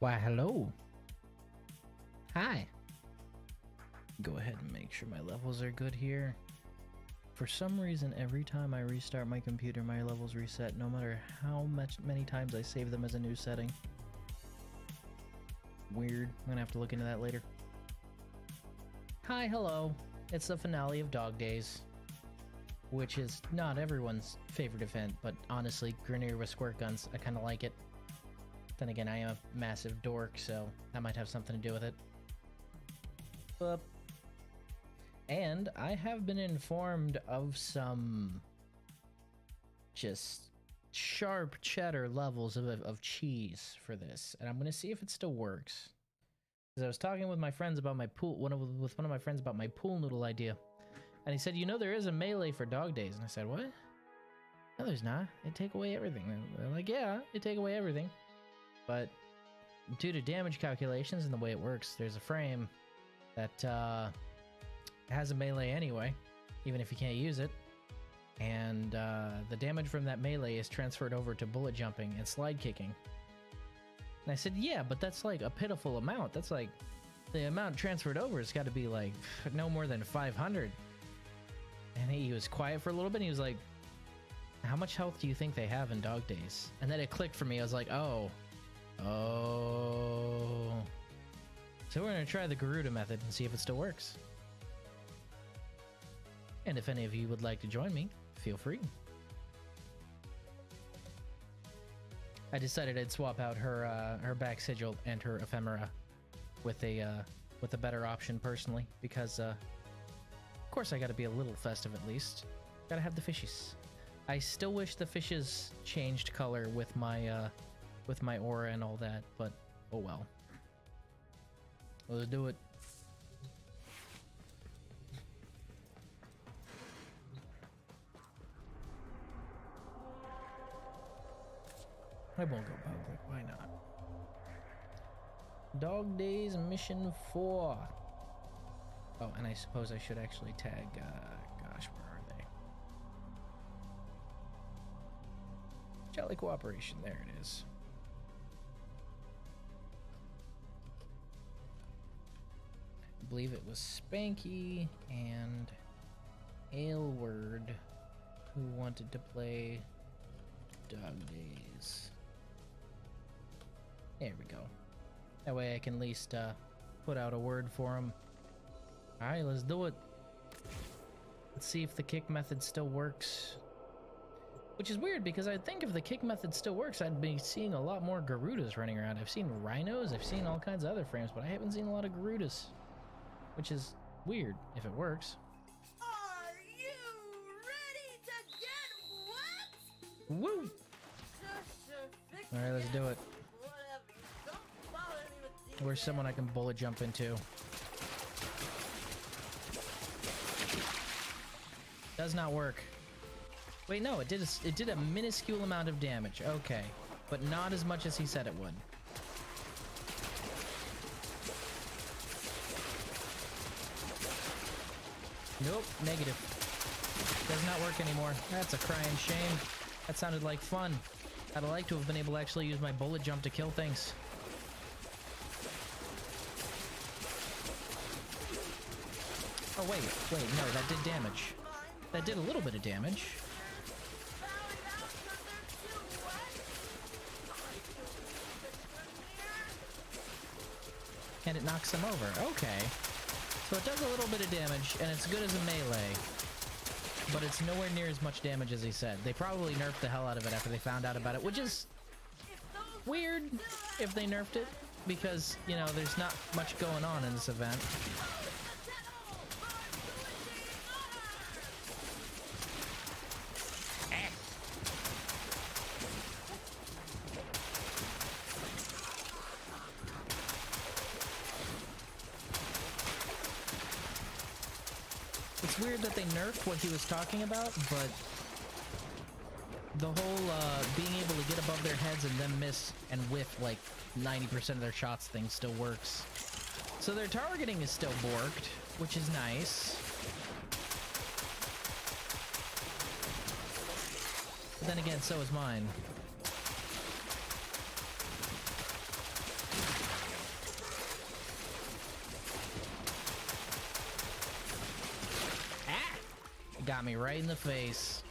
Why, hello. Hi. Go ahead and make sure my levels are good here. For some reason, every time I restart my computer, my levels reset, no matter how many times I save them as a new setting. Weird. I'm gonna have to look into that later. Hi, hello. It's the finale of Dog Days, which is not everyone's favorite event, but honestly, Grineer with squirt guns, I kind of like it. Then again, I am a massive dork, so that might have something to do with it. And I have been informed of some just sharp cheddar levels of cheese for this, and I'm gonna see if it still works. Because I was talking with my friends about my pool, with one of my friends about my pool noodle idea, and he said, "You know, there is a melee for Dog Days," and I said, "What? No, there's not. They take away everything." They're like, "Yeah, they take away everything, but due to damage calculations and the way it works, there's a frame that has a melee anyway, even if you can't use it, and the damage from that melee is transferred over to bullet jumping and slide kicking." And I said, "Yeah, but that's like a pitiful amount. That's like the amount transferred over has got to be like no more than 500. And he was quiet for a little bit, and he was like, "How much health do you think they have in Dog Days?" And then it clicked for me. I was like, oh. So we're gonna try the Garuda method and see if it still works. And if any of you would like to join me, feel free. I decided I'd swap out her back sigil and her ephemera with a better option personally, because of course I gotta be a little festive at least. Gotta have the fishies. I still wish the fishes changed color with my aura and all that, but oh well. Let's do it. I won't go public, why not? Dog Days Mission 4. Oh, and I suppose I should actually tag, gosh, where are they? Jolly Cooperation, there it is. I believe it was Spanky and Aylward who wanted to play Dog Days. There we go. That way I can at least put out a word for him. Alright, let's do it. Let's see if the kick method still works. Which is weird, because I think if the kick method still works, I'd be seeing a lot more Garudas running around. I've seen rhinos, I've seen all kinds of other frames, but I haven't seen a lot of Garudas. Which is weird, if it works. Are you ready to get wet? Woo! Alright, let's do it. Where's someone I can bullet jump into? Does not work. Wait, no, it did a minuscule amount of damage. Okay, but not as much as he said it would. Nope, negative. Does not work anymore. That's a crying shame. That sounded like fun. I'd like to have been able to actually use my bullet jump to kill things. Oh wait, no, that did damage. That did a little bit of damage. And it knocks them over. Okay. So it does a little bit of damage, and it's good as a melee. But it's nowhere near as much damage as he said. They probably nerfed the hell out of it after they found out about it, which is weird if they nerfed it, because, you know, there's not much going on in this event. It's weird that they nerfed what he was talking about, but the whole being able to get above their heads and then miss and whiff like 90% of their shots thing still works. So their targeting is still borked, which is nice. But then again, so is mine. It got me right in the face.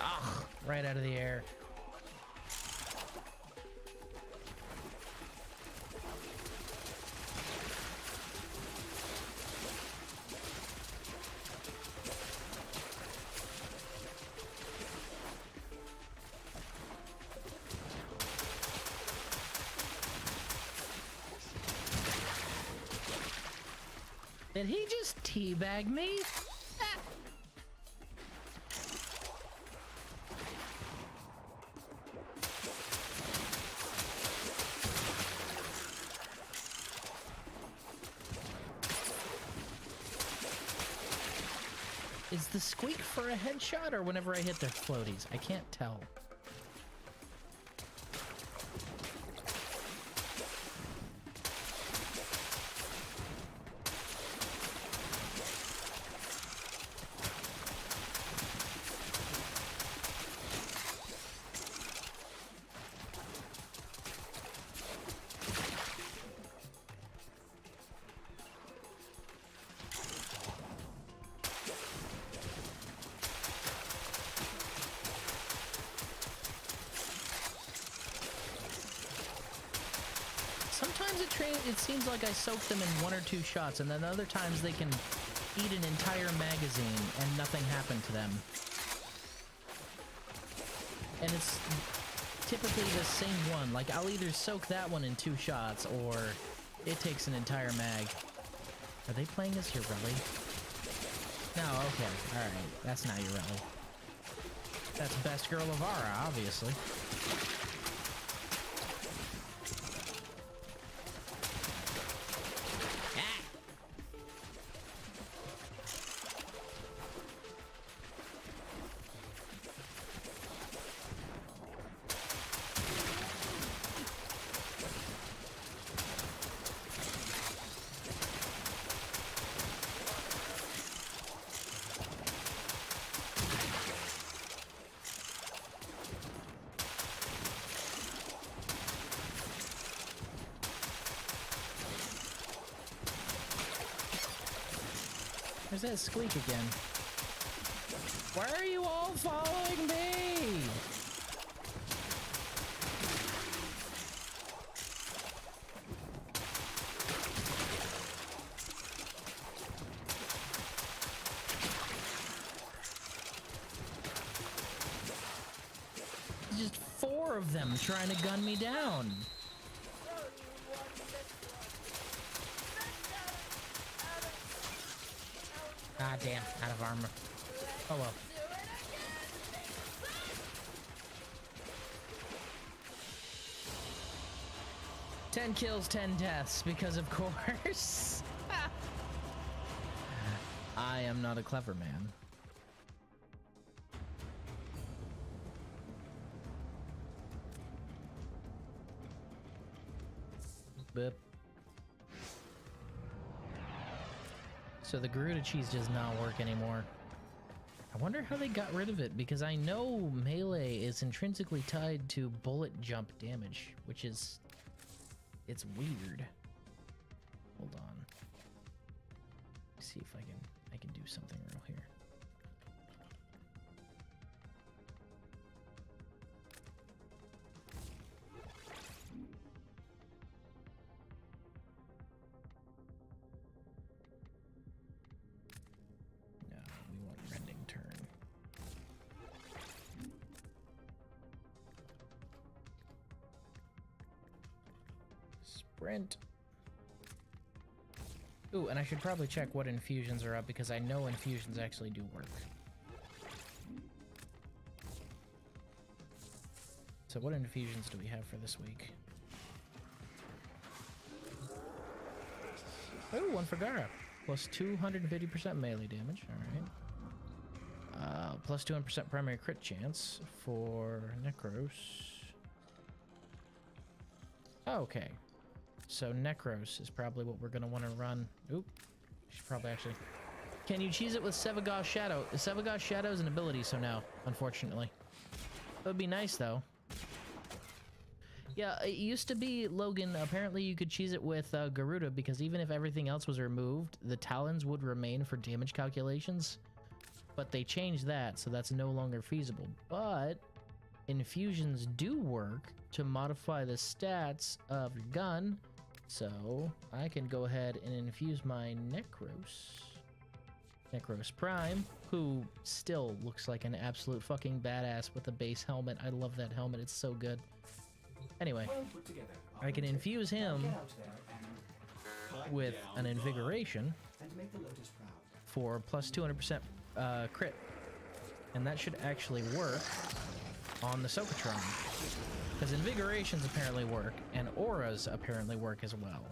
Ugh, right out of the air. Did he just teabag me? Ah. Is the squeak for a headshot or whenever I hit their floaties? I can't tell. It seems like I soak them in 1 or 2 shots, and then other times they can eat an entire magazine and nothing happened to them. And it's typically the same one. Like, I'll either soak that one in 2 shots, or it takes an entire mag. Are they playing as Urelli? No, okay, alright. That's not Urelli. That's Best Girl Avara, obviously. There's that squeak again. Why are you all following me? Just 4 of them trying to gun me down. Ah, damn, out of armor. Oh well. Ten kills, 10 deaths, because of course. I am not a clever man. Boop. So the Garuda cheese does not work anymore. I wonder how they got rid of it, because I know melee is intrinsically tied to bullet jump damage, which is... it's weird. Hold on. Let's see if I can do something real here. Sprint. Ooh, and I should probably check what infusions are up, because I know infusions actually do work. So what infusions do we have for this week? Ooh, one for Gara. Plus 250% melee damage. Alright. Plus 200% primary crit chance for Necros. Okay. So Necros is probably what we're going to want to run. Oop. Should probably actually... Can you cheese it with Sevagoth Shadow? Sevagoth Shadow is an ability, so no, unfortunately. It would be nice, though. Yeah, it used to be, Logan, apparently you could cheese it with Garuda, because even if everything else was removed, the talons would remain for damage calculations. But they changed that, so that's no longer feasible. But infusions do work to modify the stats of your gun, so I can go ahead and infuse my Necros Prime, who still looks like an absolute fucking badass with a base helmet. I love that helmet, it's so good. Anyway, I can infuse him with an invigoration for plus 200% crit, and that should actually work on the Sokatron, because invigorations apparently work, and auras apparently work as well.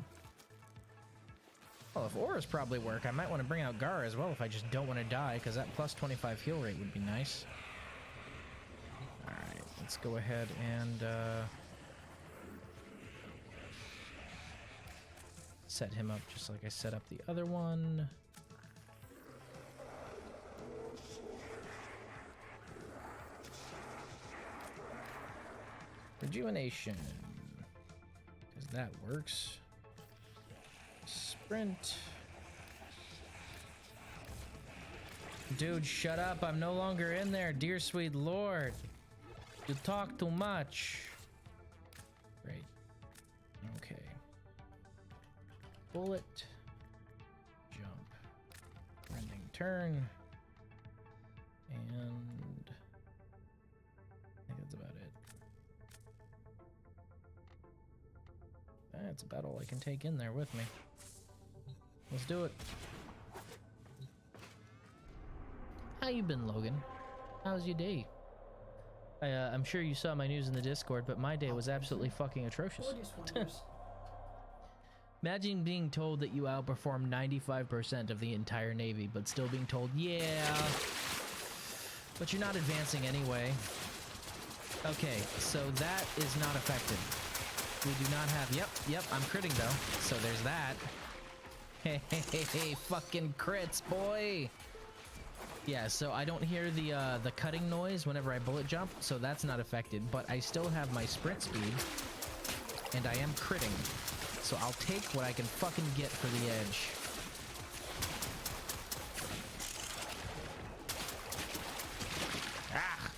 Well, if auras probably work, I might want to bring out Gara as well if I just don't want to die, because that plus 25 heal rate would be nice. Alright, let's go ahead and set him up just like I set up the other one. Rejuvenation, because that works. Sprint. Dude, shut up. I'm no longer in there, dear sweet lord. You talk too much. Great. Okay. Bullet. Jump. Rending turn. And I think that's about it. That's about all I can take in there with me. Let's do it. How you been, Logan? How's your day? I'm sure you saw my news in the Discord, but my day was absolutely fucking atrocious. Imagine being told that you outperformed 95% of the entire Navy, but still being told, yeah, but you're not advancing anyway. Okay, so that is not affected. We do not have, yep, I'm critting though, so there's that. Hey, fucking crits, boy! Yeah, so I don't hear the cutting noise whenever I bullet jump, so that's not affected, but I still have my sprint speed, and I am critting. So I'll take what I can fucking get for the edge. Ah!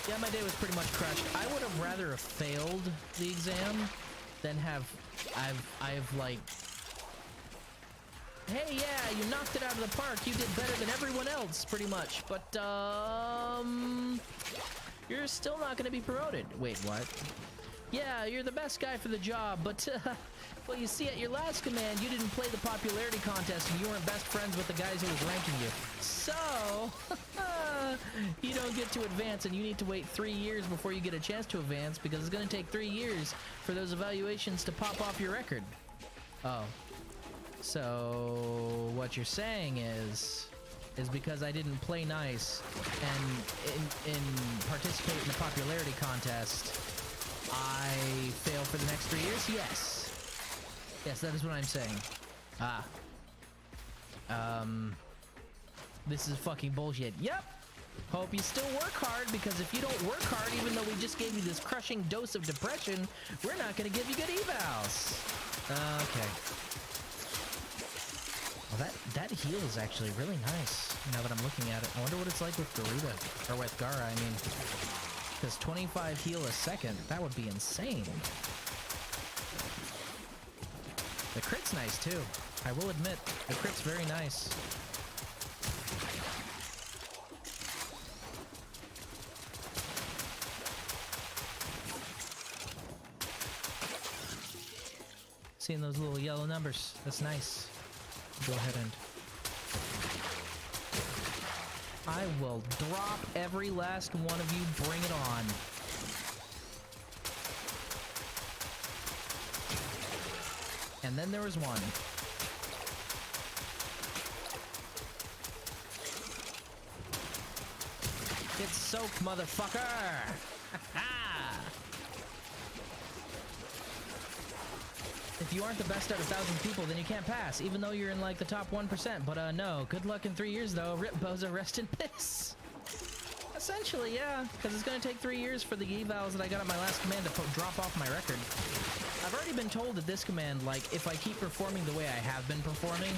Yeah, my day was pretty much crushed. I would have rather have failed the exam than have I've like, hey, yeah, you knocked it out of the park. You did better than everyone else, pretty much. But, you're still not going to be promoted. Wait, what? Yeah, you're the best guy for the job, but, well, you see, at your last command, you didn't play the popularity contest, and you weren't best friends with the guys who was ranking you. So, you don't get to advance, and you need to wait 3 years before you get a chance to advance, because it's going to take 3 years for those evaluations to pop off your record. Oh. So what you're saying is because I didn't play nice and participate in the popularity contest, I fail for the next 3 years? Yes, that is what I'm saying. This is fucking bullshit. Yep. Hope you still work hard, because if you don't work hard, even though we just gave you this crushing dose of depression, we're not going to give you good evals. Okay. Well, that heal is actually really nice, now that I'm looking at it. I wonder what it's like with Garuda, or with Gara, I mean. Because 25 heal a second, that would be insane. The crit's nice, too. I will admit, the crit's very nice. Seeing those little yellow numbers, that's nice. Go ahead and I will drop every last one of you. Bring it on. And then there was one. Get soaked, motherfucker! if you aren't the best out of 1,000 people, then you can't pass, even though you're in like the top 1%. But no, good luck in 3 years though. Rip Boza, rest in piss. Essentially, yeah, because it's going to take 3 years for the evals that I got on my last command to drop off my record. I've already been told that this command, like, if I keep performing the way I have been performing,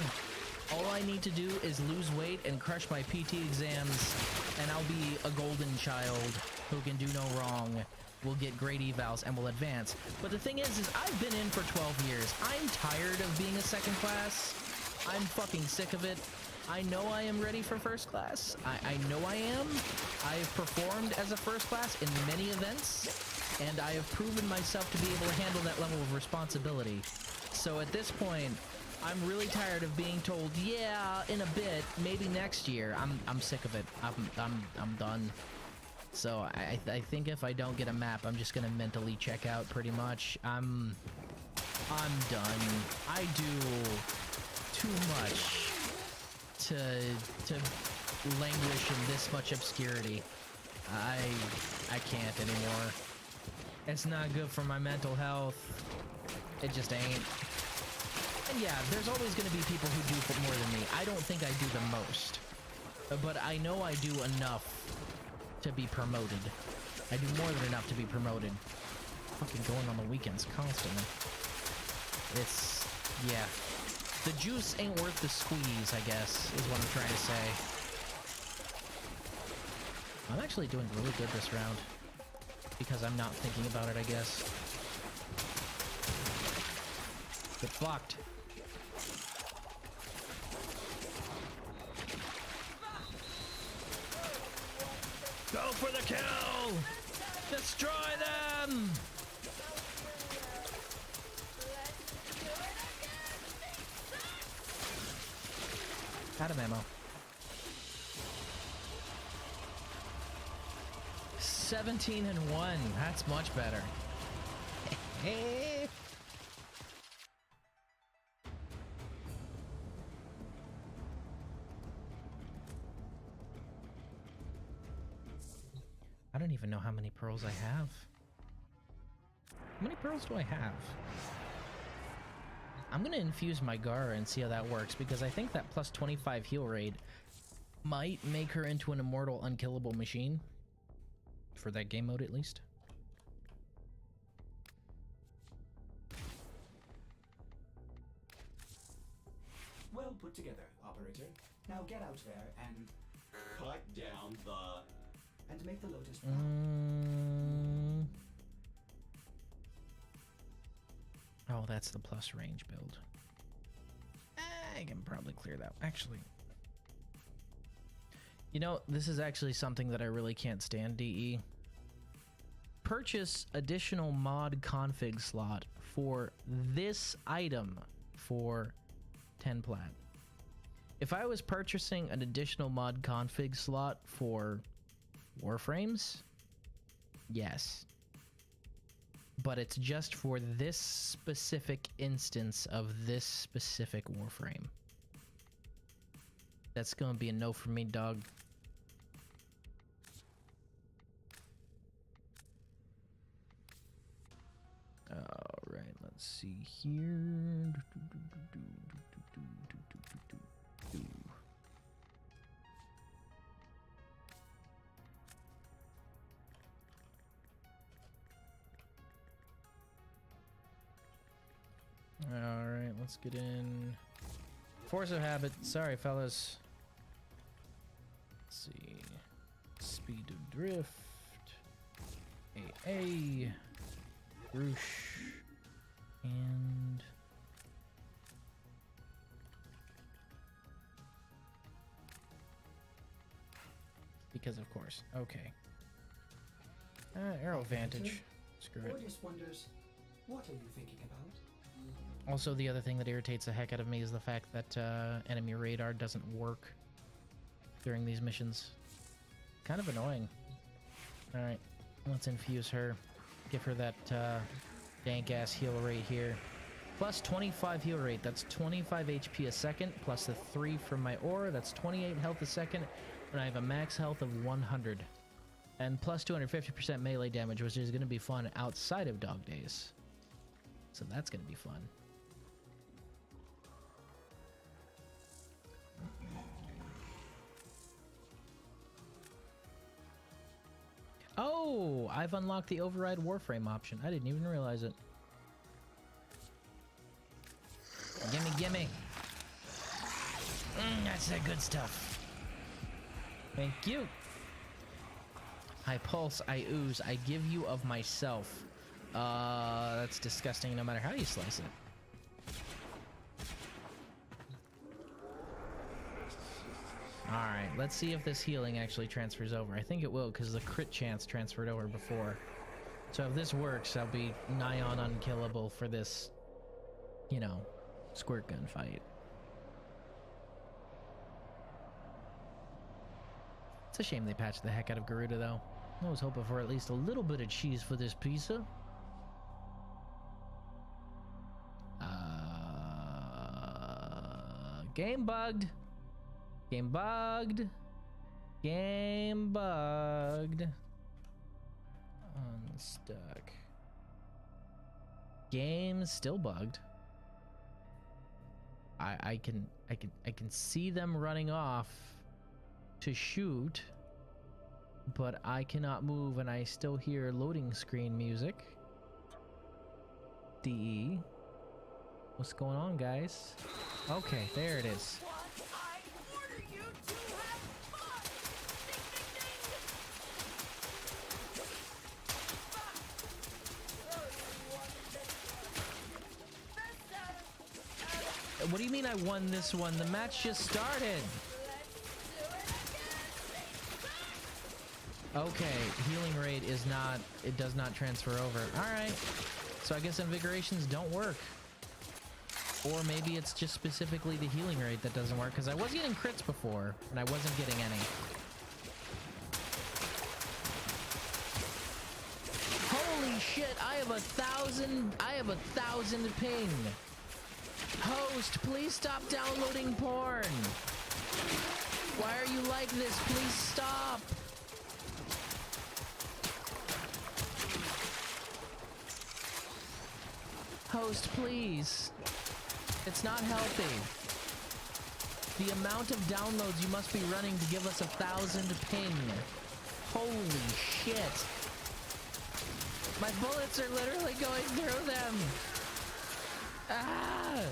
all I need to do is lose weight and crush my PT exams, and I'll be a golden child who can do no wrong, will get great evals, and will advance. But the thing is I've been in for 12 years. I'm tired of being a second class. I'm fucking sick of it. I know I am ready for first class. I know I am. I have performed as a first class in many events, and I have proven myself to be able to handle that level of responsibility. So at this point, I'm really tired of being told, yeah, in a bit, maybe next year. I'm sick of it. I'm done. So I think if I don't get a map, I'm just gonna mentally check out pretty much. I'm done. I do too much to languish in this much obscurity. I can't anymore. It's not good for my mental health. It just ain't. And yeah, there's always going to be people who do more than me. I don't think I do the most, but I know I do enough to be promoted. I do more than enough to be promoted. Fucking going on the weekends constantly. It's, yeah. The juice ain't worth the squeeze, I guess, is what I'm trying to say. I'm actually doing really good this round, because I'm not thinking about it, I guess. Get fucked. Go for the kill! Destroy them! Out of ammo. 17 and 1. That's much better. I don't even know how many pearls I have. How many pearls do I have? I'm gonna infuse my Gara and see how that works, because I think that plus 25 heal rate might make her into an immortal, unkillable machine. For that game mode, at least. Well put together, operator. Now get out there and cut down the... and make the Lotus proud. Oh, that's the plus range build. I can probably clear that. Actually, you know, this is actually something that I really can't stand, DE. Purchase additional mod config slot for this item for 10 plat. If I was purchasing an additional mod config slot for Warframes, yes. But it's just for this specific instance of this specific Warframe. That's gonna be a no for me, dog. Alright, let's see here. Alright, let's get in. Force of habit. Sorry, fellas. Let's see. Speed of drift. AA. Roosh. And... because of course. Okay. Arrow Vantage. Screw it. Audience wonders, what are you thinking about? Also, the other thing that irritates the heck out of me is the fact that enemy radar doesn't work during these missions. Kind of annoying. Alright, let's infuse her. Give her that dank-ass heal rate here. Plus 25 heal rate, that's 25 HP a second, plus the 3 from my aura, that's 28 health a second, and I have a max health of 100. And plus 250% melee damage, which is going to be fun outside of dog days. So that's going to be fun. Oh, I've unlocked the override warframe option. I didn't even realize it. Gimme, gimme. That's that good stuff. Thank you. I pulse, I ooze, I give you of myself. That's disgusting no matter how you slice it. Alright, let's see if this healing actually transfers over. I think it will, because the crit chance transferred over before. So if this works, I'll be nigh on unkillable for this, you know, squirt gun fight. It's a shame they patched the heck out of Garuda, though. I was hoping for at least a little bit of cheese for this pizza. Game bugged. Game bugged. Game bugged. Unstuck. Game still bugged. I can see them running off to shoot, but I cannot move, and I still hear loading screen music. DE. What's going on, guys? Okay, there it is. I order you to have fun! Ding, ding, ding! What do you mean I won this one? The match just started. Okay, healing rate is not, it does not transfer over. Alright, so I guess invigorations don't work. Or maybe it's just specifically the healing rate that doesn't work, because I was getting crits before, and I wasn't getting any. Holy shit, I have 1,000 ping. Host, please stop downloading porn. Why are you like this? Please stop. Host, please. It's not healthy. The amount of downloads you must be running to give us 1,000 ping. Holy shit. My bullets are literally going through them. Ah!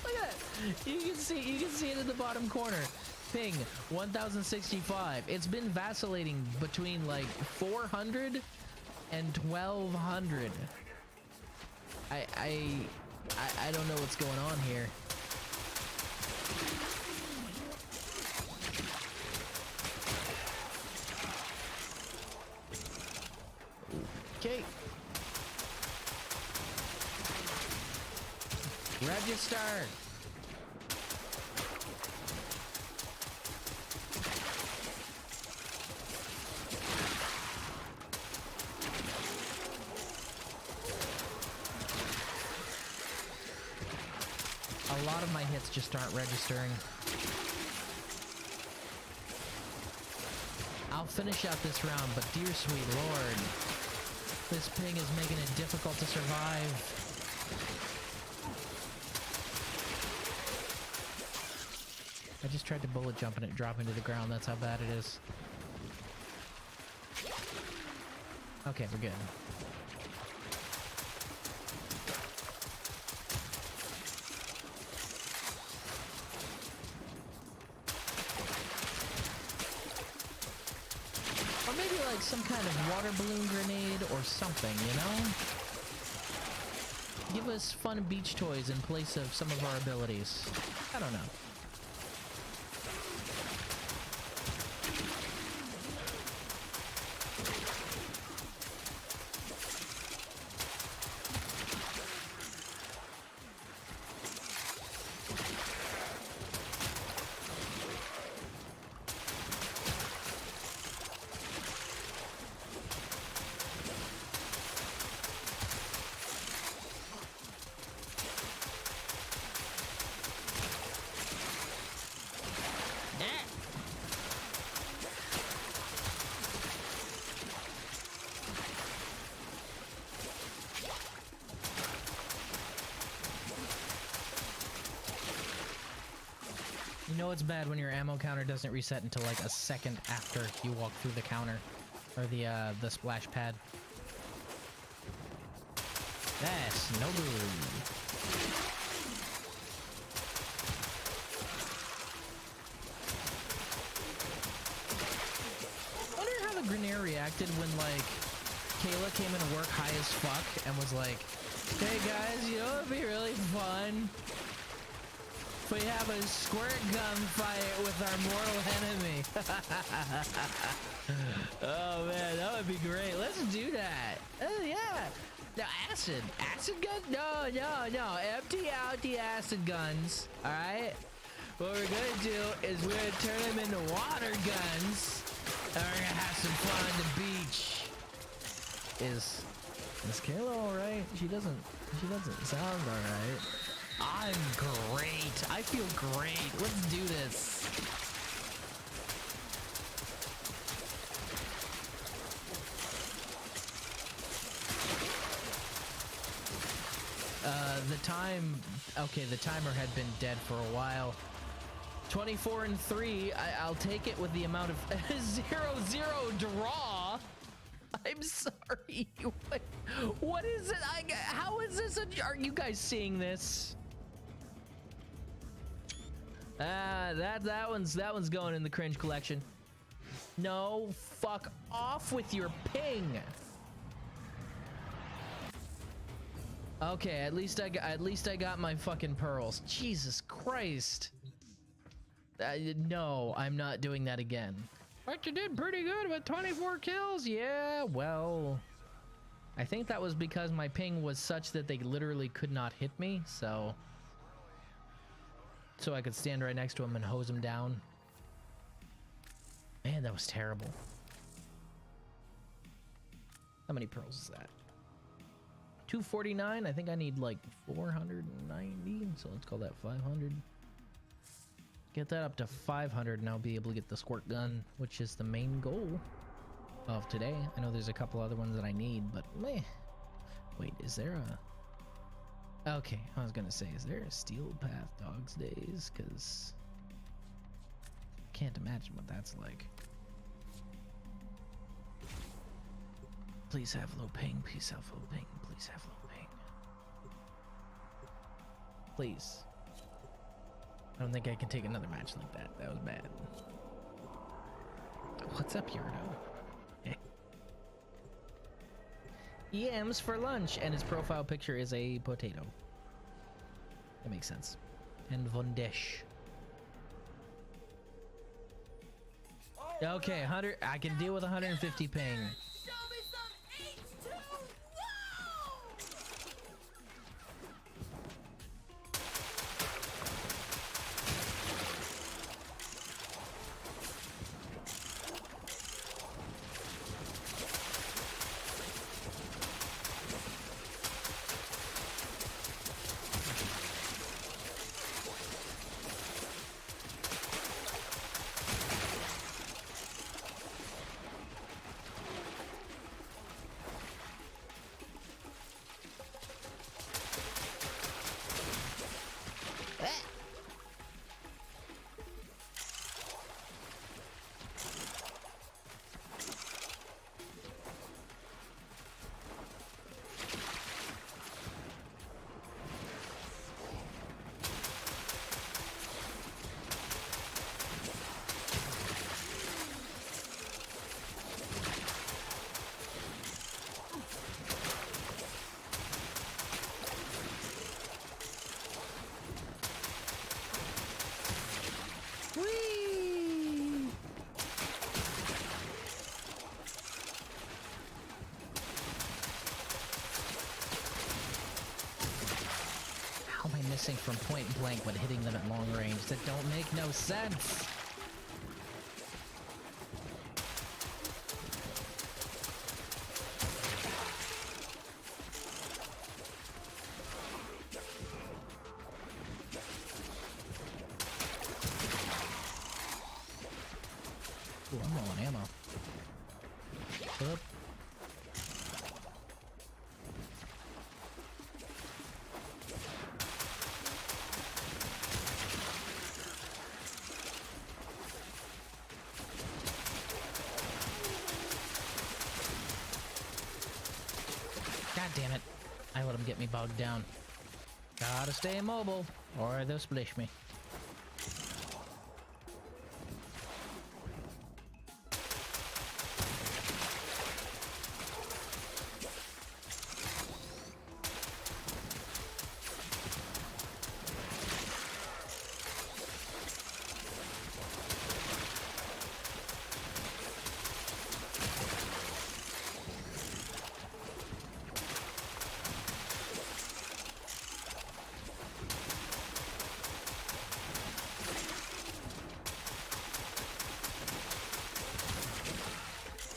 Look at that. You can see it in the bottom corner. Ping 1065. It's been vacillating between like 400 and 1200. I don't know what's going on here. Okay. Register. A lot of my hits just aren't registering. I'll finish out this round, but dear sweet lord, this ping is making it difficult to survive. I just tried to bullet jump and it dropped into the ground. That's how bad it is. Okay, we're good. Or maybe like some kind of water balloon grenade or something, you know? Give us fun beach toys in place of some of our abilities. I don't know. You know it's bad when your ammo counter doesn't reset until like a second after you walk through the counter or the splash pad. That's no good. I wonder how the Grineer reacted when like Kayla came into work high as fuck and was like, "Hey guys, you know it'd be really fun if we have a squirt gun fight with our mortal enemy." Oh man, that would be great. Let's do that. Oh yeah. No, acid gun? No. Empty out the acid guns. All right. What we're gonna do is we're gonna turn them into water guns, and we're gonna have some fun on the beach. Is Kayla all right? She doesn't sound all right. I'm great. I feel great. Let's do this. The timer had been dead for a while. 24 and 3. I'll take it with the amount of 0-0 draw. I'm sorry. What is it? How is this? Are you guys seeing this? That one's going in the cringe collection. No, fuck off with your ping. Okay, at least I got my fucking pearls. Jesus Christ. No, I'm not doing that again. But you did pretty good with 24 kills. Yeah, well, I think that was because my ping was such that they literally could not hit me, so I could stand right next to him and hose him down. Man, that was terrible. How many pearls is that? 249. I think I need like 490, so let's call that 500. Get that up to 500 and I'll be able to get the squirt gun, which is the main goal of today. I know there's a couple other ones that I need, but meh. Wait, is there a... Okay, I was gonna say, is there a Steel Path Dogs Days? Because I can't imagine what that's like. Please have low ping, please have low ping, please have low ping. Please. I don't think I can take another match like that. That was bad. What's up, Yurdo? Yams for lunch, and his profile picture is a potato. That makes sense. And Vondesh. Okay, 100. I can deal with 150 ping. Show me some H2O! Missing from point blank but hitting them at long range? That don't make no sense. Ooh, I'm low on ammo. Up. get me bogged down. Gotta stay mobile, or they'll splish me.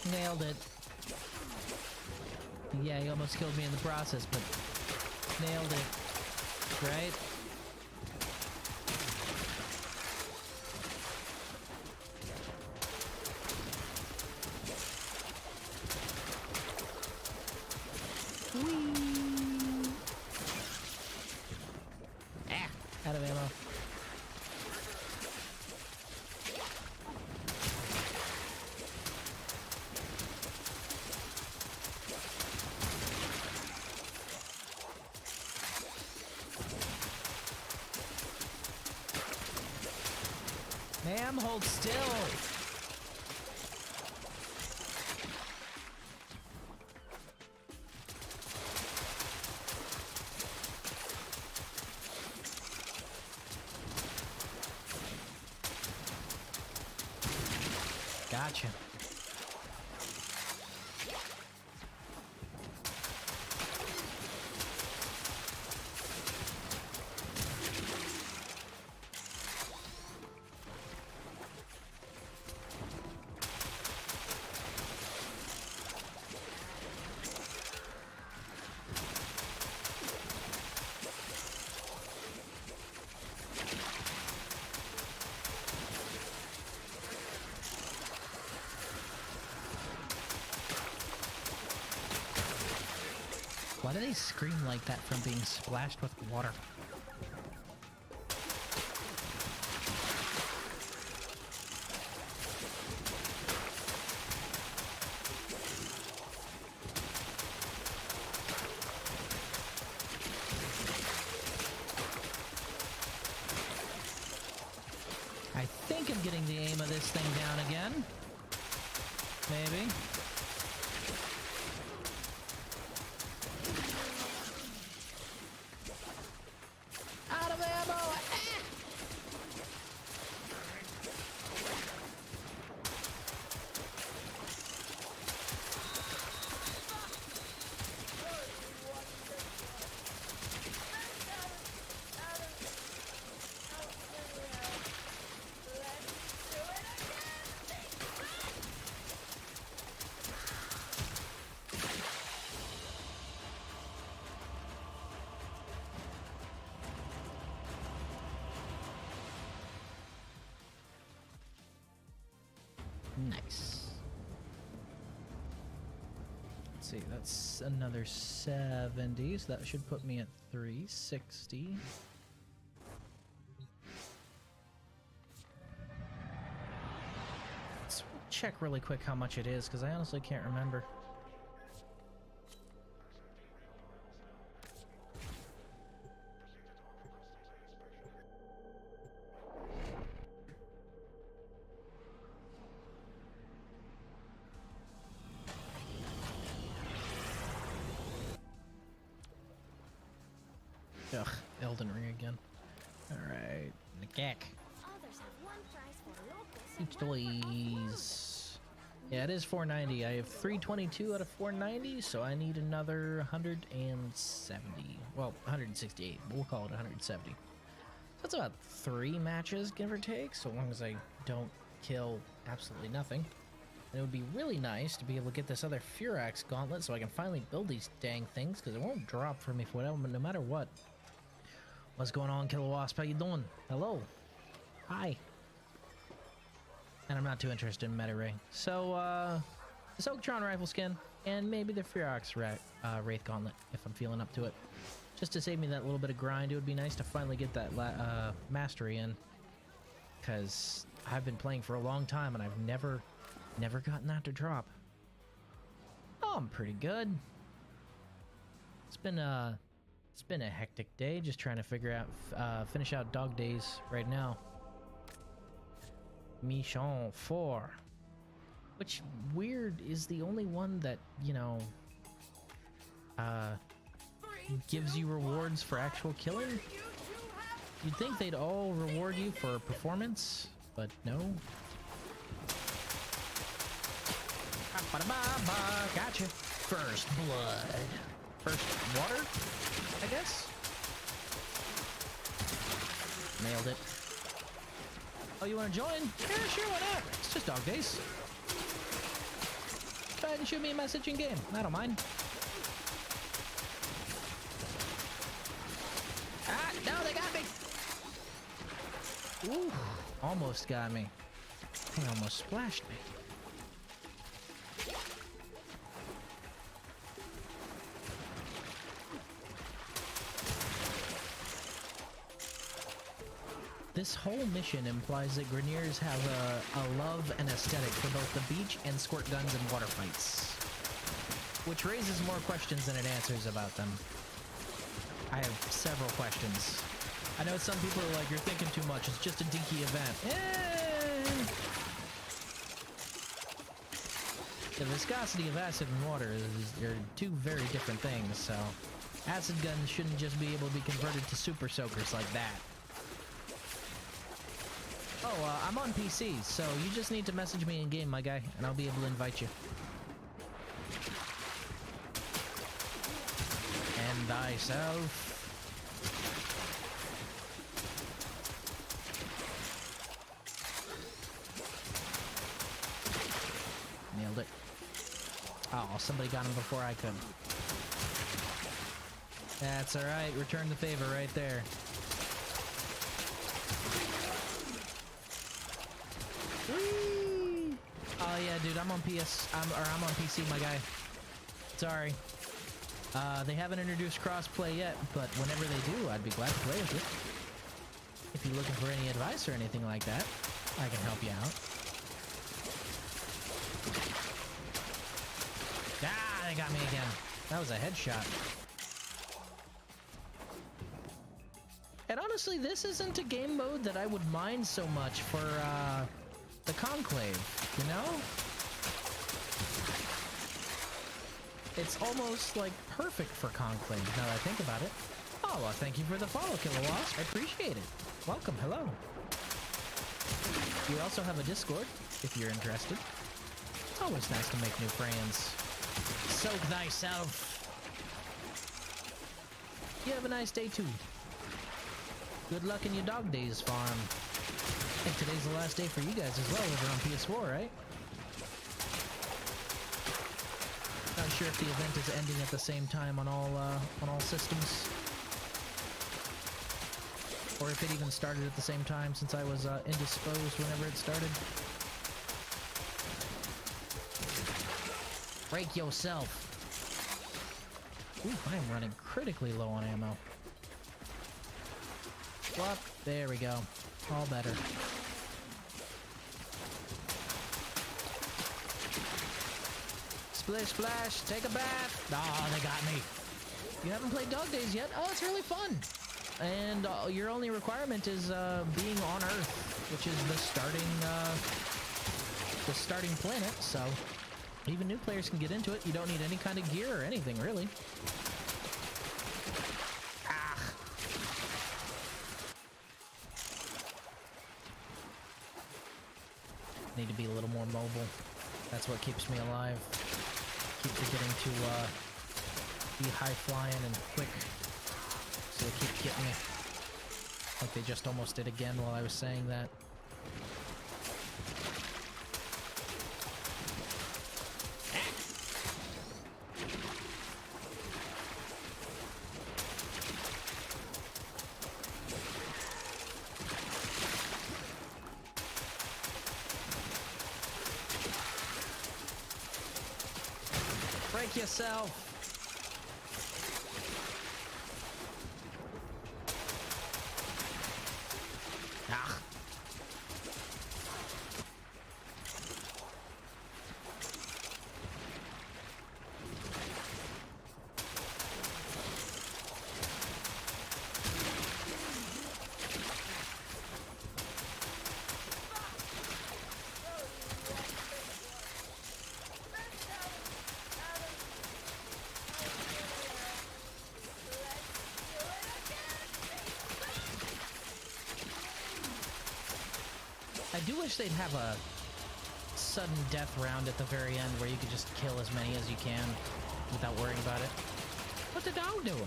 Nailed it. Yeah, he almost killed me in the process, but nailed it. Right? Whee! Ah! Out of ammo. Ma'am, hold still. Gotcha. Why do they scream like that from being splashed with water? I think I'm getting the aim of this thing down again. Maybe. Out of ammo! Ah! Nice. Let's see, that's another 70, so that should put me at 360. Let's check really quick how much it is, because I honestly can't remember. Ugh, Elden Ring again. Alright, Nakak. Others have one prize for local Toys. Yeah, it is 490. I have 322 out of 490, so I need another 170. Well, 168. We'll call it 170. So that's about 3 matches, give or take, so long as I don't kill absolutely nothing. And it would be really nice to be able to get this other Furax gauntlet so I can finally build these dang things, because it won't drop for me for whatever, no matter what. What's going on, Killer Wasp? How you doing? Hello. Hi. And I'm not too interested in Meta Ray. So, the Soakatron rifle skin, and maybe the Furax Wraith Gauntlet, if I'm feeling up to it. Just to save me that little bit of grind, it would be nice to finally get that mastery in. Because I've been playing for a long time, and I've never gotten that to drop. Oh, I'm pretty good. It's been It's been a hectic day, just trying to figure out, finish out dog days right now. Mission 4. Which, weird, is the only one that, you know, gives you rewards for actual killing. You'd think they'd all reward you for performance, but no. Gotcha. First blood. First water, I guess? Nailed it. Oh, you want to join? Yeah, sure, why not? It's just dog days. Go ahead and shoot me a message in game. I don't mind. Ah, no, they got me. Ooh, almost got me. They almost splashed me. This whole mission implies that Grineers have a love and aesthetic for both the beach and squirt guns and water fights. Which raises more questions than it answers about them. I have several questions. I know some people are like, you're thinking too much, it's just a dinky event. The viscosity of acid and water are two very different things, so acid guns shouldn't just be able to be converted to super soakers like that. Oh, I'm on PC, so you just need to message me in game, my guy, and I'll be able to invite you. And thyself. Nailed it. Oh, somebody got him before I could. That's alright, return the favor right there. Whee! Oh yeah, dude, I'm on PC, my guy. Sorry. They haven't introduced crossplay yet, but whenever they do, I'd be glad to play with you. If you're looking for any advice or anything like that, I can help you out. Ah, they got me again. That was a headshot. And honestly, this isn't a game mode that I would mind so much for, the Conclave, you know? It's almost, like, perfect for Conclave, now that I think about it. Oh, well, thank you for the follow, Killer Wasp. I appreciate it. Welcome, hello. You also have a Discord, if you're interested. It's always nice to make new friends. Soak thyself. You have a nice day, too. Good luck in your dog days farm. I think today's the last day for you guys as well over on PS4, right? Not sure if the event is ending at the same time on all systems, or if it even started at the same time since I was indisposed whenever it started. Break yourself. Ooh, I am running critically low on ammo. Well, there we go. All better. Splish, splash, take a bath. Oh, they got me. You haven't played Dog Days yet? Oh, it's really fun. And your only requirement is being on Earth, which is the starting planet. So even new players can get into it. You don't need any kind of gear or anything, really. Need to be a little more mobile. That's what keeps me alive. Keeps me getting to be high flying and quick. So they keep getting me. Like they just almost did again while I was saying that. Break yourself. Ah. I do wish they'd have a sudden death round at the very end where you could just kill as many as you can without worrying about it. What's the dog doing?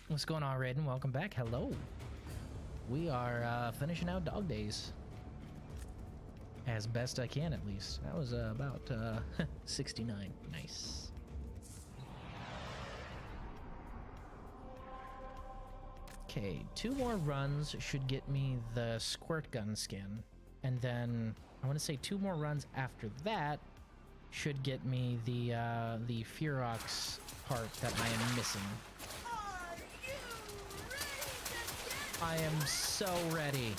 What's going on, Raiden? Welcome back. Hello. We are finishing out dog days. As best I can, at least. That was about 69. Nice. Okay, 2 more runs should get me the squirt gun skin. And then I want to say 2 more runs after that should get me the Ferox part that I am missing. Are you ready to get I am so ready.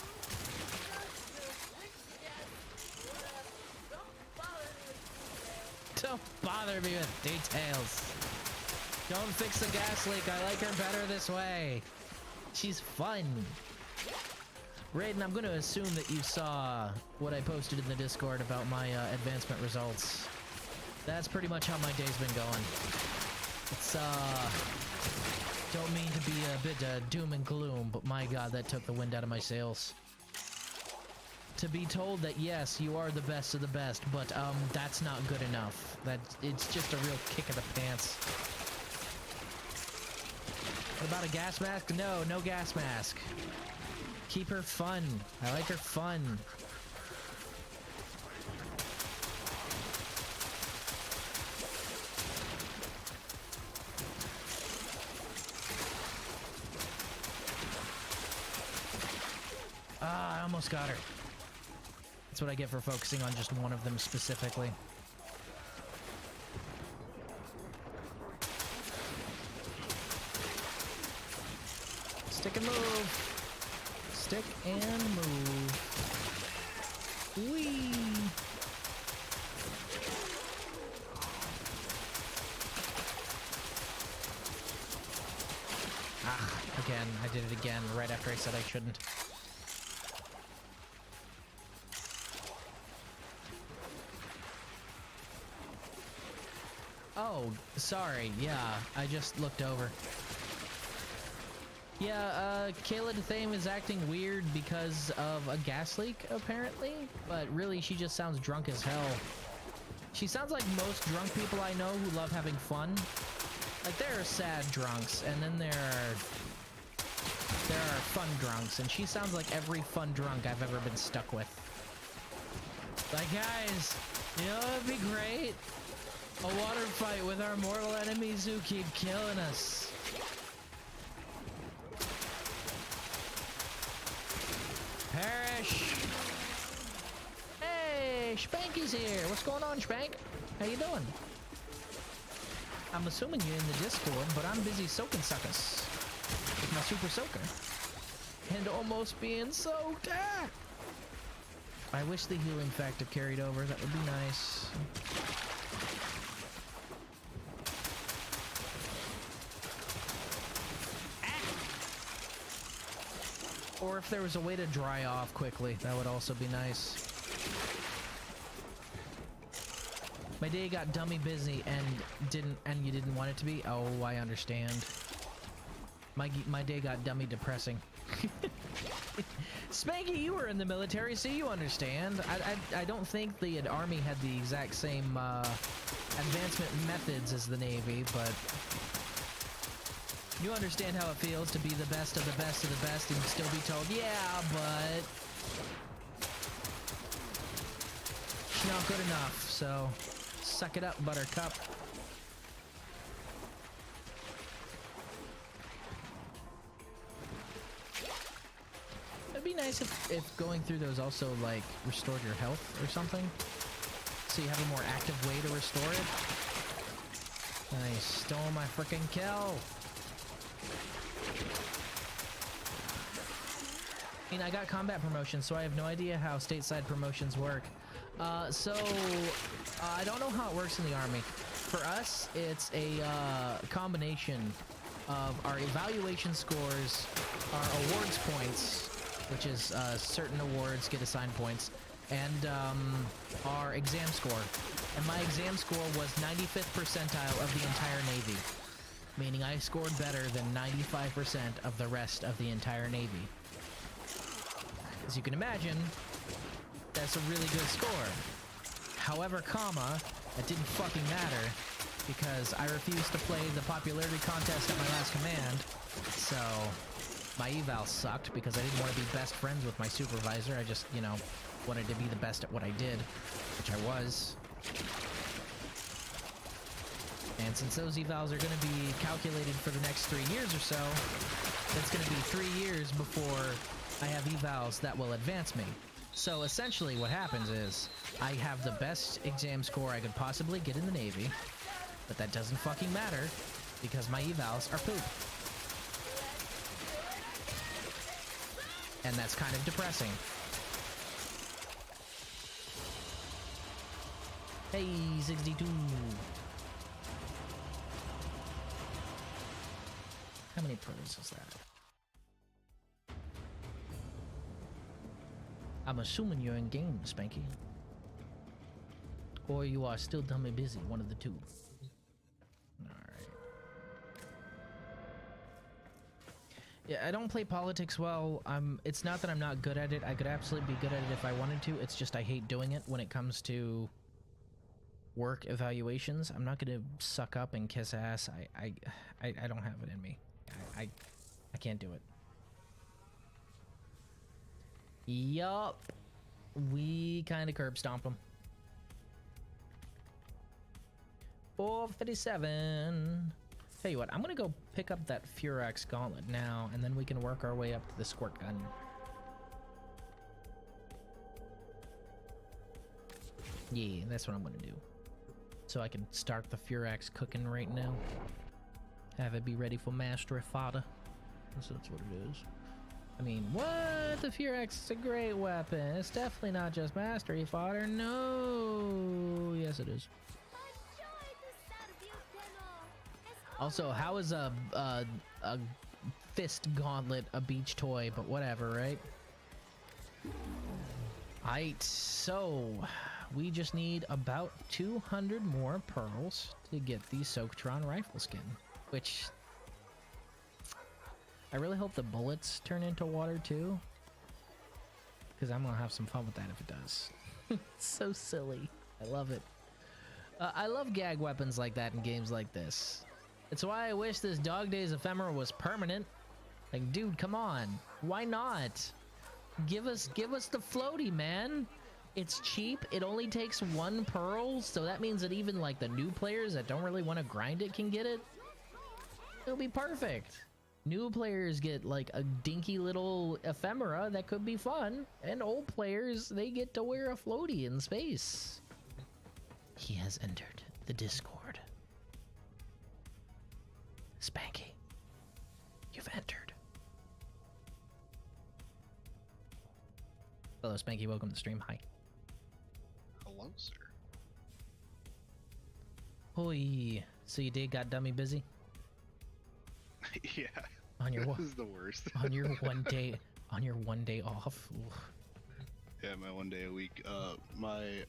Don't bother me with details. Don't fix the gas leak. I like her better this way. She's fun. Raiden, I'm going to assume that you saw what I posted in the Discord about my advancement results. That's pretty much how my day's been going. It's, don't mean to be a bit doom and gloom, but my god, that took the wind out of my sails. To be told that, yes, you are the best of the best, but, that's not good enough. It's just a real kick in the pants. What about a gas mask? No, no gas mask. Keep her fun. I like her fun. Ah, I almost got her. That's what I get for focusing on just one of them specifically. Stick and move. Stick and move. Whee! Ah, again. I did it again right after I said I shouldn't. Oh, sorry. Yeah, I just looked over. Yeah, Kayla Thame is acting weird because of a gas leak, apparently. But really, she just sounds drunk as hell. She sounds like most drunk people I know who love having fun. Like, there are sad drunks, and then there are fun drunks, and she sounds like every fun drunk I've ever been stuck with. Like, guys, you know what would be great? A water fight with our mortal enemies who keep killing us. Perish! Hey, Spanky's here. What's going on, Spank? How you doing? I'm assuming you're in the Discord, but I'm busy soaking suckers with my super soaker. And almost being soaked. Ah! I wish the healing factor carried over. That would be nice. Or if there was a way to dry off quickly, that would also be nice. My day got dummy busy and you didn't want it to be? Oh, I understand. My day got dummy depressing. Spanky, you were in the military, so you understand. I don't think the Army had the exact same advancement methods as the Navy, but you understand how it feels to be the best of the best of the best and still be told, yeah, but it's not good enough, so suck it up, buttercup. It'd be nice if going through those also, like, restored your health or something. So you have a more active way to restore it. And I stole my freaking kill. I mean, I got combat promotions, so I have no idea how stateside promotions work. I don't know how it works in the Army. For us, it's a combination of our evaluation scores, our awards points, which is certain awards get assigned points, and our exam score. And my exam score was 95th percentile of the entire Navy, meaning I scored better than 95% of the rest of the entire Navy. As you can imagine, That's a really good score. However, comma, it didn't fucking matter because I refused to play the popularity contest at my last command. So my eval sucked because I didn't want to be best friends with my supervisor. I just, you know, wanted to be the best at what I did, which I was. And since those evals are going to be calculated for the next 3 years or so, it's going to be 3 years before I have evals that will advance me. So essentially what happens is I have the best exam score I could possibly get in the Navy, but that doesn't fucking matter because my evals are poop. And that's kind of depressing. Hey, 62. How many pearls is that? I'm assuming you're in game, Spanky. Or you are still dummy busy, one of the two. Alright. Yeah, I don't play politics well. It's not that I'm not good at it. I could absolutely be good at it if I wanted to. It's just I hate doing it when it comes to work evaluations. I'm not gonna suck up and kiss ass. I don't have it in me. I can't do it. Yup. We kind of curb stomp them. 457. Tell you what, I'm gonna go pick up that Furax gauntlet now, and then we can work our way up to the squirt gun. Yeah, that's what I'm gonna do. So I can start the Furax cooking right now. Have it be ready for mastery fodder. So that's what it is. I mean, what? The Furax is a great weapon. It's definitely not just mastery fodder. No. Yes, it is. Also, how is a fist gauntlet a beach toy? But whatever, right? Alright, so we just need about 200 more pearls to get the Soaktron rifle skin, which I really hope the bullets turn into water too, because I'm gonna have some fun with that if it does. It's so silly. I love it. I love gag weapons like that in games like this. It's why I wish this Dog Days ephemera was permanent. Like, dude, come on. Why not? Give us the floaty, man. It's cheap. It only takes 1 pearl, so that means that even like the new players that don't really want to grind it can get it. It'll be perfect. New players get like a dinky little ephemera that could be fun, and old players, they get to wear a floaty in space. He has entered the Discord. Spanky, you've entered. Hello, Spanky. Welcome to the stream. Hi. Hello, sir. Hoi. So you got dummy busy? Yeah. On your this is the worst. on your one day off. Oof. Yeah, my 1 day a week. My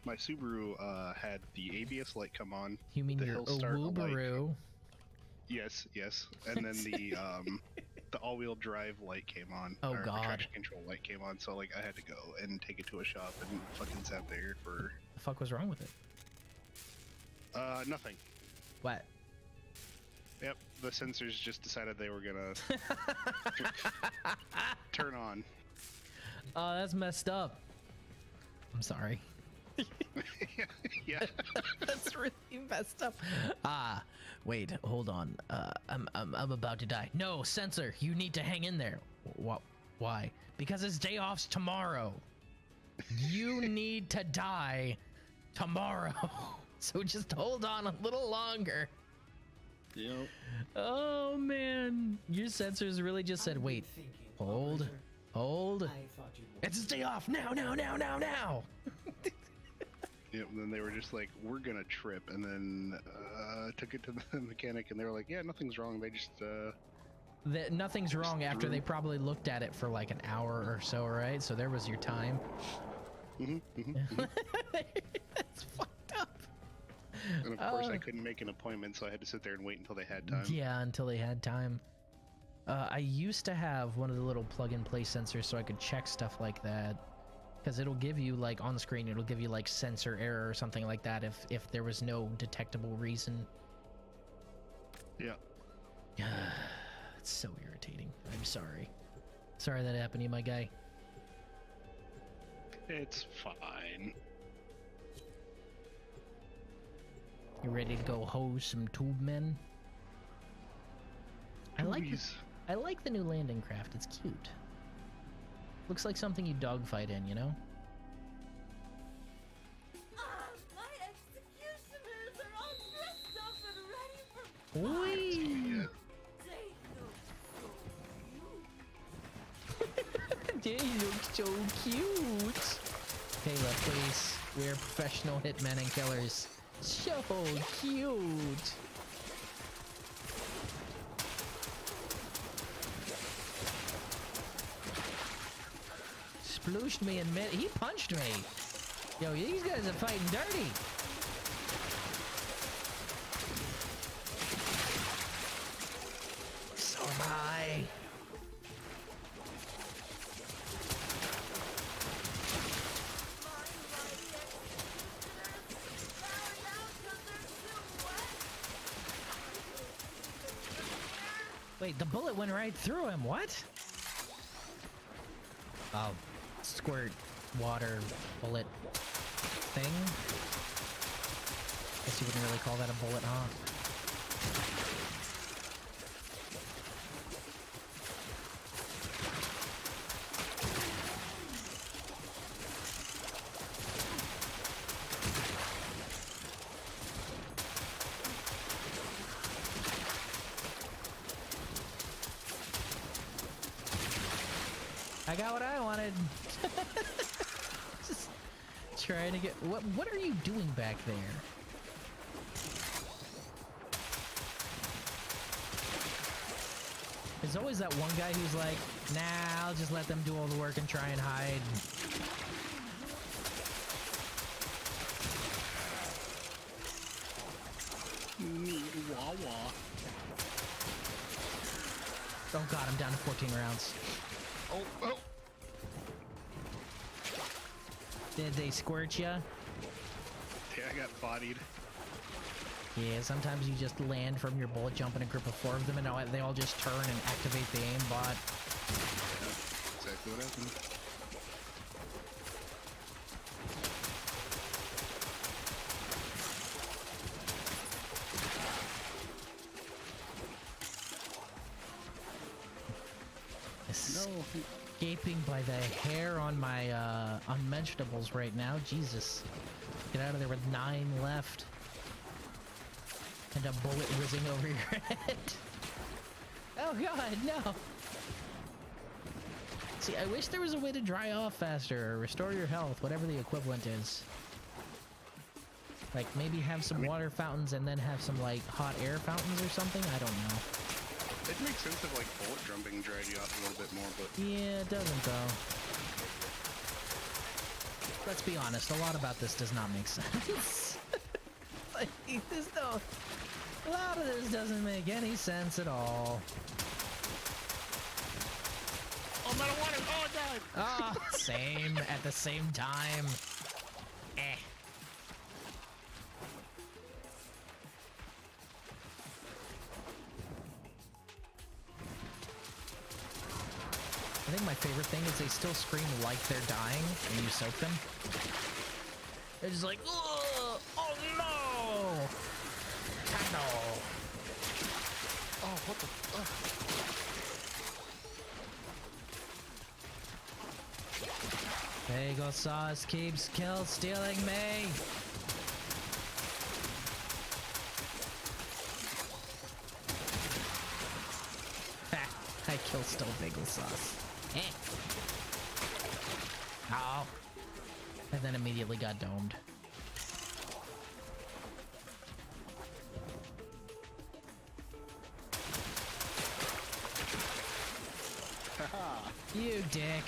my Subaru had the ABS light come on. You mean your Subaru? Yes, yes. And then the all-wheel drive light came on. Oh or God. The traction control light came on, so like I had to go and take it to a shop and fucking sat there for. The fuck was wrong with it? Nothing. What? Yep, the sensors just decided they were gonna turn on. Oh, that's messed up. I'm sorry. Yeah. That's really messed up. Ah, wait, hold on. I'm about to die. No, sensor, you need to hang in there. What? Why? Because his day off's tomorrow. You need to die tomorrow. So just hold on a little longer. Yep. Oh man, your sensors really just said, wait, hold. It's his day off. Now. Yep, and then they were just like, we're gonna trip, and then took it to the mechanic, and they were like, yeah, nothing's wrong. They just Nothing's wrong after they probably looked at it for like an hour or so, right? So there was your time. That's fucked up. And of course I couldn't make an appointment, so I had to sit there and wait until they had time. Yeah, until they had time. I used to have one of the little plug-and-play sensors so I could check stuff like that. Because it'll give you, like, on the screen, it'll give you, like, sensor error or something like that if there was no detectable reason. Yeah. It's so irritating. I'm sorry. Sorry that happened to you, my guy. It's fine. You ready to go hose some tube men? I like the new landing craft. It's cute. Looks like something you dogfight in, you know? My executioners are all dressed up and ready for Whee! They They look so cute. Kayla, please. We're professional hitmen and killers. So cute. Splooshed me and he punched me. Yo, these guys are fighting dirty. So am I. Wait, the bullet went right through him. What? Oh, squirt water bullet thing. Guess you wouldn't really call that a bullet, huh? I got what I wanted. Just trying to get... What are you doing back there? There's always that one guy who's like, nah, I'll just let them do all the work and try and hide. Oh god, I'm down to 14 rounds. Oh. Did they squirt ya? Yeah, I got bodied. Yeah, sometimes you just land from your bullet jump in a group of 4 of them and they all just turn and activate the aimbot. Yeah, exactly what happened. Escaping by the hair on my on vegetables right now. Jesus, get out of there with 9 left, and a bullet whizzing over your head. Oh god, no! See, I wish there was a way to dry off faster or restore your health, whatever the equivalent is. Like maybe have some water fountains and then have some like hot air fountains or something. I don't know. It makes sense if, like, bullet jumping dried you off a little bit more, but... Yeah, it doesn't, though. Let's be honest, a lot about this does not make sense. Like, a lot of this doesn't make any sense at all. Oh, metal water! Oh, I died! Ah, same, at the same time. Eh. I think my favorite thing is they still scream like they're dying when you soak them. They're just like, ugh! Oh no! Candle! Oh, what the fuck? Bagel sauce keeps stealing me! Ha! I stole bagel sauce. Eh. Oh. And then immediately got domed. You dick.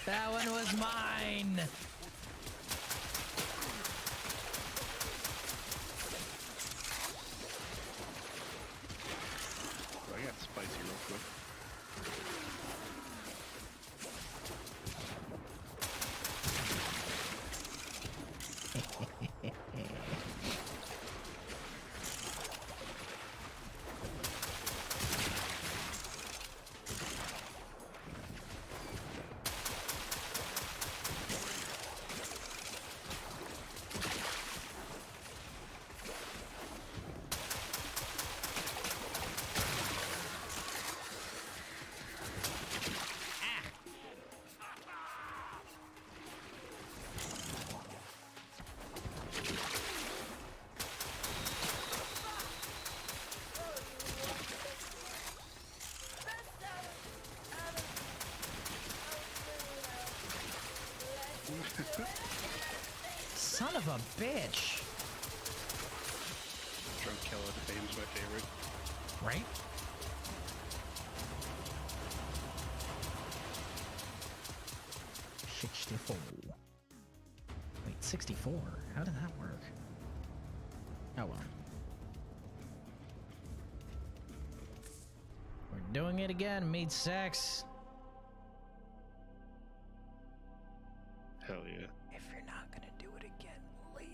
That one was mine. I got spicy real quick. Son of a bitch. Drunk Killer Fame's my favorite. Right? $64. Wait, 64? How did that work? Oh well. We're doing it again, meat sex. Hell yeah. If you're not gonna do it again, leave.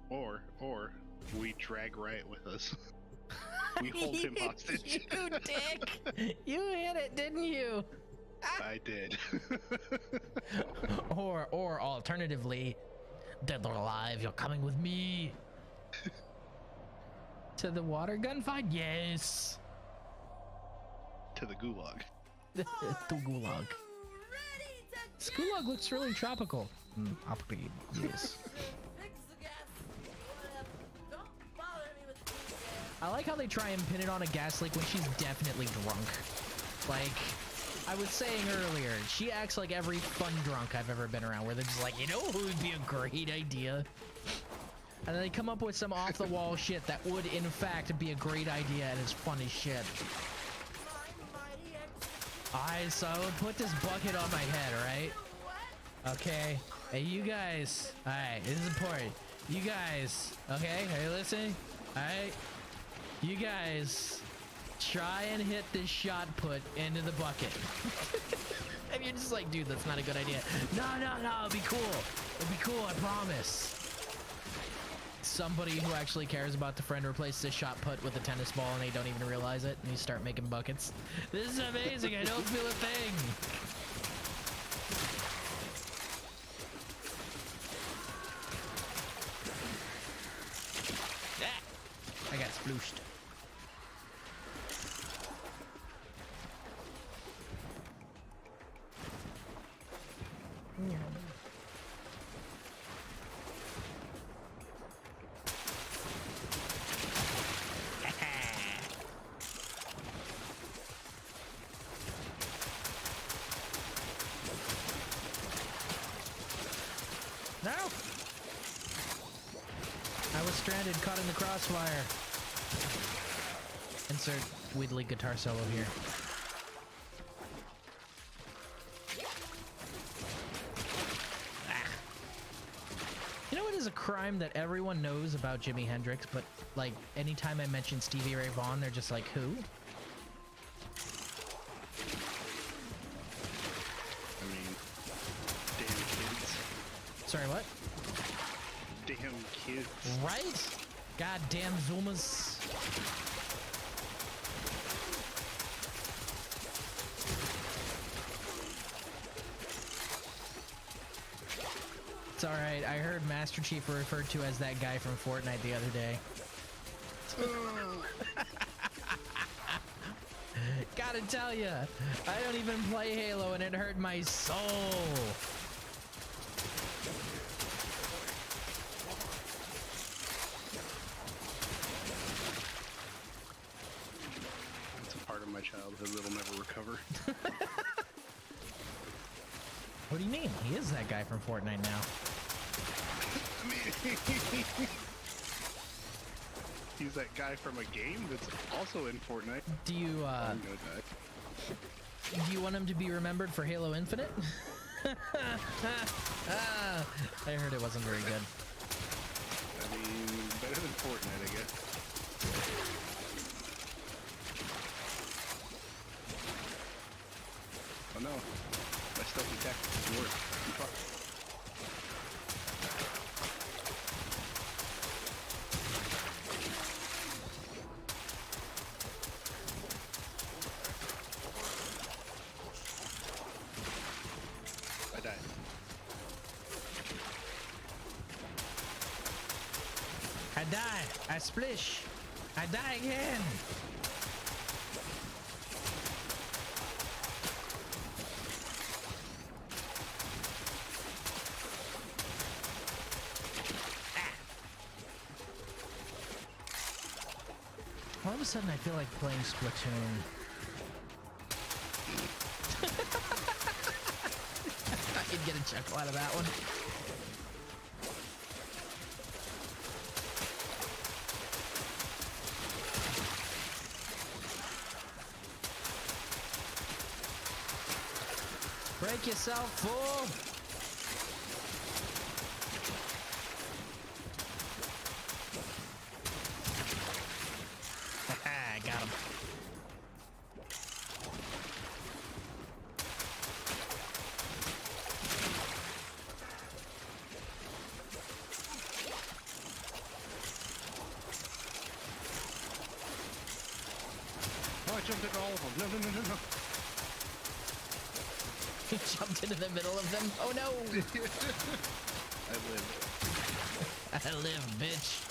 Or we drag Riot with us. We hold him hostage. You dick! You hit it, didn't you? I did. Or alternatively, dead or alive, you're coming with me. To the water gun fight? Yes. To the gulag. To gulag. This gulag looks really tropical. Upgrade, yes. I like how they try and pin it on a gas leak when she's definitely drunk. Like, I was saying earlier, she acts like every fun drunk I've ever been around, where they're just like, you know who would be a great idea? And then they come up with some off-the-wall shit that would, in fact, be a great idea and is fun as shit. Alright, so I will put this bucket on my head, right? Okay. Hey, you guys. Alright, this is important. You guys, okay? Are you listening? Alright? You guys try and hit this shot put into the bucket. And you're just like, dude, that's not a good idea. No, it'll be cool. It'll be cool, I promise. Somebody who actually cares about the friend replaces a shot put with a tennis ball and they don't even realize it, and you start making buckets. This is amazing, I don't feel a thing. I got splooshed. No! I was stranded, caught in the crossfire. Insert Widley guitar solo here. You know what is a crime that everyone knows about Jimi Hendrix, but like anytime I mention Stevie Ray Vaughan, they're just like, who? I mean, damn kids. Sorry, what? Damn kids. Right? Goddamn Zoomers. It's alright, I heard Master Chief referred to as that guy from Fortnite the other day. Gotta tell ya, I don't even play Halo and it hurt my soul. It's a part of my childhood that'll never recover. What do you mean? He is that guy from Fortnite now. He's that guy from a game that's also in Fortnite. Do you, I'm gonna die. do you want him to be remembered for Halo Infinite? I heard it wasn't very good. I mean, better than Fortnite, I guess. Oh no, my stealthy tactics didn't work. Fuck. I died. I die. I splish. I die again. All of a sudden, I feel like playing Splatoon. get a chuckle out of that one. Break yourself, fool! I got him. Oh, I jumped into all of them. No, no, no, no, no. He jumped into the middle of them. Oh no! I live. I live, bitch.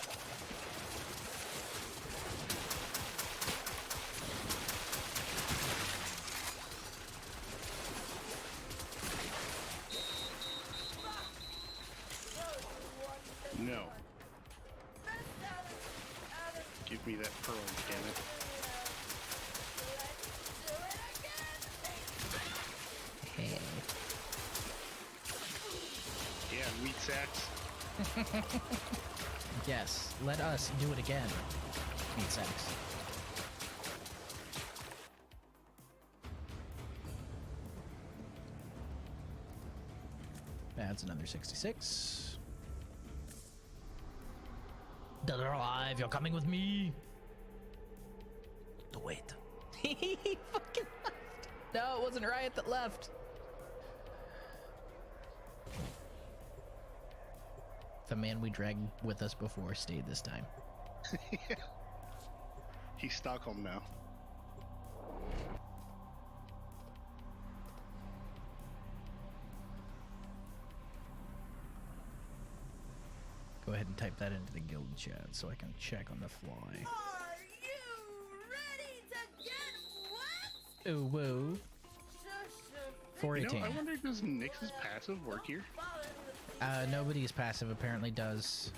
No. Give me that pearl, damn it. Hey. Yeah, meat sacks. Yes, let us do it again. Meat sacks. That's another 66. Dead or alive, you're coming with me. To wait. He fucking left. No, it wasn't Riot that left. The man we dragged with us before stayed this time. Yeah. He's Stockholm now. Go ahead and type that into the guild chat so I can check on the fly. Are you ready to get wet? Ooh, woo. 418. I wonder, does Nyx's passive work here? Nobody's passive apparently does.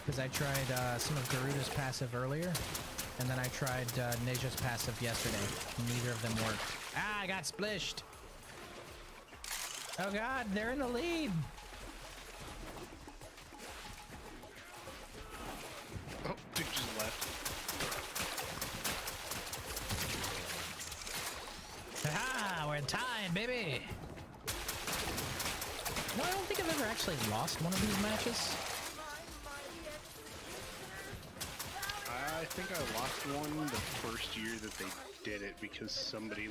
Because I tried some of Garuda's passive earlier, and then I tried Neja's passive yesterday. Neither of them worked. Ah, I got splished. Oh god, they're in the lead. Oh, Dick just left. Ah, we're tied, baby. No, I don't think I've ever actually lost one of these matches. I think I lost one the first year that they did it because somebody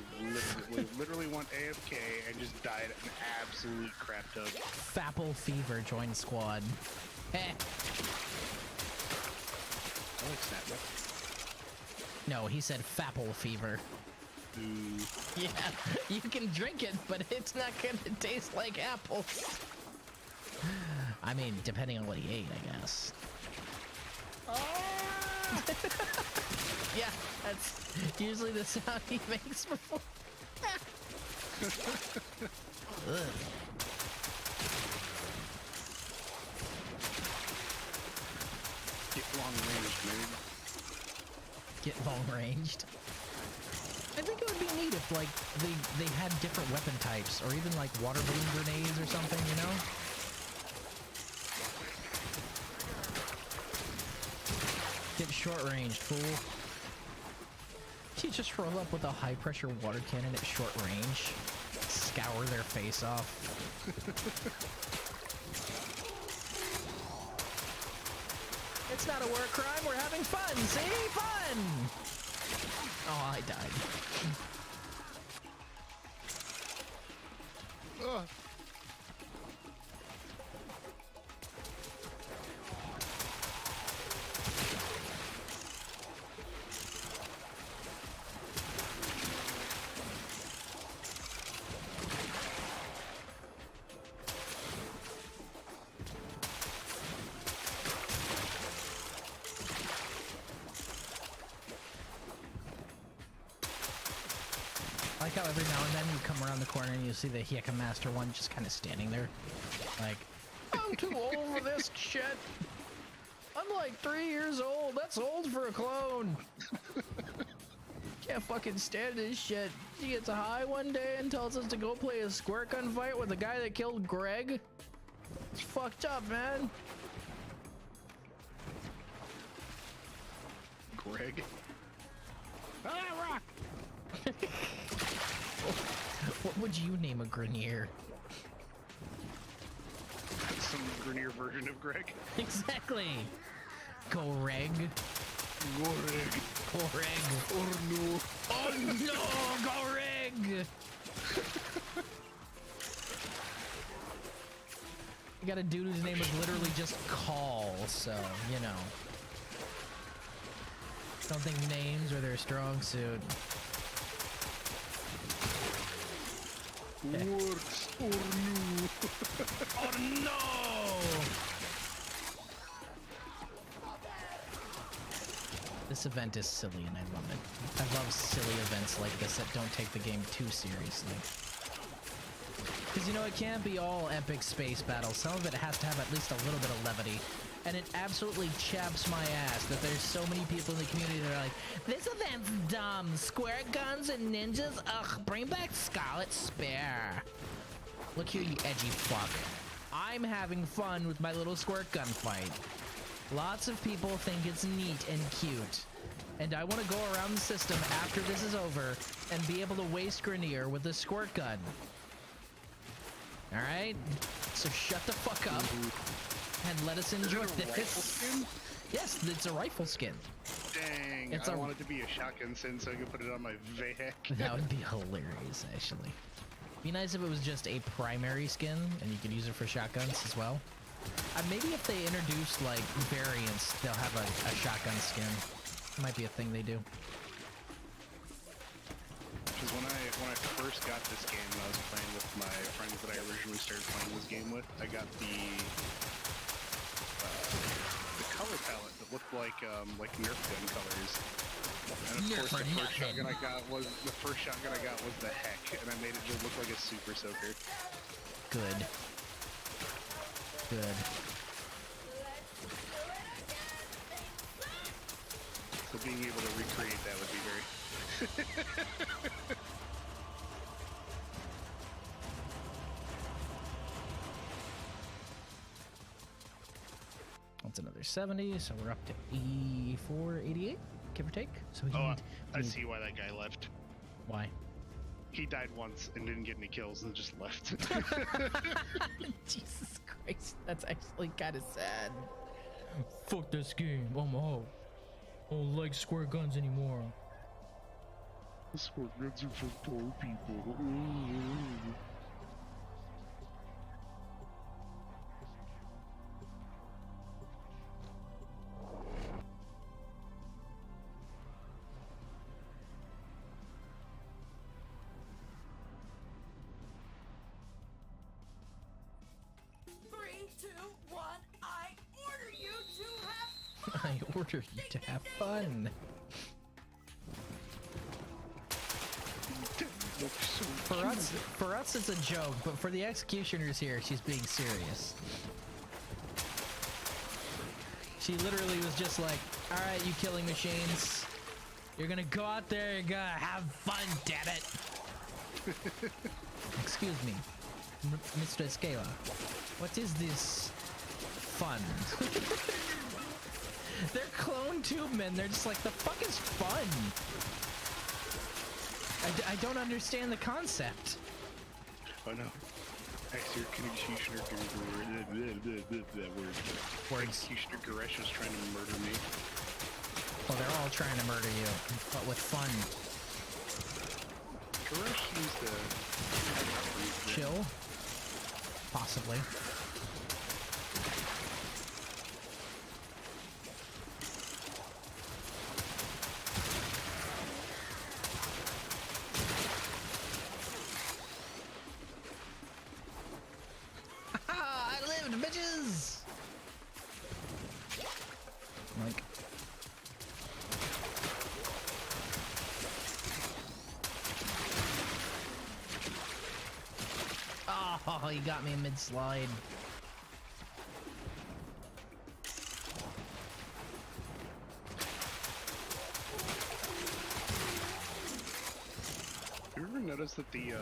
literally went AFK and just died an absolute crap ton. Fapple Fever joined squad. Eh. I like Snapback. No, he said Fapple Fever. Ooh. Yeah, you can drink it, but it's not gonna taste like apples. I mean, depending on what he ate, I guess. Yeah, that's usually the sound he makes before. Ugh. Get long range, maybe. Get long ranged. I think it would be neat if, like, they had different weapon types, or even like water balloon grenades or something, you know? Get short ranged, fool. You just roll up with a high pressure water cannon at short range, scour their face off. It's not a war crime, we're having fun, see? Fun! Oh, I died. Ugh. I like how every now and then you come around the corner and you see the Hieka Master one just kind of standing there. Like, I'm too old for this shit. I'm like 3 years old. That's old for a clone. can't fucking stand this shit. She gets high one day and tells us to go play a squirt gun fight with the guy that killed Greg. It's fucked up, man. Greg. Ah, rock! What would you name a Grineer? Some Grineer version of Greg. Exactly. Goreg. Greg. Goreg. Oh no. Oh no, Goreg! You got a dude whose name is literally just Call, so, you know. Don't think names are their strong suit. Works or no. Oh no! This event is silly and I love it. I love silly events like this that don't take the game too seriously. Because, you know, it can't be all epic space battles. Some of it has to have at least a little bit of levity. And it absolutely chaps my ass that there's so many people in the community that are like, this event's dumb. Square guns and ninjas? Ugh, bring back Scarlet Spare. Look here, you edgy fuck. I'm having fun with my little squirt gun fight. Lots of people think it's neat and cute. And I want to go around the system after this is over and be able to waste Grineer with a squirt gun. Alright? So shut the fuck up. And let us enjoy this. Yes, it's a rifle skin. Dang, I want it to be a shotgun skin so I can put it on my Vec. That would be hilarious, actually. Be nice if it was just a primary skin and you could use it for shotguns as well. Maybe if they introduced like variants, they'll have a shotgun skin. It might be a thing they do. Because when I first got this game and I was playing with my friends that I originally started playing this game with, I got the color palette that looked like Nerf gun colors. And of course the first shotgun I got was the heck, and I made it just look like a super soaker. Good. Good. So being able to recreate that would be very That's another 70, so we're up to 84, 88, give or take. So we I see why that guy left. Why? He died once and didn't get any kills and just left. Jesus Christ, that's actually kind of sad. Fuck this game. I'm out. I don't like square guns anymore. Squirt guns are for poor people. I order you to have fun. For us it's a joke, but for the executioners here, she's being serious. She literally was just like, alright, you killing machines. You're gonna go out there, you're gonna have fun, damn it. Excuse me, Mr. Scala. What is this fun? They're clone tube men. They're just like, the fuck is fun? I don't understand the concept. Oh no. Executioner that word. Executioner Goresh is trying to murder me. Well, they're all trying to murder you, but with fun. Goresh seems to chill. Possibly. Bitches! Like. Oh, you got me mid-slide. notice that the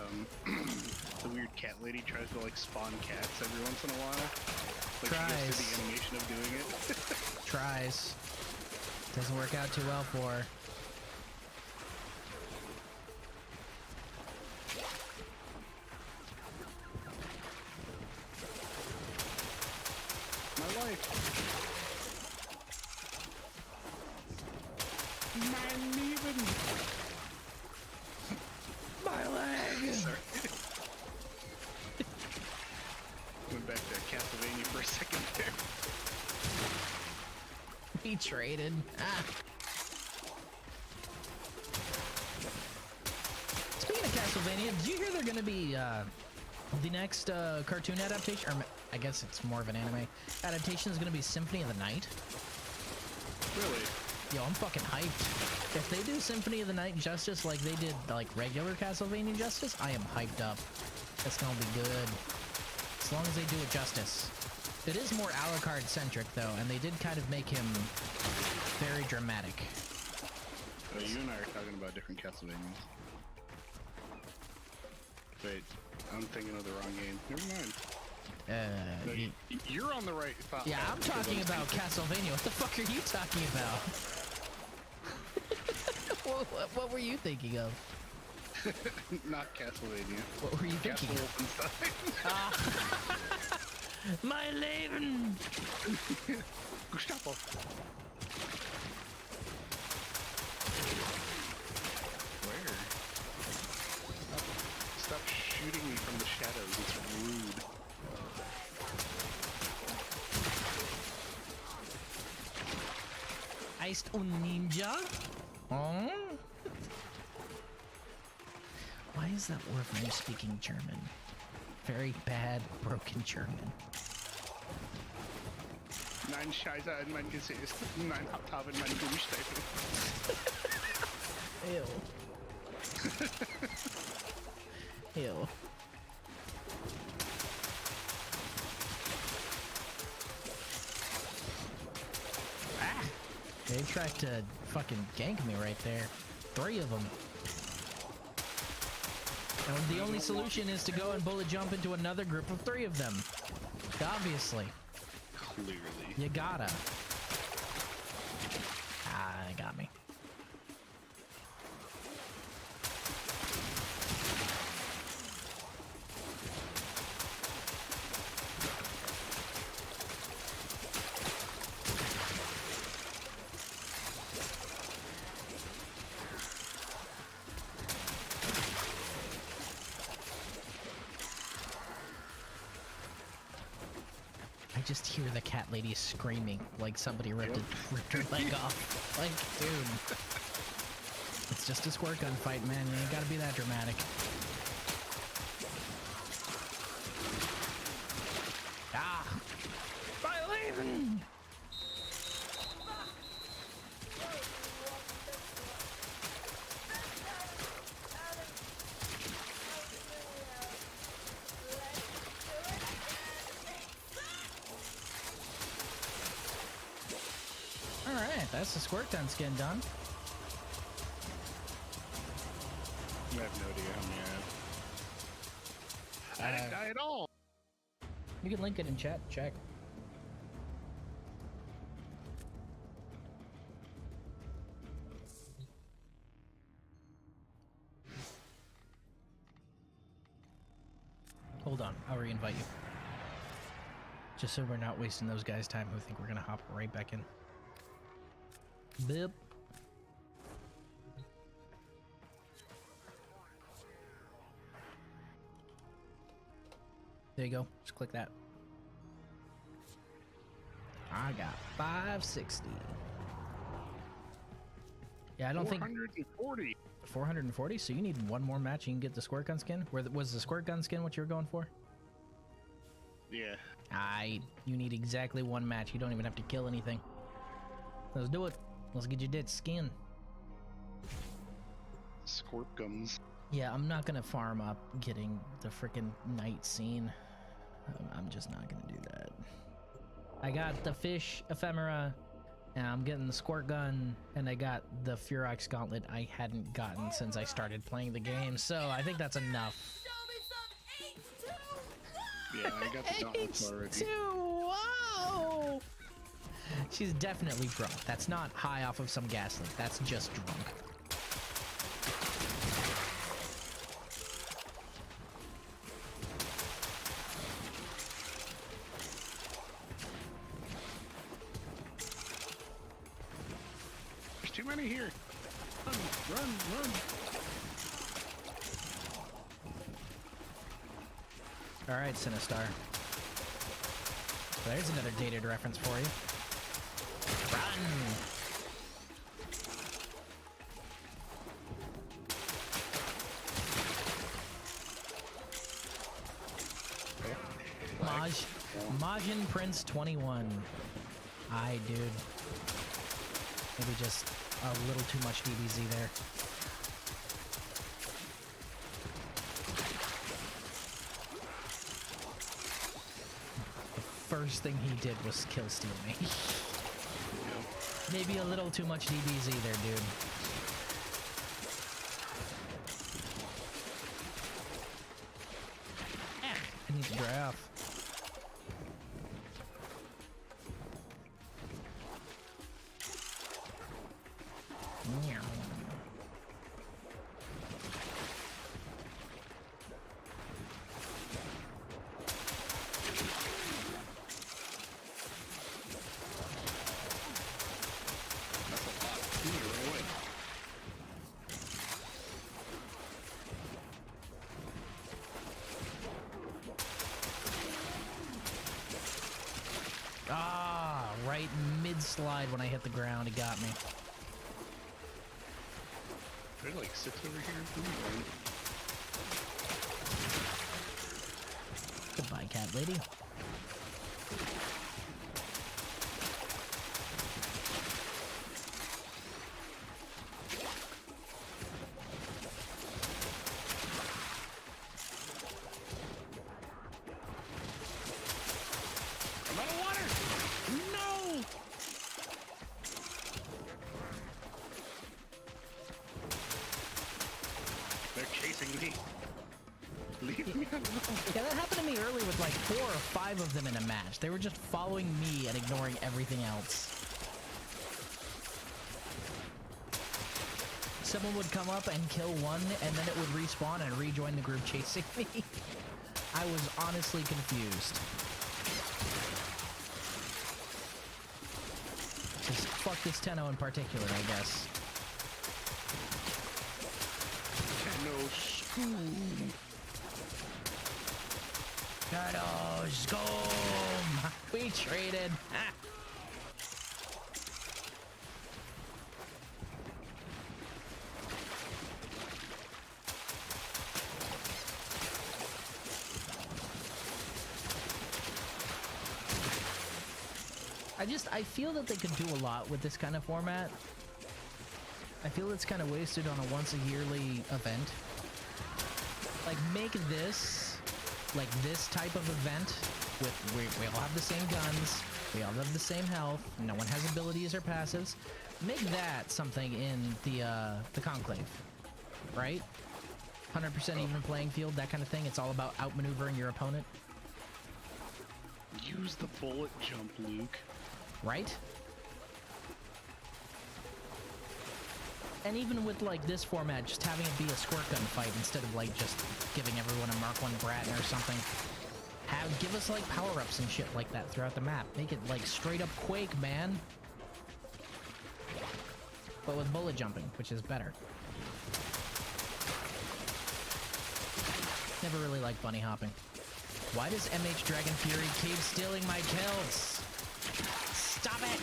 the weird cat lady tries to like spawn cats every once in a while? Like she goes through the animation of doing it. Tries. Doesn't work out too well for her. My life. My Leben. My leg! Sorry. Went back to Castlevania for a second there. He traded. Ah. Speaking of Castlevania, did you hear they're gonna be the next cartoon adaptation, or I guess it's more of an anime adaptation, is gonna be Symphony of the Night? Really? Yo, I'm fucking hyped. If they do Symphony of the Night justice like they did like regular Castlevania justice, I am hyped up. That's gonna be good. As long as they do it justice. It is more Alucard centric though, and they did kind of make him very dramatic. Oh, you and I are talking about different Castlevanias. Wait, I'm thinking of the wrong game. Never mind. No, you're on the right thought. Yeah, I'm talking about Castlevania. What the fuck are you talking about? What were you thinking of? Not Castlevania. What were you thinking of? My Leben! Gestapo. Where? Stop shooting me from the shadows. It's rude. Iced un ninja? Oh? Why is that Orphan speaking German? Very bad, broken German. Nein, Scheiße in mein Gesicht. Nein, Haupthaar in mein Gummistreifen. Ew. Ew. Ah! They tried to fucking gank me right there. 3 of them. And the only solution is to go and bullet jump into another group of 3 of them. Obviously. Clearly. You gotta. Ah, they got me. I just hear the cat lady screaming like somebody ripped her leg off. Like, dude. It's just a squirt gun fight, man. You ain't gotta be that dramatic. Ah! My Leben! Alright, that's the squirt gun skin done. I have no idea how many I have. I didn't die at all! You can link it in chat, check. Hold on, I'll re-invite you. Just so we're not wasting those guys' time who think we're gonna hop right back in. Bip. There you go. Just click that. I got 560. Yeah, I don't think 440. 440. So you need one more match. You can get the squirt gun skin. Was the squirt gun skin what you were going for? Yeah. You need exactly one match. You don't even have to kill anything. Let's do it. Let's get you that skin. Squirt guns. Yeah, I'm not gonna farm up getting the frickin' night scene. I'm just not gonna do that. I got the fish ephemera Now I'm getting the squirt gun, and I got the Furox gauntlet I hadn't gotten since I started playing the game, so I think that's enough. Show me some H2! Yeah, I got the gauntlets already. Wow! She's definitely drunk. That's not high off of some gaslight. That's just drunk. There's too many here. Run. All right, Sinistar. There's another dated reference for you. Run! Majin Prince 21. Aye, dude. Maybe just a little too much DBZ there. The first thing he did was kill steal me. Maybe a little too much DBZ there, dude. I need to dry off. Ah, right mid-slide when I hit the ground, he got me. There's like 6 over here. Goodbye, cat lady. I'm out of water! No! They're chasing me. Leave me alone. Yeah, that happened to me earlier with like 4 or 5 of them in a match. They were just following me and ignoring everything else. Someone would come up and kill one, and then it would respawn and rejoin the group chasing me. I was honestly confused. Just fuck this Tenno in particular, I guess. No spoon. Shadows, go! We traded. Ha! I feel that they could do a lot with this kind of format. I feel it's kind of wasted on a once-a-yearly event. Like, make this, like this type of event with, we all have the same guns, we all have the same health, no one has abilities or passives. Make that something in the Conclave, right? 100% even playing field, that kind of thing. It's all about outmaneuvering your opponent. Use the bullet jump, Luke. Right? And even with like this format, just having it be a squirt gun fight instead of like just giving everyone a Mark 1 Bratton or something. Give us like power-ups and shit like that throughout the map. Make it like straight up Quake, man. But with bullet jumping, which is better. Never really liked bunny hopping. Why does MH Dragon Fury keep stealing my kills? Stop it!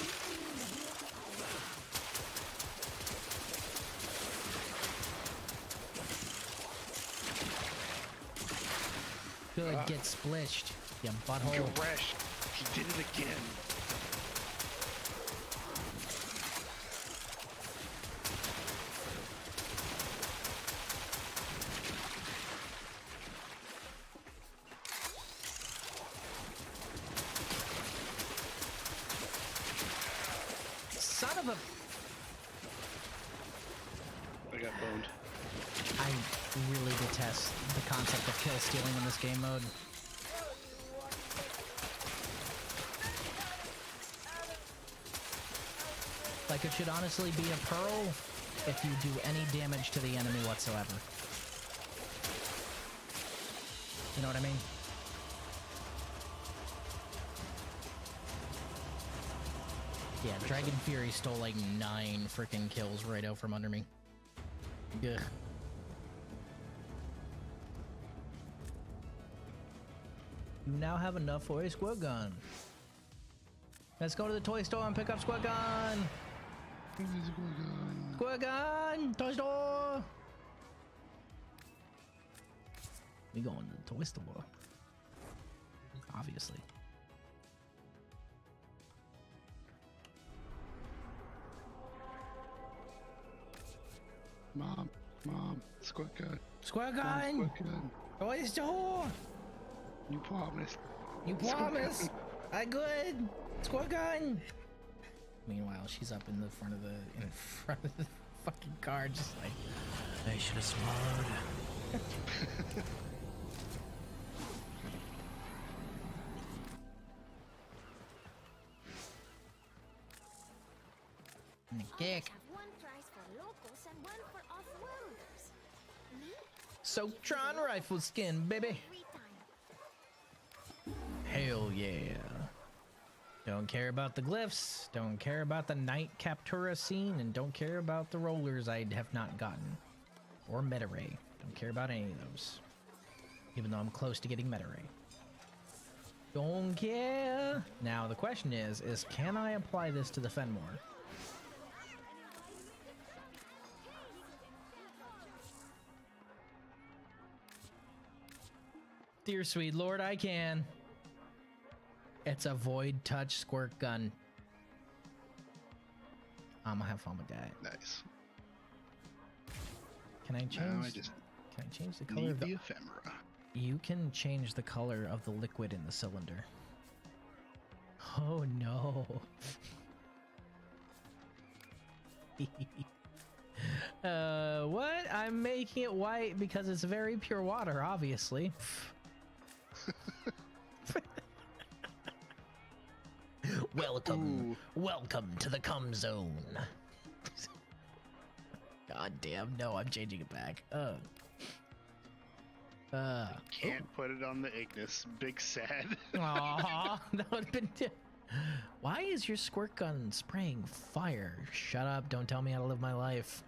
Good, get splished, you butthole. Fresh. He did it again. Son of a... I got boned. I really detest the concept of kill stealing in this game mode. Like, it should honestly be a pearl if you do any damage to the enemy whatsoever. You know what I mean? Yeah, Dragon Fury stole like 9 freaking kills right out from under me. Ugh. You now have enough for a squirt gun. Let's go to the toy store and pick up squirt gun. Squirt gun! Toy store! We going to the toy store. Obviously. Mom, squirt gun. Squirt gun! Squirt gun. Toy store! You promised. You promise! I good! Squirt gun! Meanwhile, she's up in the front of the fucking car, just like, I should have swallowed. And a kick. Have one prize for locals and one for off-worlders. Me? Soaktron rifle skin, baby. Every time. Hell yeah. Don't care about the glyphs, don't care about the night captura scene, and don't care about the rollers I have not gotten. Or meta ray. Don't care about any of those. Even though I'm close to getting meta ray. Don't care. Now the question is can I apply this to the Fenmore? Dear sweet lord, I can. It's a void touch squirt gun. I'm gonna have fun with that. Nice. Can I change? Now I just Can I change the color need of the the? ephemera. You can change the color of the liquid in the cylinder. Oh no. What? I'm making it white because it's very pure water, obviously. Welcome to the cum zone. God damn, no, I'm changing it back. Can't put it on the Ignis. Big sad. Aw, that would've been. Why is your squirt gun spraying fire? Shut up! Don't tell me how to live my life.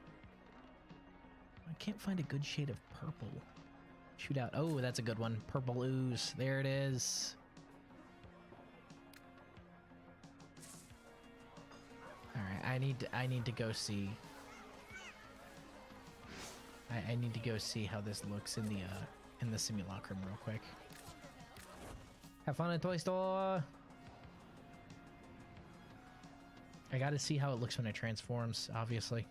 I can't find a good shade of purple. Shoot out. Oh, that's a good one. Purple ooze. There it is. All right, I need to go see. I need to go see how this looks in the simulacrum real quick. Have fun at Toy Store. I got to see how it looks when it transforms, obviously.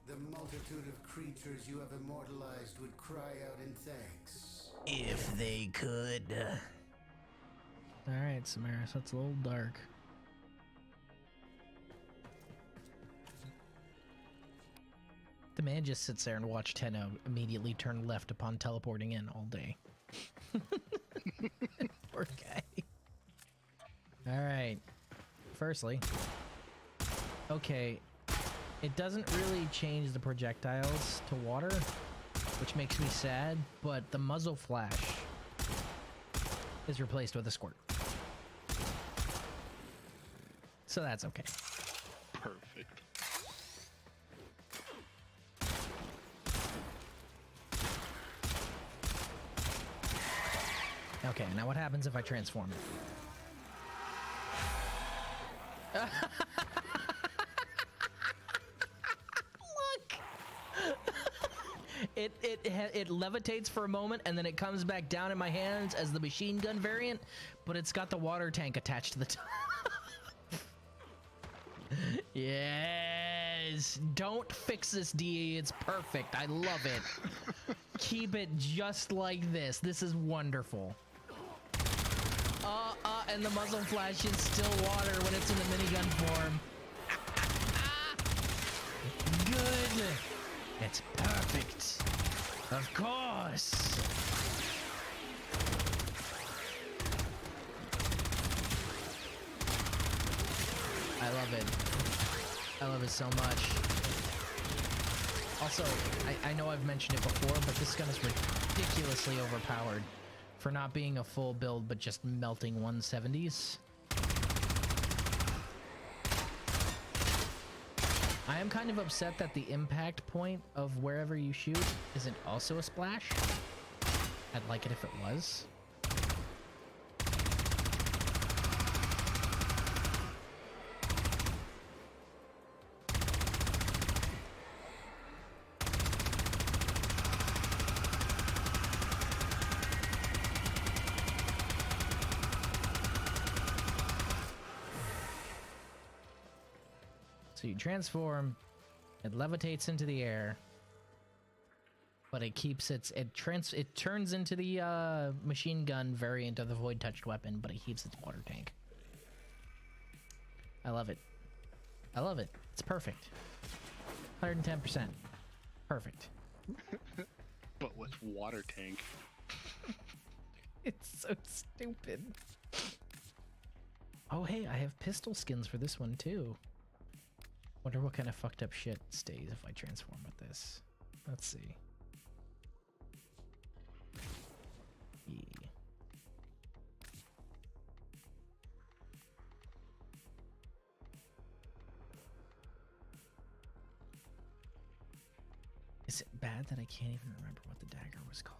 The multitude of creatures you have immortalized would cry out in thanks. If they could. Alright, Samaris, that's a little dark. The man just sits there and watch Tenno immediately turn left upon teleporting in all day. Poor guy. Alright. Firstly. Okay. It doesn't really change the projectiles to water, which makes me sad, but the muzzle flash is replaced with a squirt. So that's okay. Perfect. Okay, now what happens if I transform it? Look! It levitates for a moment and then it comes back down in my hands as the machine gun variant, but it's got the water tank attached to the top. Yes! Don't fix this, DE. It's perfect. I love it. Keep it just like this. This is wonderful. and the muzzle flash is still water when it's in the minigun form. Good. It's perfect. Of course. I love it. I love it so much. Also, I know I've mentioned it before, but this gun is ridiculously overpowered for not being a full build, but just melting 170s. I am kind of upset that the impact point of wherever you shoot isn't also a splash. I'd like it if it was. So you transform, it levitates into the air, but it keeps it turns into the machine gun variant of the void touched weapon, but it keeps its water tank. I love it. I love it. It's perfect. 110%. Perfect. But with water tank. It's so stupid. Oh hey, I have pistol skins for this one too. Wonder what kind of fucked up shit stays if I transform with this. Let's see. Yeah. Is it bad that I can't even remember what the dagger was called?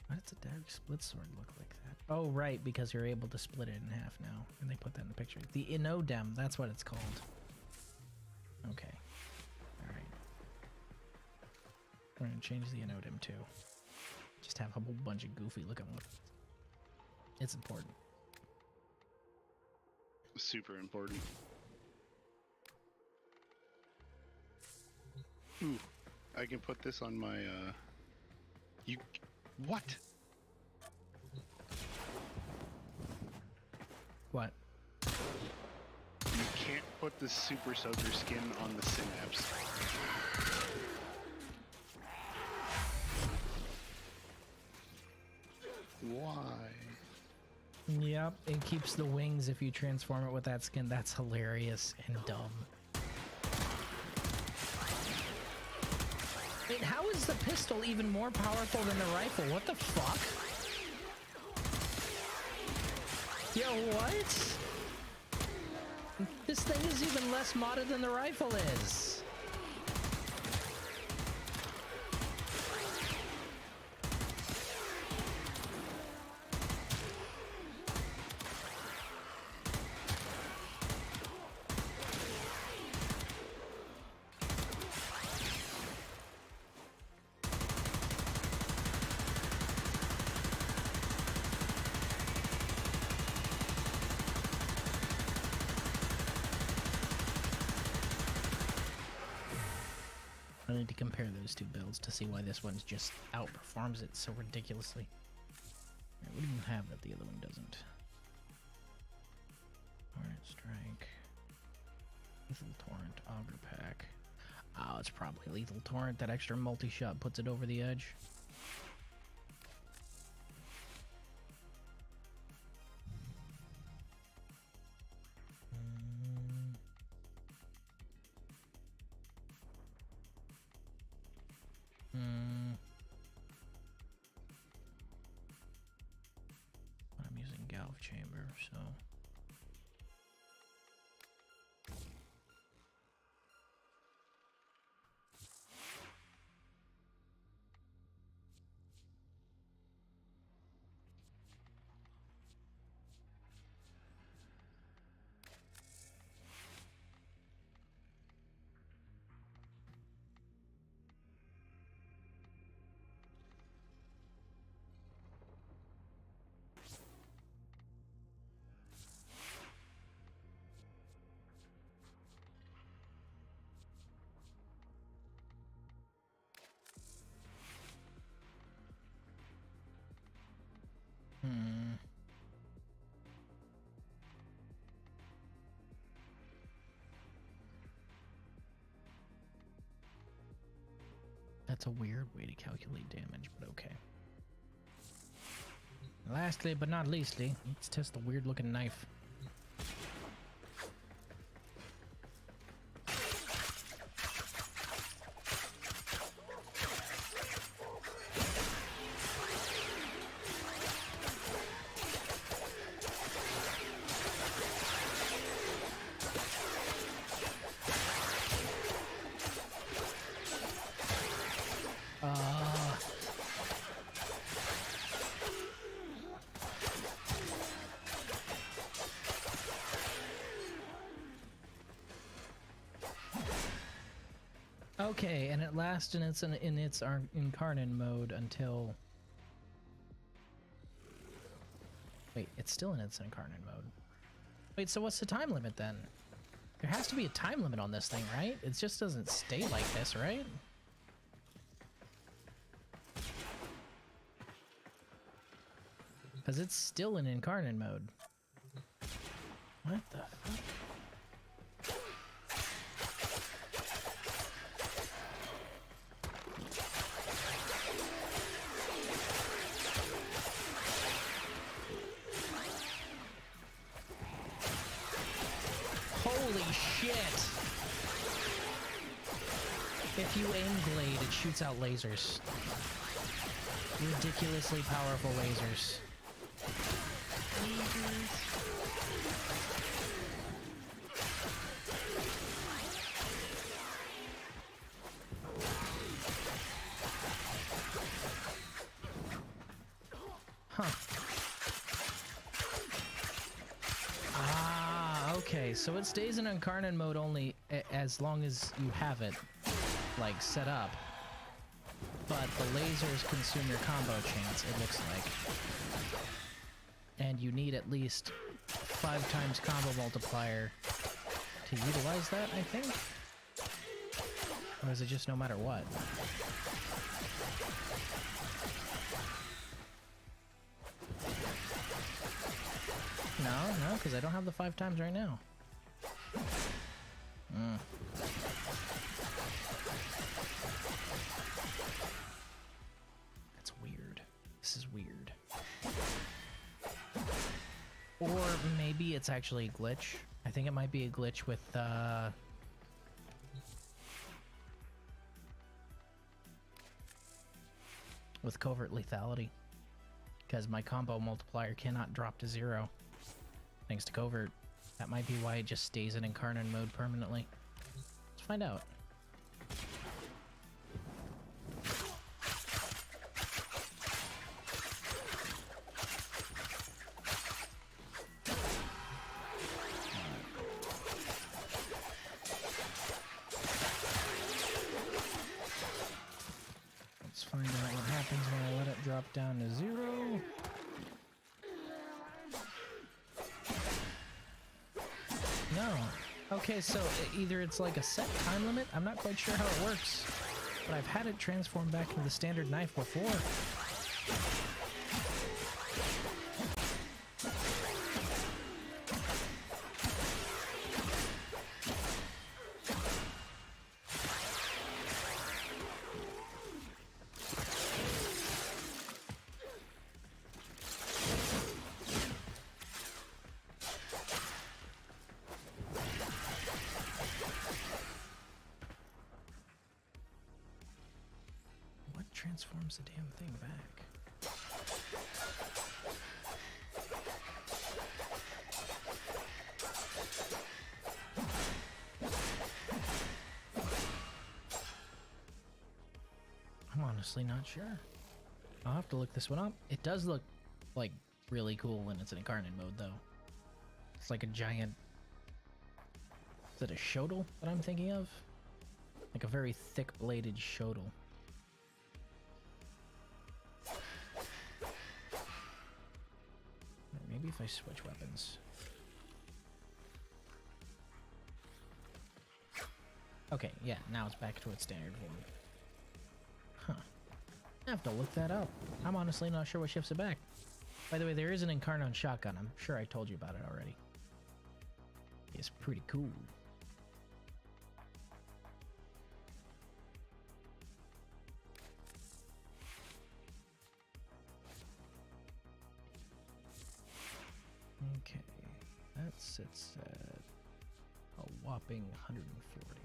Why does a dagger split sword look like that? Oh, right, because you're able to split it in half now. And they put that in the picture. The Inodem, that's what it's called. Okay. Alright. We're gonna change the Inodem too. Just have a whole bunch of goofy looking ones. It's important. Super important. Ooh, I can put this on my, you... What? What? You can't put the Super Soaker skin on the Synapse. Why? Yep, it keeps the wings if you transform it with that skin. That's hilarious and dumb. Wait, how is the pistol even more powerful than the rifle? What the fuck? Yo, what? This thing is even less modded than the rifle is. I need to compare those two builds to see why this one just outperforms it so ridiculously. Alright, what do you have that the other one doesn't? Alright, strike. Lethal Torrent, Auger Pack. Oh, it's probably Lethal Torrent. That extra multi-shot puts it over the edge. I'm using Galv Chamber, so... That's a weird way to calculate damage, but okay. Lastly, but not leastly, let's test the weird looking knife. Okay, and it lasts in its incarnate mode until. Wait, it's still in its incarnate mode. Wait, so what's the time limit then? There has to be a time limit on this thing, right? It just doesn't stay like this, right? Because it's still in incarnate mode. What the fuck? Holy shit! If you aim blade, it shoots out lasers. Ridiculously powerful lasers. Huh. Ah, okay. So it stays in incarnate mode only as long as you have it, like, set up. But the lasers consume your combo chance, it looks like. And you need at least 5 times combo multiplier to utilize that, I think? Or is it just no matter what? No, because I don't have the 5 times right now. That's weird. This is weird. Or maybe it's actually a glitch. I think it might be a glitch with covert lethality. Because my combo multiplier cannot drop to 0. Thanks to covert. That might be why it just stays in incarnate mode permanently. Let's find out. Let's find out what happens when I let it drop down to 0. No. Okay, so either it's like a set time limit, I'm not quite sure how it works, but I've had it transform back into the standard knife before. Transforms the damn thing back. I'm honestly not sure. I'll have to look this one up. It does look like really cool when it's in incarnate mode though. It's like a giant... Is it a shodel that I'm thinking of? Like a very thick bladed shodel. Maybe if I switch weapons. Okay, yeah, now it's back to its standard form. Huh. I have to look that up. I'm honestly not sure what shifts it back. By the way, there is an Incarnon shotgun. I'm sure I told you about it already. It's pretty cool. Okay, that sits at a whopping 140.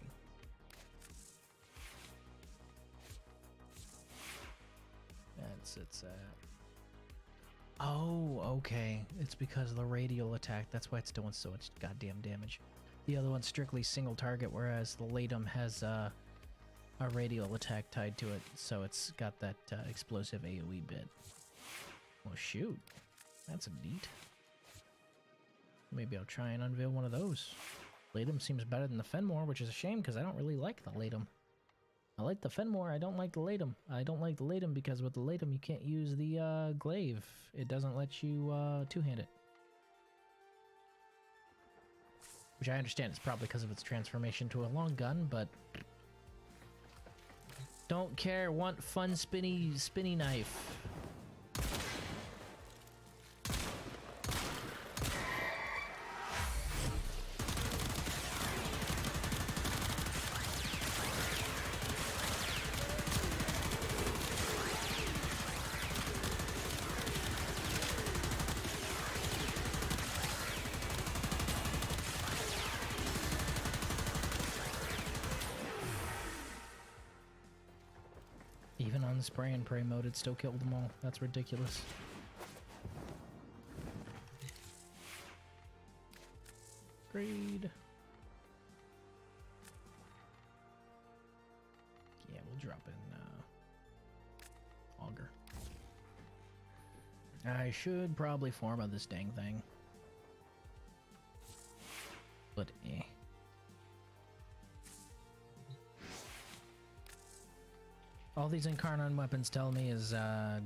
That sits at... Oh, okay. It's because of the radial attack. That's why it's doing so much goddamn damage. The other one's strictly single target, whereas the Latum has a radial attack tied to it, so it's got that explosive AoE bit. Well, shoot. That's a neat. Maybe I'll try and unveil one of those. Latum seems better than the Fenmore, which is a shame because I don't really like the Latum. I like the Fenmore, I don't like the Latum. I don't like the Latum because with the Latum you can't use the glaive. It doesn't let you two-hand it. Which I understand it's probably because of its transformation to a long gun, but... Don't care, want fun spinny knife. Even on the spray and pray mode, it still killed them all. That's ridiculous. Greed. Yeah, we'll drop in Augur. I should probably farm on this dang thing. But eh. All these Incarnon weapons tell me is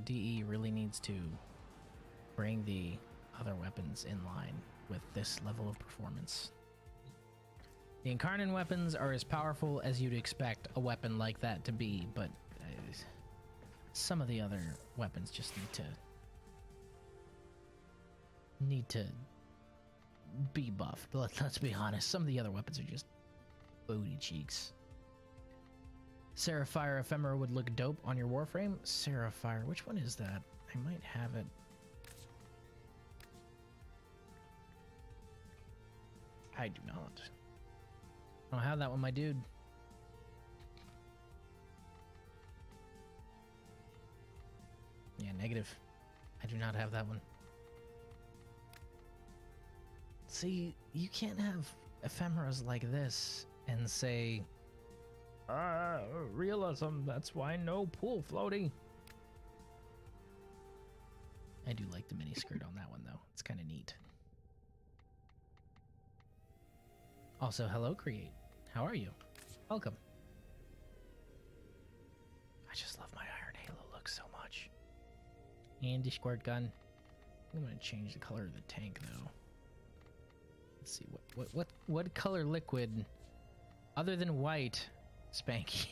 DE really needs to bring the other weapons in line with this level of performance. The Incarnon weapons are as powerful as you'd expect a weapon like that to be, but some of the other weapons just need to be buffed. Let's be honest, some of the other weapons are just booty cheeks. Seraphire Ephemera would look dope on your Warframe. Seraphire, which one is that? I might have it. I do not. I don't have that one, my dude. Yeah, negative. I do not have that one. See, you can't have ephemeras like this and say, realism, that's why no pool floating. I do like the mini skirt on that one, though. It's kind of neat. Also, hello, Create. How are you? Welcome. I just love my Iron Halo look so much. And the squirt gun. I'm gonna change the color of the tank, though. Let's see what color liquid, other than white, Spanky,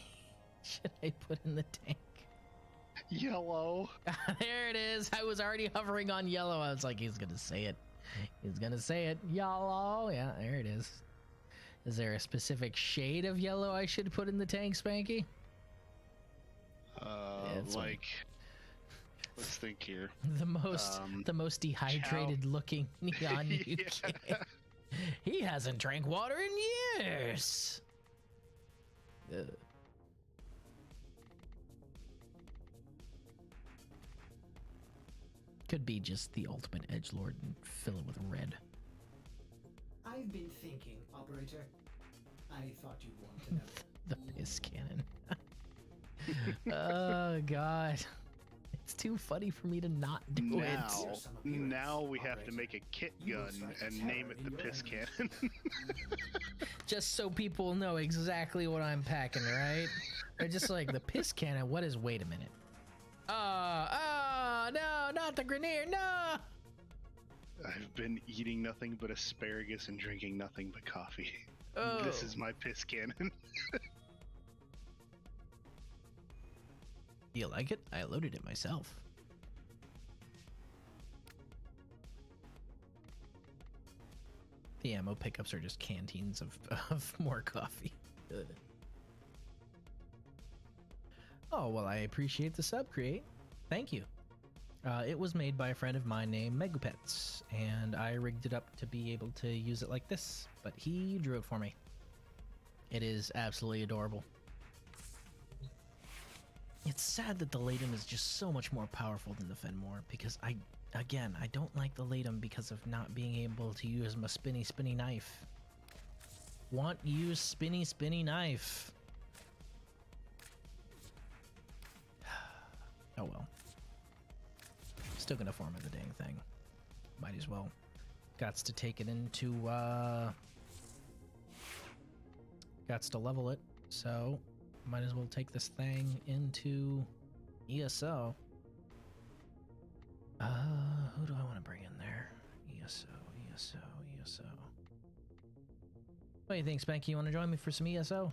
should I put in the tank? Yellow. There it is. I was already hovering on yellow. I was like, he's gonna say it. He's gonna say it. Yellow. Yeah, there it is. Is there a specific shade of yellow I should put in the tank, Spanky? Like, let's think here. The most dehydrated looking neon you can. He hasn't drank water in years. Could be just the ultimate edgelord and fill it with red. I've been thinking, Operator. I thought you'd want to know. The piss cannon. Oh god. It's too funny for me to not do it. Now we have to make a kit gun and name it the piss cannon. Just so people know exactly what I'm packing, right? They're just like, the piss cannon, what is, wait a minute. No, not the Grineer, no! I've been eating nothing but asparagus and drinking nothing but coffee. Oh. This is my piss cannon. You like it? I loaded it myself. The ammo pickups are just canteens of more coffee. Ugh. Oh, well, I appreciate the sub, Create. Thank you. It was made by a friend of mine named Megapets, and I rigged it up to be able to use it like this, but he drew it for me. It is absolutely adorable. It's sad that the Latum is just so much more powerful than the Fenmore, because I don't like the Latum because of not being able to use my spinny knife. Use spinny knife. Oh well. Still gonna farm the dang thing. Might as well. Gots to take it into gots to level it, so might as well take this thing into ESO. Who do I want to bring in there? ESO. What do you think, Spanky? You want to join me for some ESO?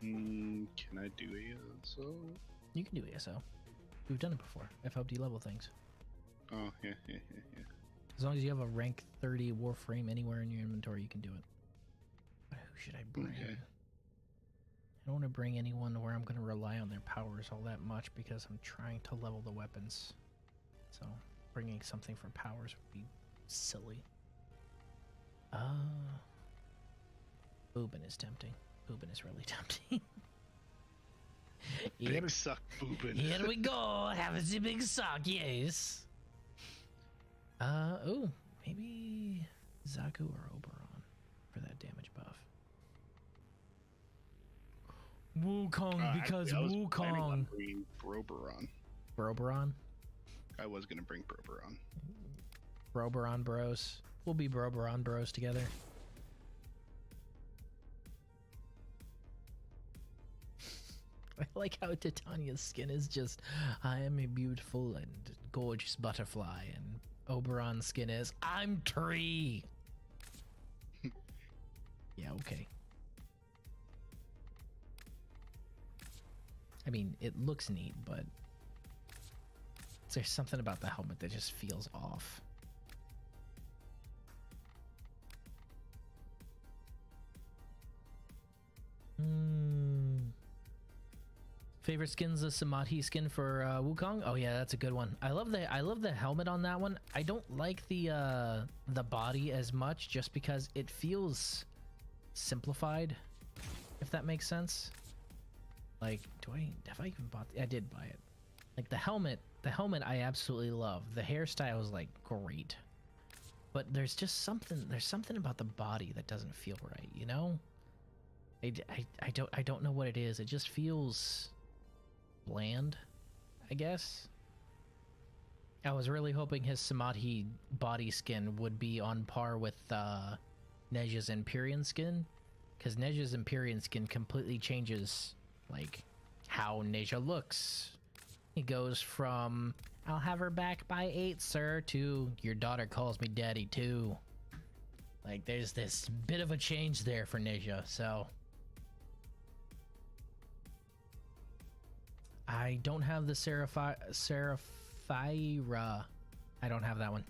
Can I do ESO? You can do ESO. We've done it before. I've helped you level things. Oh, yeah. As long as you have a rank 30 Warframe anywhere in your inventory, you can do it. But who should I bring? Okay. I don't want to bring anyone where I'm going to rely on their powers all that much because I'm trying to level the weapons. So bringing something for powers would be silly. Boobin is tempting. Boobin is really tempting. Big suck boobin. Here we go. Have a big suck, yes. Oh, maybe Zaku or Oberon for that damage buff. Wukong, because Wukong. Broberon. Broberon? I was gonna bring Broberon. Broberon bros. We'll be Broberon bros together. I like how Titania's skin is just, I am a beautiful and gorgeous butterfly, and Oberon's skin is, I'm tree. Yeah, okay. I mean, it looks neat, but there's something about the helmet that just feels off. Favorite skin's the Samadhi skin for Wukong. Oh yeah, that's a good one. I love the helmet on that one. I don't like the body as much, just because it feels simplified, if that makes sense. Like, have I even bought? I did buy it. Like the helmet I absolutely love. The hairstyle is like great, but there's something about the body that doesn't feel right. You know, I don't know what it is. It just feels bland, I guess. I was really hoping his Samadhi body skin would be on par with Neja's Empyrean skin, because Neja's Empyrean skin completely changes like how Neja looks. He goes from "I'll have her back by 8, sir" to "Your daughter calls me daddy too." Like there's this bit of a change there for Neja, so I don't have the Seraphira. I don't have that one.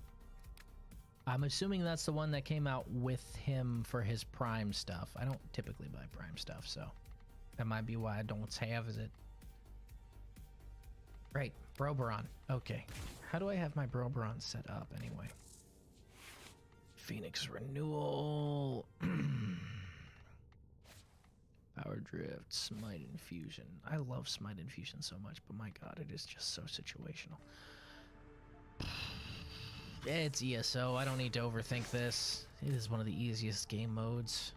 I'm assuming that's the one that came out with him for his Prime stuff. I don't typically buy Prime stuff, so that might be why I don't have it. Right, Broberon. Okay. How do I have my Broberon set up anyway? Phoenix Renewal. Power Drift, Smite Infusion. I love Smite Infusion so much, but my god, it is just so situational. It's ESO, I don't need to overthink this. It is one of the easiest game modes.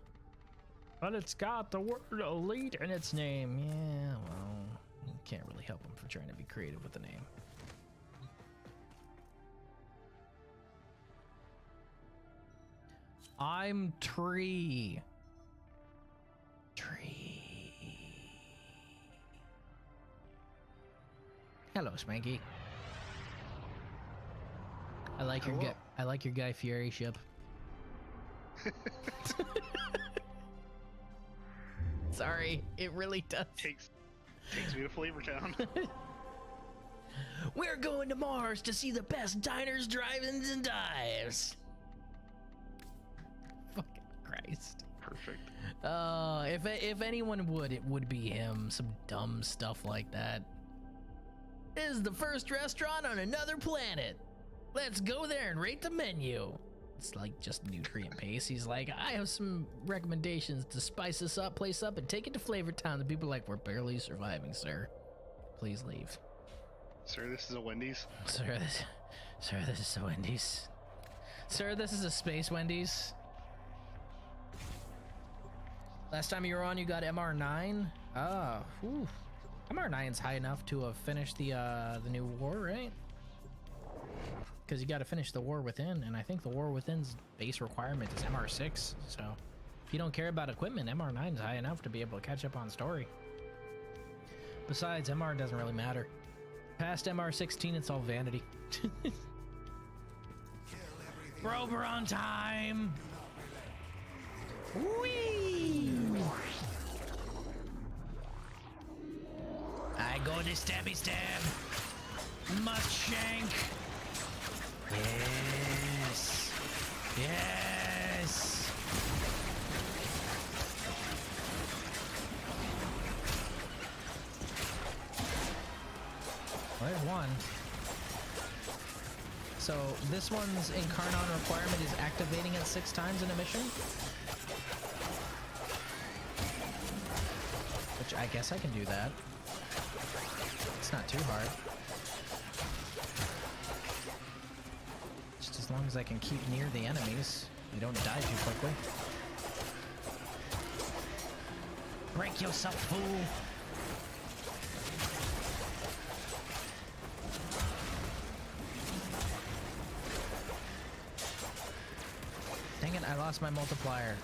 But it's got the word elite in its name. Yeah, well, you can't really help them for trying to be creative with the name. I'm Tree. Hello, Spanky. I like your guy. I like your Guy Fieri ship. Sorry, it really does. Takes me to Flavor Town. We're going to Mars to see the best diners, drive-ins, and dives. Fucking Christ. Perfect. If anyone would, it would be him. Some dumb stuff like that. is the first restaurant on another planet. Let's go there and rate the menu. It's like just nutrient paste. He's like, I have some recommendations to spice this place up and take it to Flavor Town. The people are like, we're barely surviving, sir. Please leave. Sir, this is a Wendy's. Sir, this is a Wendy's. Sir, this is a Space Wendy's. Last time you were on, you got MR9. Ah, whew. MR9's high enough to have finished the new war, right? Because you got to finish the War Within, and I think the War Within's base requirement is MR6. So if you don't care about equipment, MR9's high enough to be able to catch up on story. Besides, MR doesn't really matter. Past MR16, it's all vanity. Grover on time! Whee! I go to stabby stab. Must shank. Yes. Yes. Well, there's one. So this one's Incarnon requirement is activating it 6 times in a mission. Which I guess I can do that. It's not too hard. Just as long as I can keep near the enemies, you don't die too quickly. Break yourself, fool! Dang it, I lost my multiplier.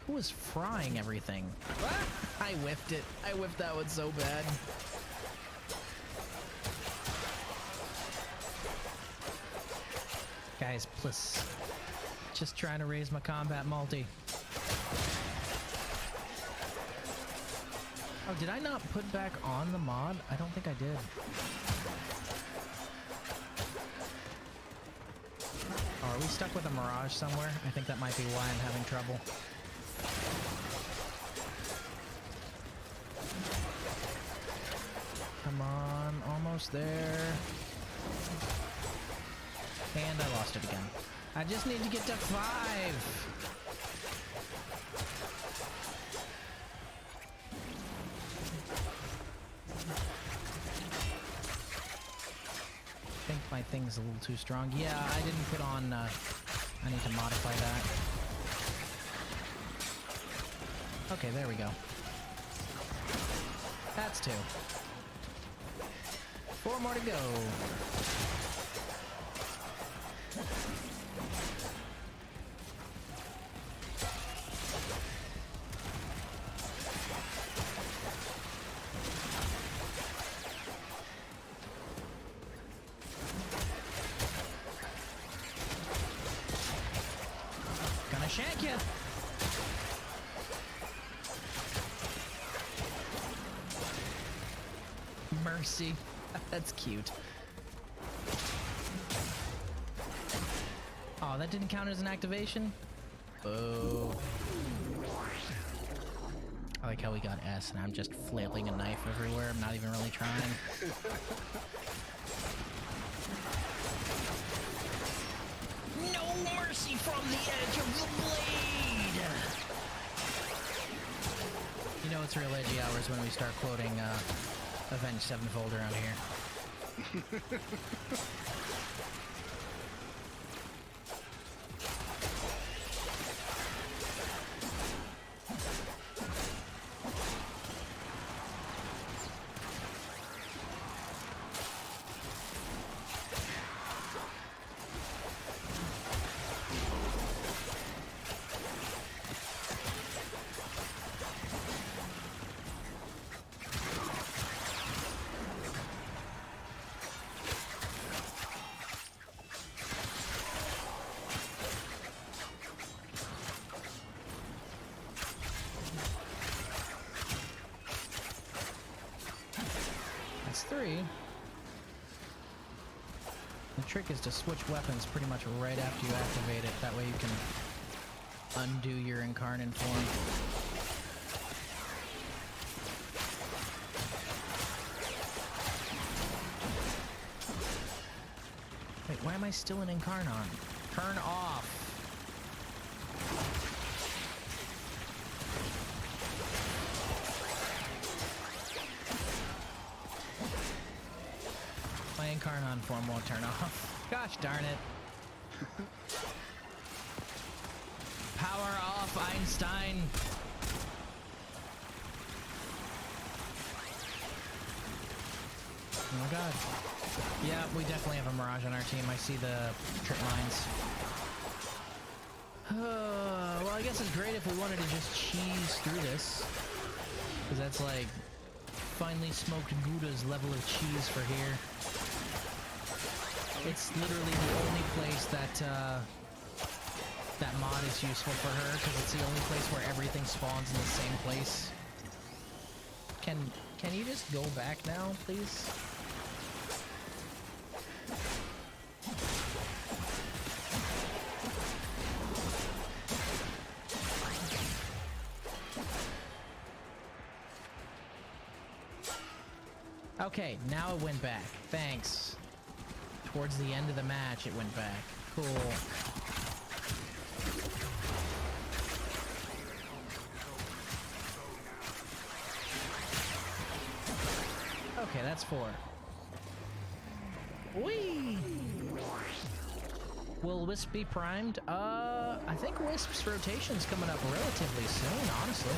Who was frying everything? What? I whiffed it. I whiffed that one so bad. Guys, please. Just trying to raise my combat multi. Oh, did I not put back on the mod? I don't think I did. Oh, are we stuck with a Mirage somewhere? I think that might be why I'm having trouble. Come on, almost there. And I lost it again. I just need to get to 5. I think my thing's a little too strong. Yeah, I didn't put on, I need to modify that. Okay, there we go. That's 2. 4 more to go. Gonna shank you. Mercy. That's cute. Oh, that didn't count as an activation? Oh. I like how we got S and I'm just flailing a knife everywhere. I'm not even really trying. No mercy from the edge of the blade! You know it's real edgy hours when we start quoting Avenged Sevenfold around here. That's 3. The trick is to switch weapons pretty much right after you activate it. That way you can undo your Incarnon form. Wait, why am I still in Incarnon? Turn off. My Incarnon form won't turn off. Gosh darn it. Power off, Einstein. Oh my god. Yeah, we definitely have a Mirage on our team. I see the trip mines. Well, I guess it's great if we wanted to just cheese through this. Because that's like finely smoked Gouda's level of cheese for here. It's literally the only place that that mod is useful for her, because it's the only place where everything spawns in the same place. Can you just go back now, please? Okay, now it went back. Thanks. Towards the end of the match, it went back. Cool. Okay, that's 4. Whee! Will Wisp be primed? I think Wisp's rotation's coming up relatively soon, honestly.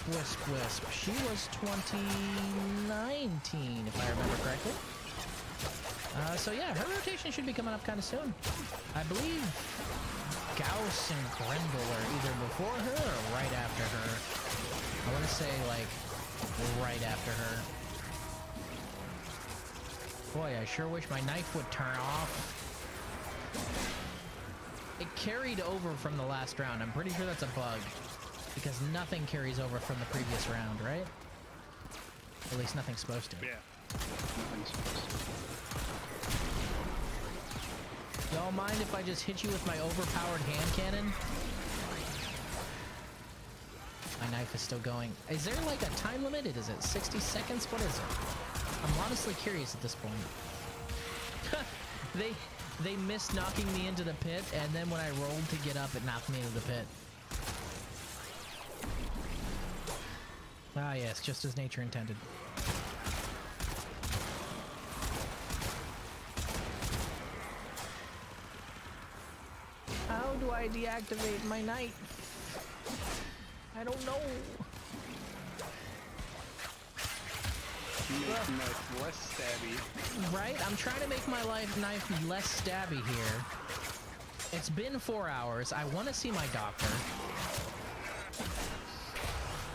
Wisp. She was 2019, if I remember correctly. So yeah, her rotation should be coming up kind of soon. I believe Gauss and Grendel are either before her or right after her. I want to say, like, right after her. Boy, I sure wish my knife would turn off. It carried over from the last round. I'm pretty sure that's a bug. Because nothing carries over from the previous round, right? At least nothing's supposed to. Yeah. Nothing's supposed to. Y'all mind if I just hit you with my overpowered hand cannon? My knife is still going. Is there like a time limit? Is it 60 seconds? What is it? I'm honestly curious at this point. They missed knocking me into the pit, and then when I rolled to get up, it knocked me into the pit. Ah yes, just as nature intended. How do I deactivate my knife? I don't know. Make knife less stabby. Right? I'm trying to make my knife less stabby here. It's been 4 hours. I want to see my doctor.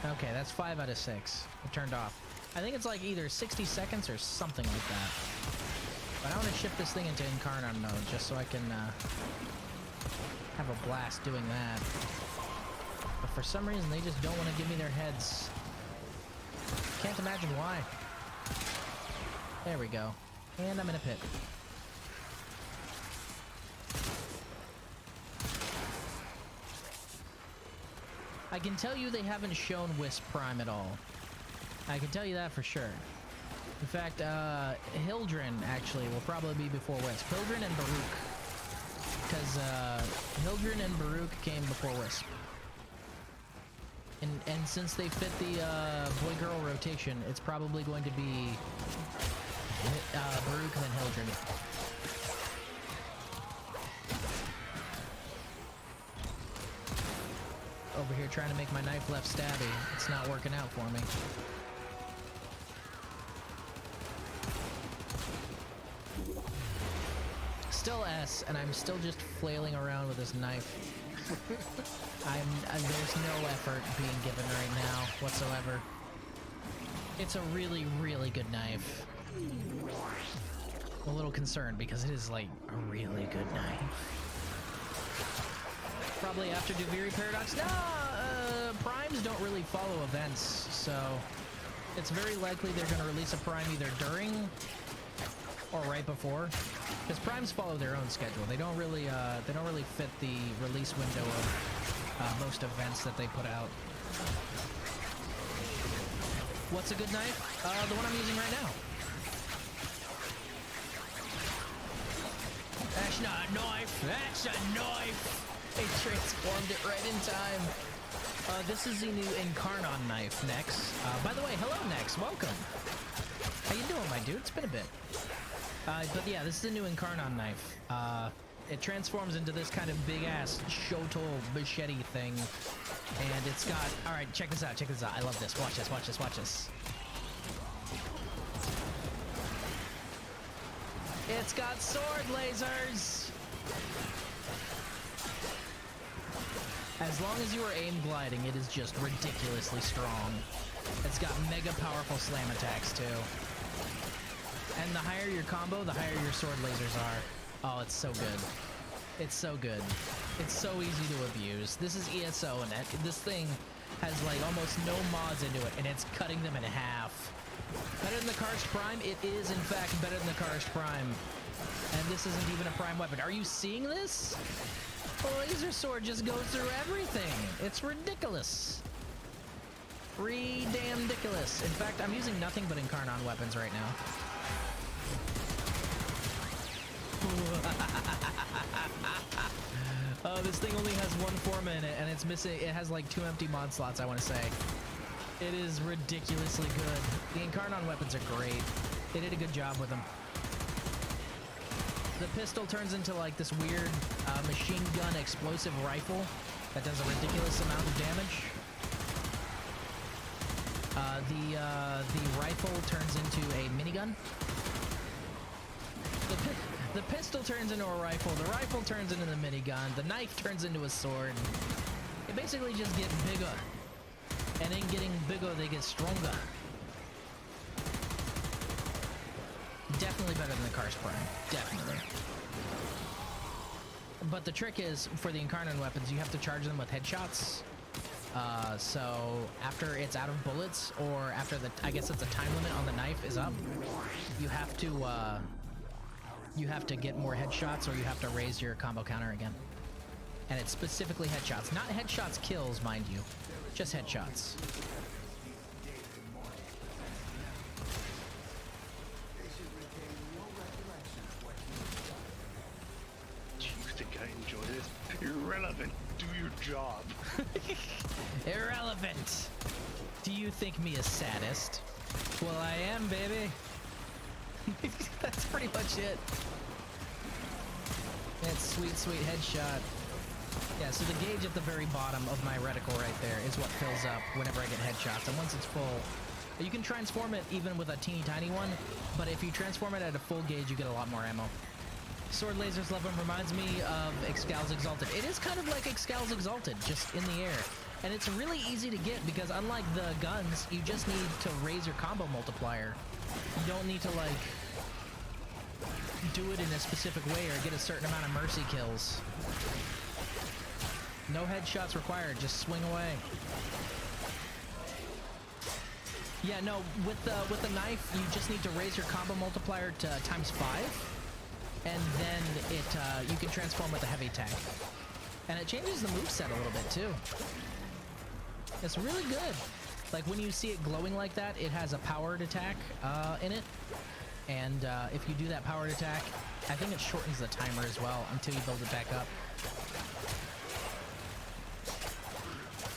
Okay, that's 5 out of 6. It turned off. I think it's like either 60 seconds or something like that. But I want to shift this thing into Incarnon mode just so I can have a blast doing that. But for some reason, they just don't want to give me their heads. Can't imagine why. There we go. And I'm in a pit. I can tell you they haven't shown Wisp Prime at all. I can tell you that for sure. In fact, Hildren actually will probably be before Wisp. Hildren and Baruch. Because Hildren and Baruch came before Wisp. And since they fit the boy-girl rotation, it's probably going to be Baruch and then Hildren. Over here trying to make my knife left stabby. It's not working out for me. Still S, and I'm still just flailing around with this knife. There's no effort being given right now whatsoever. It's a really, really good knife. I'm a little concerned because it is like a really good knife. Probably after Duviri Paradox. No, primes don't really follow events, so it's very likely they're going to release a prime either during or right before. Because primes follow their own schedule. They don't really fit the release window of most events that they put out. What's a good knife? The one I'm using right now. That's not a knife. That's a knife. They transformed it right in time. This is the new Incarnon knife, Nex. By the way, hello, Nex. Welcome. How you doing, my dude? It's been a bit. But yeah, this is the new Incarnon knife. It transforms into this kind of big-ass Shoto machete thing. And it's got... Alright, check this out, check this out. I love this. Watch this, watch this, watch this. It's got sword lasers! As long as you are aim gliding, it is just ridiculously strong. It's got mega powerful slam attacks, too. And the higher your combo, the higher your sword lasers are. Oh, it's so good. It's so good. It's so easy to abuse. This is ESO, and this thing has, like, almost no mods into it, and it's cutting them in half. Better than the Karst Prime? It is, in fact, better than the Karst Prime. And this isn't even a Prime weapon. Are you seeing this? The laser sword just goes through everything. It's ridiculous. Re-damn-diculous. In fact, I'm using nothing but Incarnon weapons right now. Oh, this thing only has one form in it, and it's missing. It has like 2 empty mod slots, I want to say. It is ridiculously good. The Incarnon weapons are great. They did a good job with them. The pistol turns into like this weird machine gun explosive rifle that does a ridiculous amount of damage. The rifle turns into a minigun. The pistol turns into a rifle. The rifle turns into the minigun. The knife turns into a sword. They basically just get bigger. And in getting bigger, they get stronger. Definitely better than the Karst Prime. Definitely. But the trick is, for the Incarnon weapons, you have to charge them with headshots. So after it's out of bullets, or after the, I guess it's a time limit on the knife is up, you have to get more headshots, or you have to raise your combo counter again. And it's specifically headshots. Not headshots kills, mind you. Just headshots. Do you think I enjoy this? Irrelevant. Do your job. Irrelevant. Do you think me a sadist? Well, I am, baby. That's pretty much it. That sweet, sweet headshot. Yeah, so the gauge at the very bottom of my reticle right there is what fills up whenever I get headshots. And once it's full, you can transform it even with a teeny tiny one, but if you transform it at a full gauge, you get a lot more ammo. Sword lasers love them reminds me of Excal's Exalted. It is kind of like Excal's Exalted, just in the air. And it's really easy to get because unlike the guns, you just need to raise your combo multiplier. You don't need to, like, do it in a specific way or get a certain amount of mercy kills. No headshots required, just swing away. Yeah, no, with the knife, you just need to raise your combo multiplier to ×5, and then you can transform with a heavy attack. And it changes the moveset a little bit too. It's really good. Like when you see it glowing like that, it has a powered attack in it. And if you do that powered attack, I think it shortens the timer as well until you build it back up.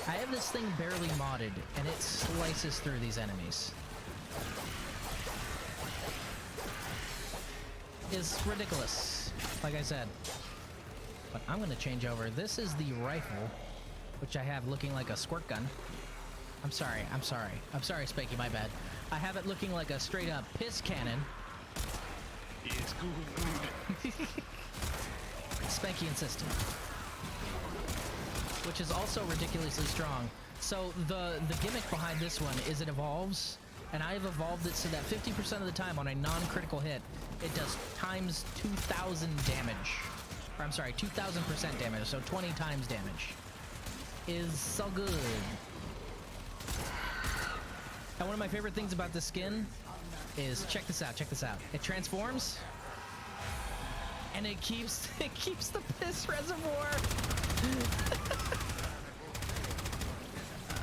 I have this thing barely modded, and it slices through these enemies. It's ridiculous, like I said. But I'm gonna change over. This is the rifle, which I have looking like a squirt gun. I'm sorry, Spanky, my bad. I have it looking like a straight up piss cannon. It's good. Spanky insisted. Which is also ridiculously strong. So the gimmick behind this one is it evolves, and I've evolved it so that 50% of the time on a non-critical hit, it does times 2,000 damage. Or I'm sorry, 2,000% damage, so 20 times damage. Is so good. And one of my favorite things about this skin is, check this out. It transforms, and it keeps the piss reservoir.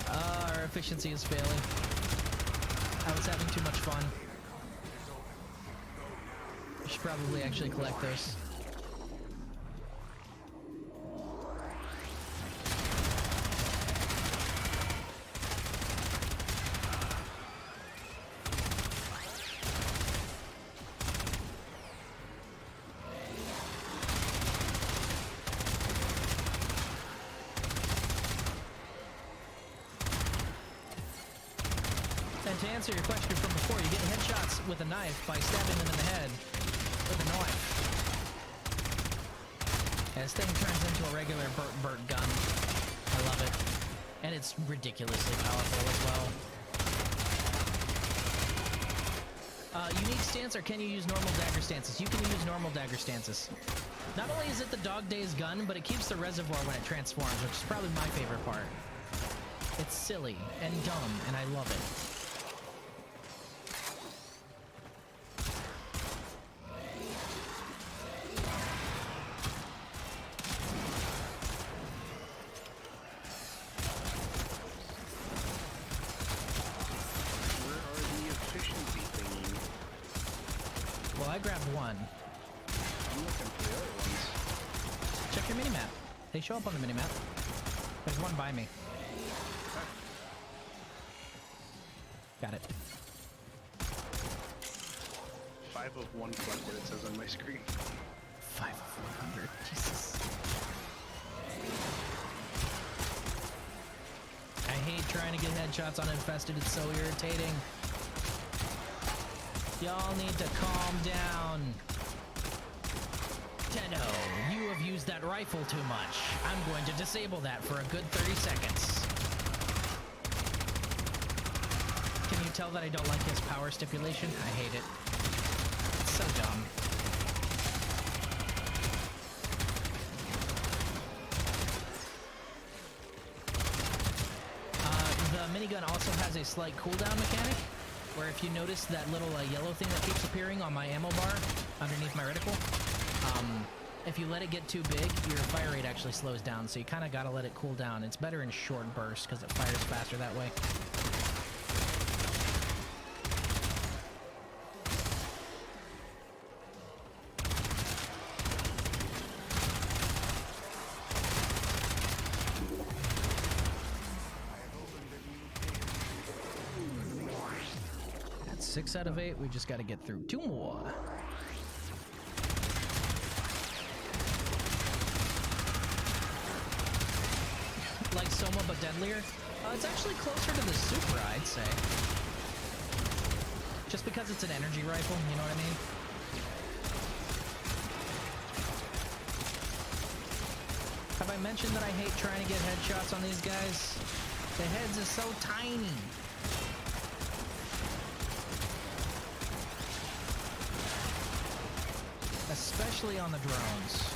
Our efficiency is failing. I was having too much fun. I should probably actually collect those. answer your question from before, you get headshots with a knife by stabbing them in the head with a knife. And this thing turns into a regular Burt gun. I love it. And it's ridiculously powerful as well. Unique stance, or can you use normal dagger stances? You can use normal dagger stances. Not only is it the Dog Days gun, but it keeps the reservoir when it transforms, which is probably my favorite part. It's silly and dumb, and I love it. Where are the efficiency thingies? Well, I grabbed one. I'm looking for the other ones. Check your minimap. They show up on the minimap. There's one by me. Got it. 5 of 1 collected, it says on my screen. 5 of 100. Jesus. I hate trying to get headshots on infested. It's so irritating. Y'all need to calm down. Tenno, you have used that rifle too much. I'm going to disable that for a good 30 seconds. Can you tell that I don't like his power stipulation? I hate it. It's so dumb. The minigun also has a slight cooldown mechanic, where if you notice that little yellow thing that keeps appearing on my ammo bar underneath my reticle, if you let it get too big, your fire rate actually slows down, so you kind of gotta let it cool down. It's better in short bursts because it fires faster that way. That's 6 out of 8. We just gotta get through 2 more. Like Soma, but deadlier? It's actually closer to the Supra, I'd say. Just because it's an energy rifle, you know what I mean? Have I mentioned that I hate trying to get headshots on these guys? The heads are so tiny. Especially on the drones.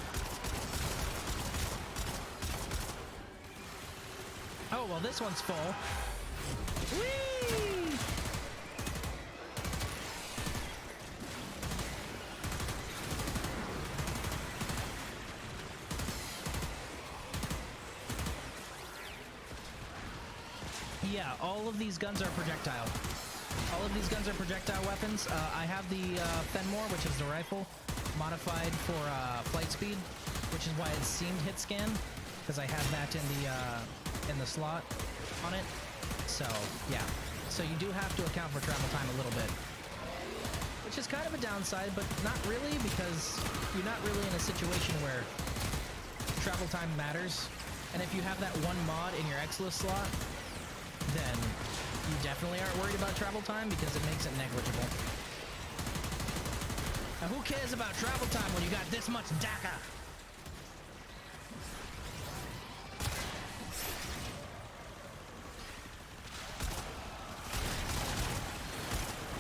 Oh, well, this one's full. Whee! Yeah, all of these guns are projectile. All of these guns are projectile weapons. I have the Fenmore, which is the rifle, modified for flight speed, which is why it seemed hit scan, because I have that in the slot on it. So yeah, so you do have to account for travel time a little bit, which is kind of a downside, but not really, because you're not really in a situation where travel time matters. And if you have that one mod in your Exilus slot, then you definitely aren't worried about travel time because it makes it negligible. Now who cares about travel time when you got this much DACA?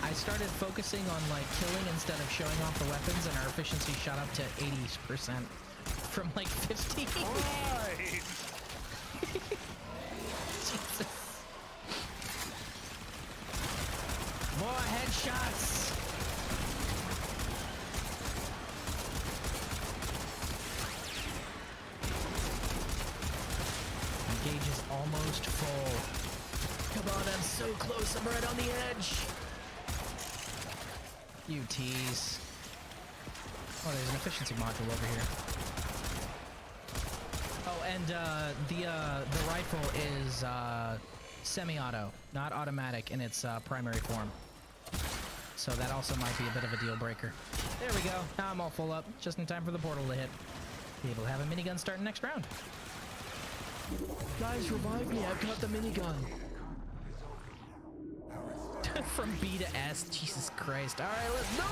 I started focusing on like killing instead of showing off the weapons, and our efficiency shot up to 80% from like 50. Right. Jesus. More headshots. My gauge is almost full. Come on, I'm so close. I'm right on the edge. You tease. Oh, there's an efficiency module over here. Oh, and the rifle is semi-auto, not automatic in its primary form. So that also might be a bit of a deal breaker. There we go. Now I'm all full up, just in time for the portal to hit. Be able to have a minigun starting next round. Guys, revive me. I've got the minigun. From B to S, Jesus Christ. All right, let's do it.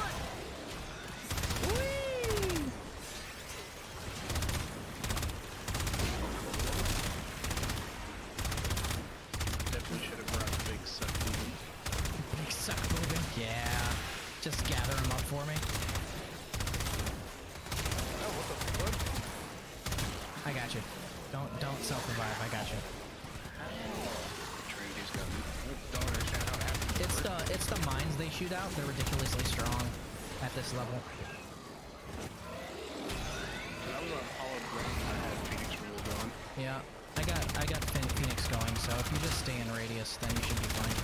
Whee! Definitely should have brought big suck moving. Big suck moving. Yeah. Just gather them up for me. Oh, what the fuck? I got you. Don't self-revive. I got you. Trinity's got me. I don't understand how it happened. It's the mines they shoot out. They're ridiculously strong at this level. I was on Hollow Ground and I had Phoenix Rule going. Yeah. I got Phoenix going, so if you just stay in radius, then you should be fine.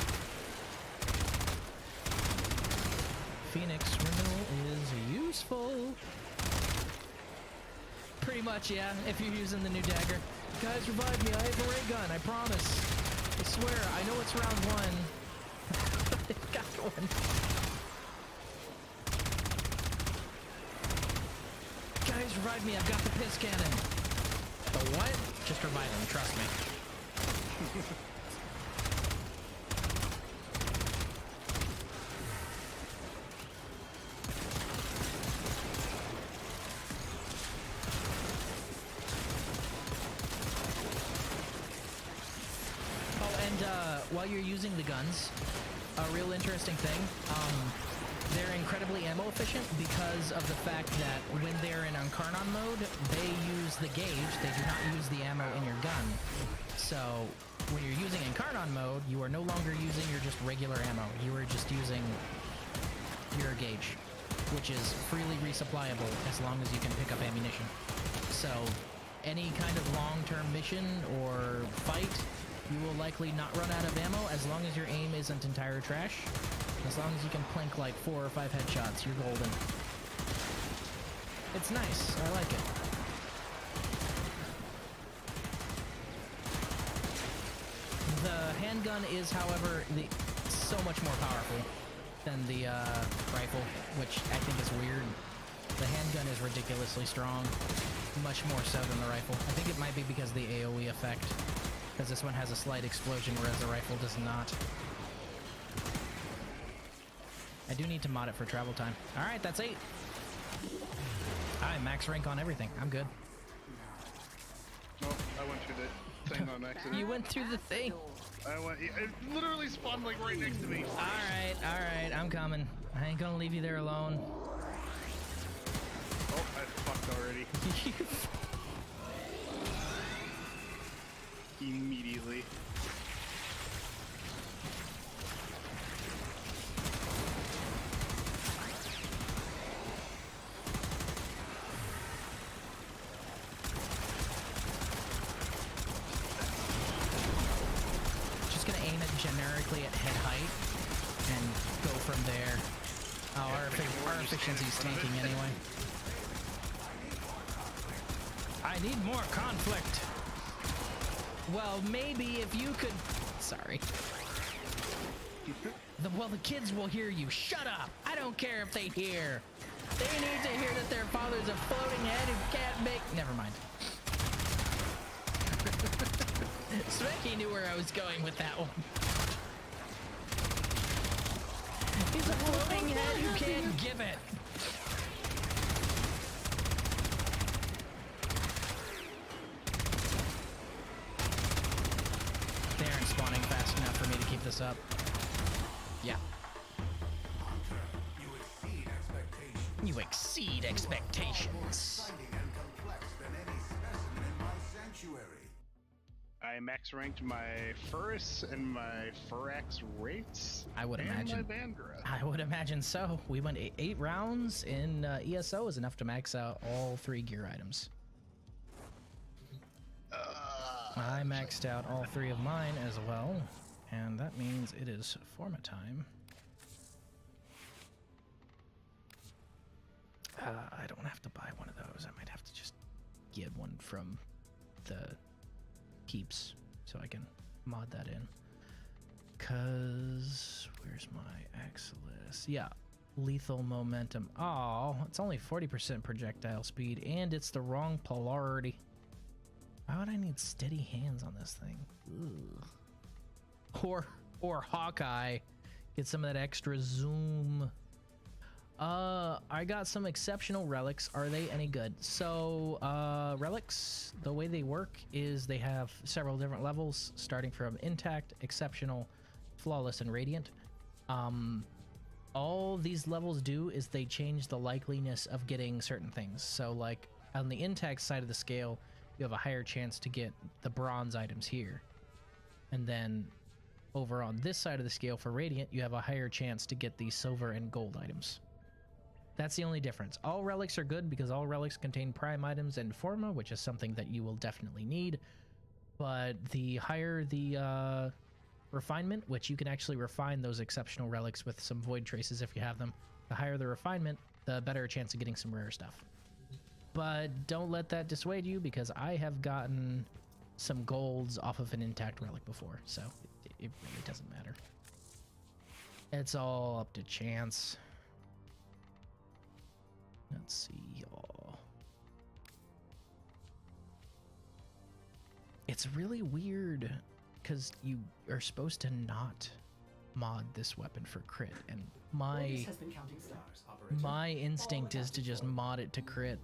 Phoenix Renewal is useful. Pretty much, yeah, if you're using the new dagger. Guys, revive me, I have a ray gun, I promise. I swear, I know it's round one. I got one. Guys, revive me, I've got the piss cannon. The what? Just revive him, trust me. While you're using the guns, a real interesting thing, they're incredibly ammo efficient because of the fact that when they're in Incarnon mode, they use the gauge, they do not use the ammo in your gun. So when you're using Incarnon mode, you are no longer using your just regular ammo, you are just using your gauge, which is freely resupplyable as long as you can pick up ammunition. So any kind of long-term mission or fight, you will likely not run out of ammo as long as your aim isn't entire trash. As long as you can plink like 4 or 5 headshots, you're golden. It's nice. I like it. The handgun is, however, so much more powerful than the rifle, which I think is weird. The handgun is ridiculously strong, much more so than the rifle. I think it might be because of the AoE effect. Because this one has a slight explosion, whereas the rifle does not. I do need to mod it for travel time. Alright, that's 8. I max rank on everything. I'm good. Nope, I went through the thing on accident. You went through the thing. It literally spawned like right next to me. Alright, I'm coming. I ain't gonna leave you there alone. Oh, I fucked already. Immediately. Just gonna aim it generically at head height and go from there. Oh, our efficiency's tanking anyway. I need more conflict. Well, maybe if you could... Sorry. The kids will hear you. Shut up! I don't care if they hear. They need to hear that their father's a floating head who can't make... Never mind. Spanky knew where I was going with that one. He's a floating head who can't give it. They aren't spawning fast enough for me to keep this up. Yeah. You exceed expectations. I max ranked my Furus and my Furax rates. I would imagine. And my Vandra. I would imagine so. We went 8 rounds in ESO is enough to max out all 3 gear items. I maxed out all 3 of mine as well, and that means it is format time. I don't have to buy one of those. I might have to just get one from the keeps so I can mod that in. Cause where's my Exilus? Yeah, lethal momentum. Oh, it's only 40% projectile speed, and it's the wrong polarity. Why would I need steady hands on this thing? Ugh. Or Hawkeye Get some of that extra zoom. I got some exceptional relics. Are they any good? So, relics, the way they work is they have several different levels, starting from intact, exceptional, flawless, and radiant. All these levels do is they change the likeliness of getting certain things. So, like, on the intact side of the scale, you have a higher chance to get the bronze items here. And then over on this side of the scale for radiant, you have a higher chance to get the silver and gold items. That's the only difference. All relics are good because all relics contain prime items and forma, which is something that you will definitely need. But the higher the refinement, which you can actually refine those exceptional relics with some void traces if you have them, the higher the refinement, the better chance of getting some rare stuff. But don't let that dissuade you, because I have gotten some golds off of an intact relic before, so it really doesn't matter. It's all up to chance. Let's see, y'all. It's really weird because you are supposed to not mod this weapon for crit, and my instinct is to just mod it to crit.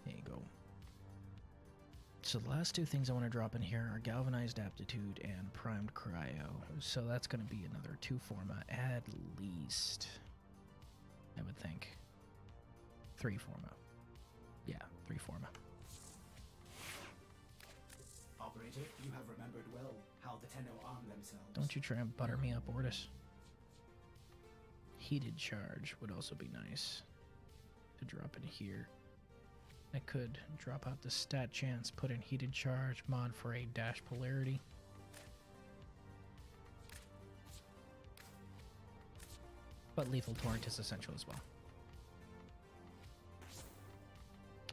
There you go. So the last two things I want to drop in here are Galvanized Aptitude and Primed Cryo. So that's going to be another 2 forma at least, I would think. 3 forma. Yeah, 3 forma. Operator, you have remembered well how the Tenno arm themselves. Don't you try and butter me up, Ortis. Heated Charge would also be nice to drop in here. I could drop out the stat chance, put in Heated Charge, mod for a dash polarity. But Lethal Torrent is essential as well.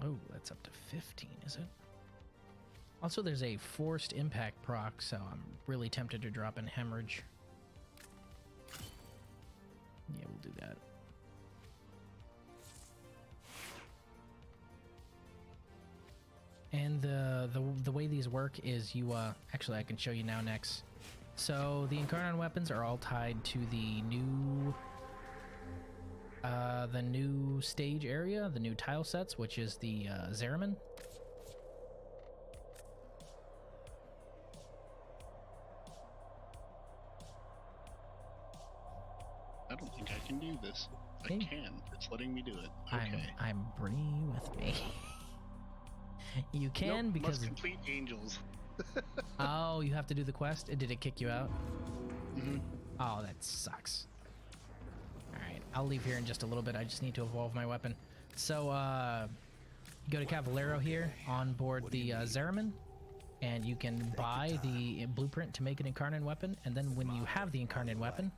Oh, that's up to 15, is it? Also, there's a Forced Impact proc, so I'm really tempted to drop in Hemorrhage. Yeah, we'll do that. And the way these work is you, actually I can show you now next. So the Incarnon weapons are all tied to the new stage area, the new tile sets, which is the Zeraman. I don't think I can do this. I Hey. can. It's letting me do it. Okay. I'm bringing you with me. You can Nope, because must complete angels. oh, you have to do the quest. Did it kick you out? Mm-hmm. Oh, that sucks. Alright, I'll leave here in just a little bit. I just need to evolve my weapon. So, go to Cavallero here on board the Zeraman, and you can buy the blueprint to make an Incarnate weapon, and then when you have the Incarnate weapon,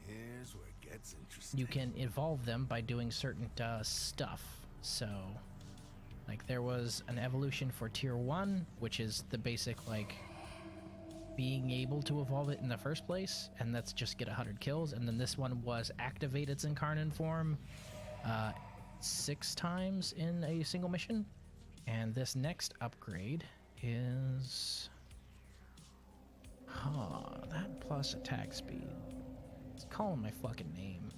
Here's where it gets interesting. you can evolve them by doing certain stuff. So, like, there was an evolution for tier 1, which is the basic, like, being able to evolve it in the first place, and that's just get 100 kills. And then this one was activate its Incarnate form 6 times in a single mission. And this next upgrade is that plus attack speed. It's calling my fucking name.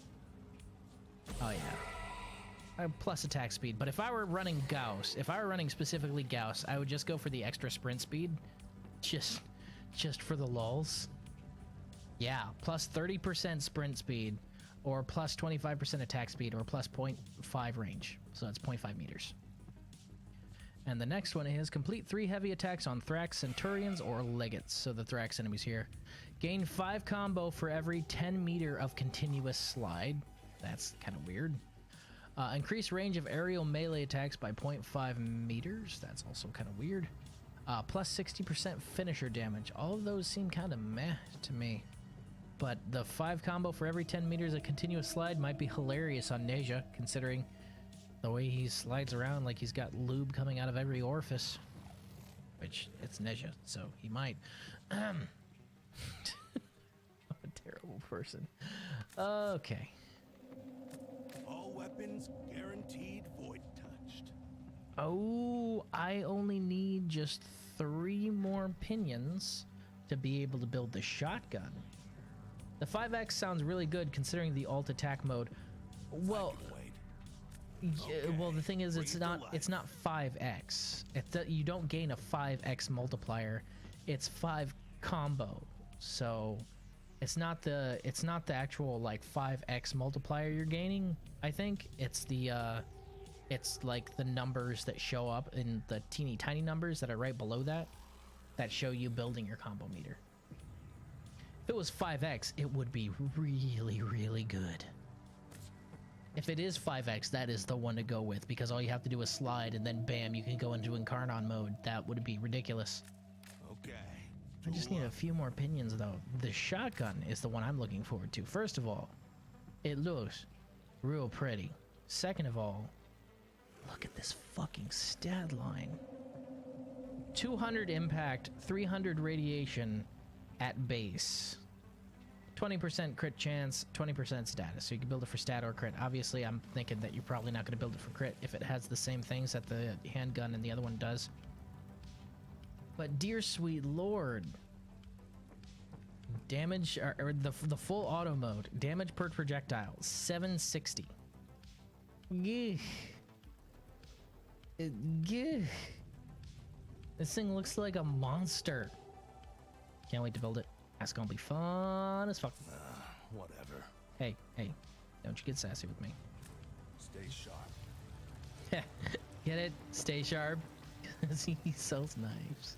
Oh yeah, plus attack speed. But if I were running Gauss, if I were running specifically Gauss, I would just go for the extra sprint speed, just for the lulz. Yeah, plus 30% sprint speed, or plus 25% attack speed, or plus 0.5 range. So that's 0.5 meters. And the next one is complete 3 heavy attacks on Thrax Centurions or Legates. So the Thrax enemies here. Gain 5 combo for every 10 meter of continuous slide. That's kind of weird. Increase range of aerial melee attacks by 0.5 meters. That's also kind of weird. Plus 60% finisher damage. All of those seem kind of meh to me. But the 5 combo for every 10 meters of continuous slide might be hilarious on Neja, considering the way he slides around like he's got lube coming out of every orifice. Which, it's Neja, so he might. I'm a terrible person. Okay. All weapons guaranteed void touched. Oh, I only need just 3 more pinions to be able to build the shotgun. The 5x sounds really good considering the alt attack mode. Well, Wait. well, the thing is, Bring it's it to not life. 5x. You don't gain a 5x multiplier. It's 5 combo. So it's not the actual like 5x multiplier you're gaining. I think it's it's like the numbers that show up in the teeny tiny numbers that are right below that show you building your combo meter. If it was 5x, it would be really, really good. If it is 5x, that is the one to go with, because all you have to do is slide and then bam, you can go into Incarnon mode. That would be ridiculous. Okay. I just need a few more opinions though. The shotgun is the one I'm looking forward to. First of all, it looks real pretty. Second of all, look at this fucking stat line. 200 impact, 300 radiation at base. 20% crit chance, 20% status. So you can build it for stat or crit. Obviously, I'm thinking that you're probably not going to build it for crit if it has the same things that the handgun and the other one does. But dear sweet lord, damage or the full auto mode, damage per projectile, 760. Gah. Gah. This thing looks like a monster. Can't wait to build it. That's gonna be fun as fuck. Whatever. Hey, don't you get sassy with me. Stay sharp. Get it? Stay sharp. Because he sells knives.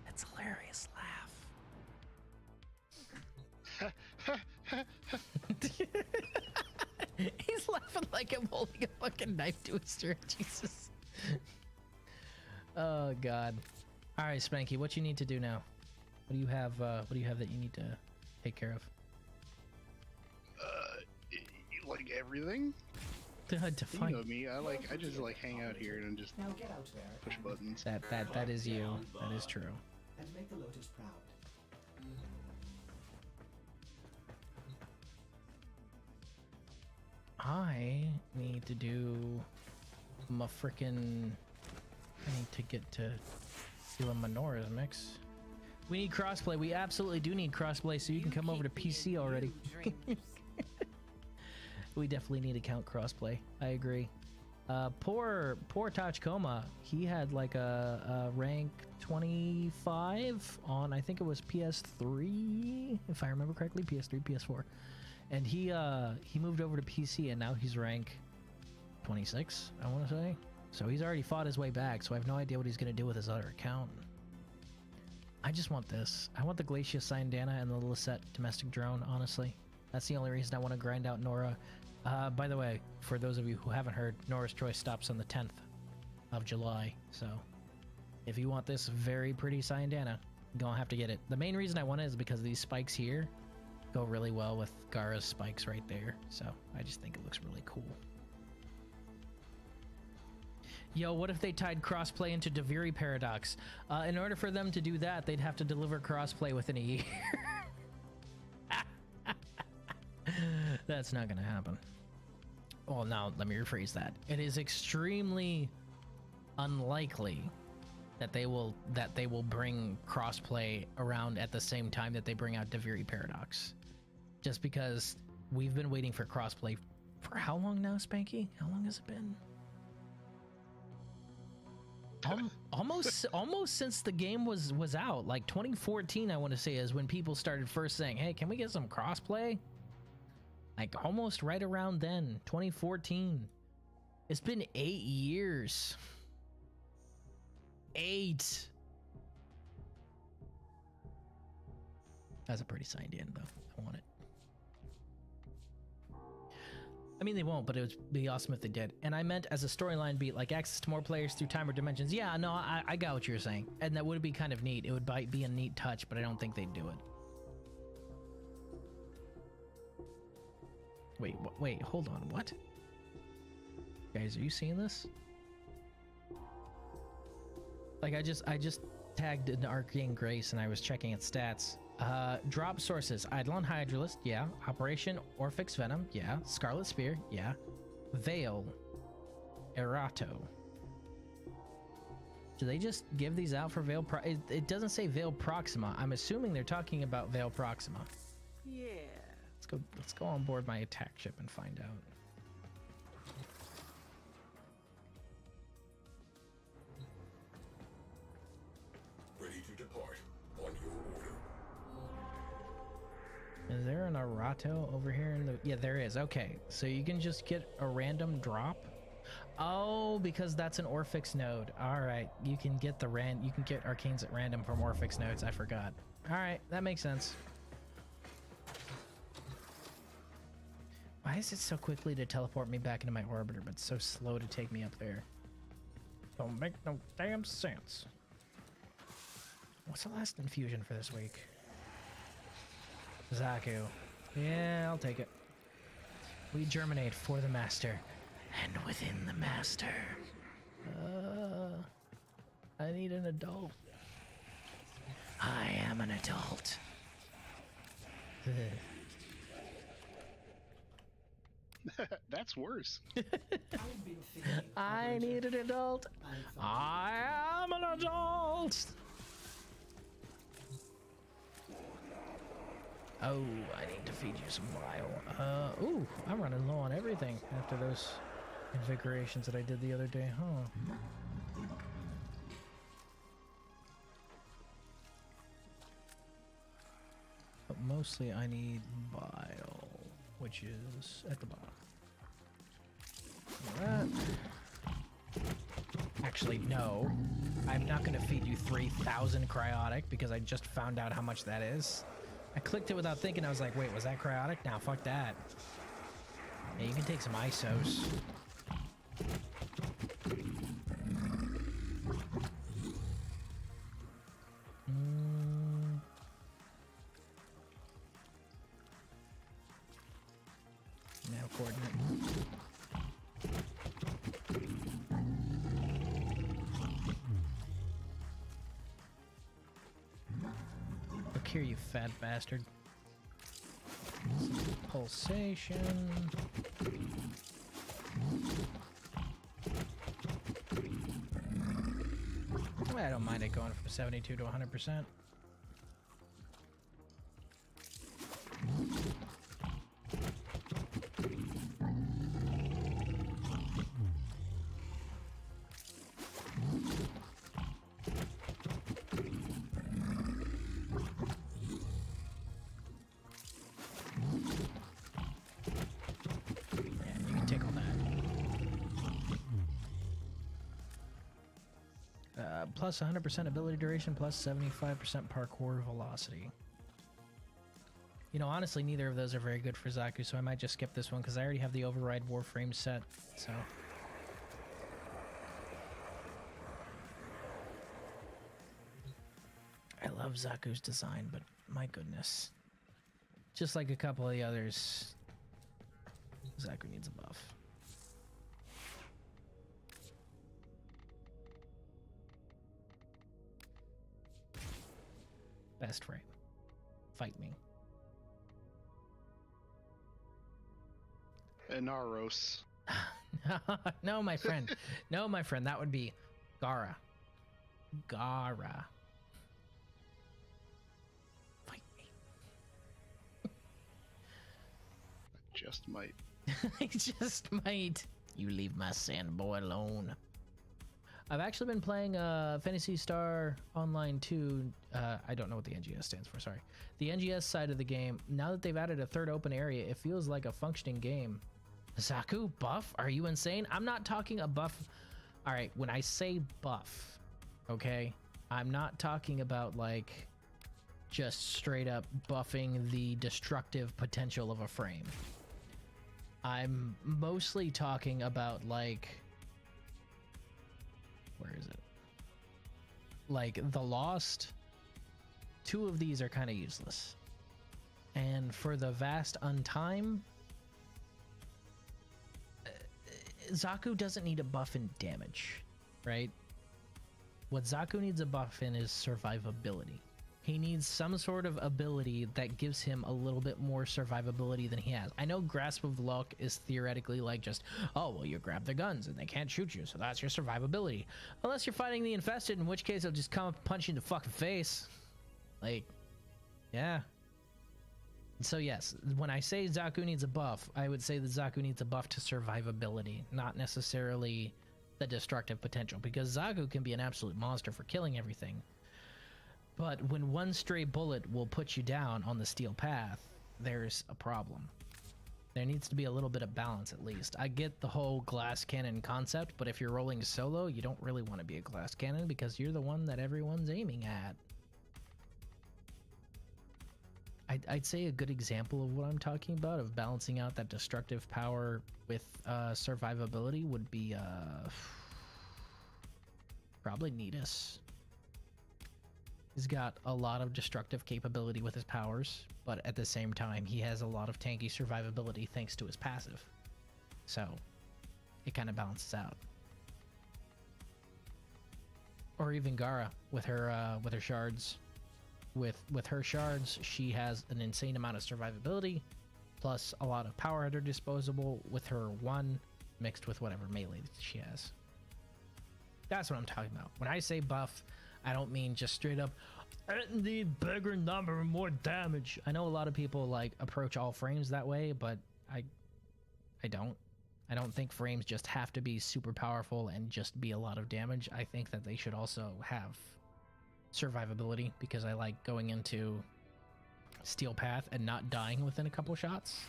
That's hilarious laugh. He's laughing like I'm holding a fucking knife to his throat. Jesus. Oh god. All right, Spanky, what you need to do now? What do you have? What do you have that you need to take care of? Like everything. To You find know me. I just like hang out here and just Now get out there push buttons. that is you. That is true. and make the Lotus proud. I need to do my frickin' I need to get to doing Menora's mix. We need crossplay. We absolutely do need crossplay, so you can come over to PC already. We definitely need account crossplay. I agree. Poor Tachikoma. He had like a rank 25 on, I think it was PS3, if I remember correctly, PS3, PS4, and he moved over to PC and now he's rank 26, I want to say. So he's already fought his way back. So I have no idea what he's gonna do with his other account. I just want this. I want the Glacia Syndana and the Lisette domestic drone. Honestly, that's the only reason I want to grind out Nora. By the way, for those of you who haven't heard, Nora's Choice stops on the 10th of July. So if you want this very pretty Syndana, you're gonna have to get it. The main reason I want it is because these spikes here go really well with Gara's spikes right there. So I just think it looks really cool. Yo, what if they tied crossplay into Daviri Paradox? In order for them to do that, they'd have to deliver crossplay within a year. That's not gonna happen. Well, now let me rephrase that. It is extremely unlikely that they will bring crossplay around at the same time that they bring out Daviri Paradox. Just because we've been waiting for crossplay for how long now, Spanky? How long has it been? Almost since the game was out. Like 2014, I want to say, is when people started first saying, hey, can we get some crossplay? Like almost right around then, 2014. It's been 8 years. 8. That's a pretty signed in though. I want it. I mean, they won't, but it would be awesome if they did. And I meant as a storyline beat, like access to more players through time or dimensions. Yeah, no, I got what you were saying. And that would be kind of neat. It would be a neat touch, but I don't think they'd do it. Wait, hold on, what? Guys, are you seeing this? Like, I just tagged an Arcane Grace and I was checking its stats. Drop sources, Eidolon Hydralist, yeah. Operation Orphix Venom, yeah. Scarlet Spear, yeah. Veil Erato. Do they just give these out for Veil it doesn't say Veil Proxima. I'm assuming they're talking about Veil Proxima. Yeah. Let's go on board my attack ship and find out. Ready to depart on your order. Is there an Erato over here in the... Yeah, there is. Okay, so you can just get a random drop. Oh, because that's an Orphix node. All right, you can get arcanes at random from Orphix nodes. I forgot. All right, that makes sense. Why is it so quickly to teleport me back into my orbiter, but so slow to take me up there? Don't make no damn sense. What's the last infusion for this week? Zaku. Yeah, I'll take it. We germinate for the master, and within the master. I need an adult. I am an adult. That's worse. I need an adult. I am an adult. Oh, I need to feed you some bile. Ooh, I'm running low on everything after those invigorations that I did the other day, huh? But mostly I need bile, which is at the bottom. Alright. Actually, no. I'm not going to feed you 3,000 cryotic because I just found out how much that is. I clicked it without thinking. I was like, wait, was that cryotic? Nah, fuck that. Yeah, you can take some ISOs. Now coordinate. Look here, you fat bastard. Pulsation. I don't mind it going from 72 to 100%. Plus 100% ability duration, plus 75% parkour velocity. You know, honestly, neither of those are very good for Zaku, so I might just skip this one because I already have the override Warframe set, so... I love Zaku's design, but my goodness. Just like a couple of the others, Zaku needs a buff. Best frame. Fight me. Inaros. No, my friend. No, my friend. That would be Gara. Gara. Fight me. Just might. I just might. You leave my sand boy alone. I've actually been playing Phantasy Star Online 2. I don't know what the NGS stands for, sorry. The NGS side of the game, now that they've added a third open area, it feels like a functioning game. Zaku, buff? Are you insane? I'm not talking a buff. All right, when I say buff, okay, I'm not talking about like just straight up buffing the destructive potential of a frame. I'm mostly talking about like... Where is it? Like the Lost, 2 of these are kind of useless. And for the vast untime, Zaku doesn't need a buff in damage, right? What Zaku needs a buff in is survivability. He needs some sort of ability that gives him a little bit more survivability than he has. I know Grasp of Luck is theoretically like just, oh, well, you grab their guns and they can't shoot you, so that's your survivability. Unless you're fighting the Infested, in which case they'll just come up and punch you in the fucking face. Like, yeah. So yes, when I say Zaku needs a buff, I would say that Zaku needs a buff to survivability, not necessarily the destructive potential, because Zaku can be an absolute monster for killing everything. But when one stray bullet will put you down on the steel path, there's a problem. There needs to be a little bit of balance at least. I get the whole glass cannon concept, but if you're rolling solo, you don't really want to be a glass cannon because you're the one that everyone's aiming at. I'd say a good example of what I'm talking about, of balancing out that destructive power with survivability, would be probably Nidus. He's got a lot of destructive capability with his powers, but at the same time, he has a lot of tanky survivability thanks to his passive. So, it kind of balances out. Or even Gara with her shards. With her shards, she has an insane amount of survivability, plus a lot of power at her disposal with her one, mixed with whatever melee that she has. That's what I'm talking about. When I say buff, I don't mean just straight up, I need bigger number and more damage. I know a lot of people like approach all frames that way, but I don't. I don't think frames just have to be super powerful and just be a lot of damage. I think that they should also have survivability, because I like going into Steel Path and not dying within a couple shots.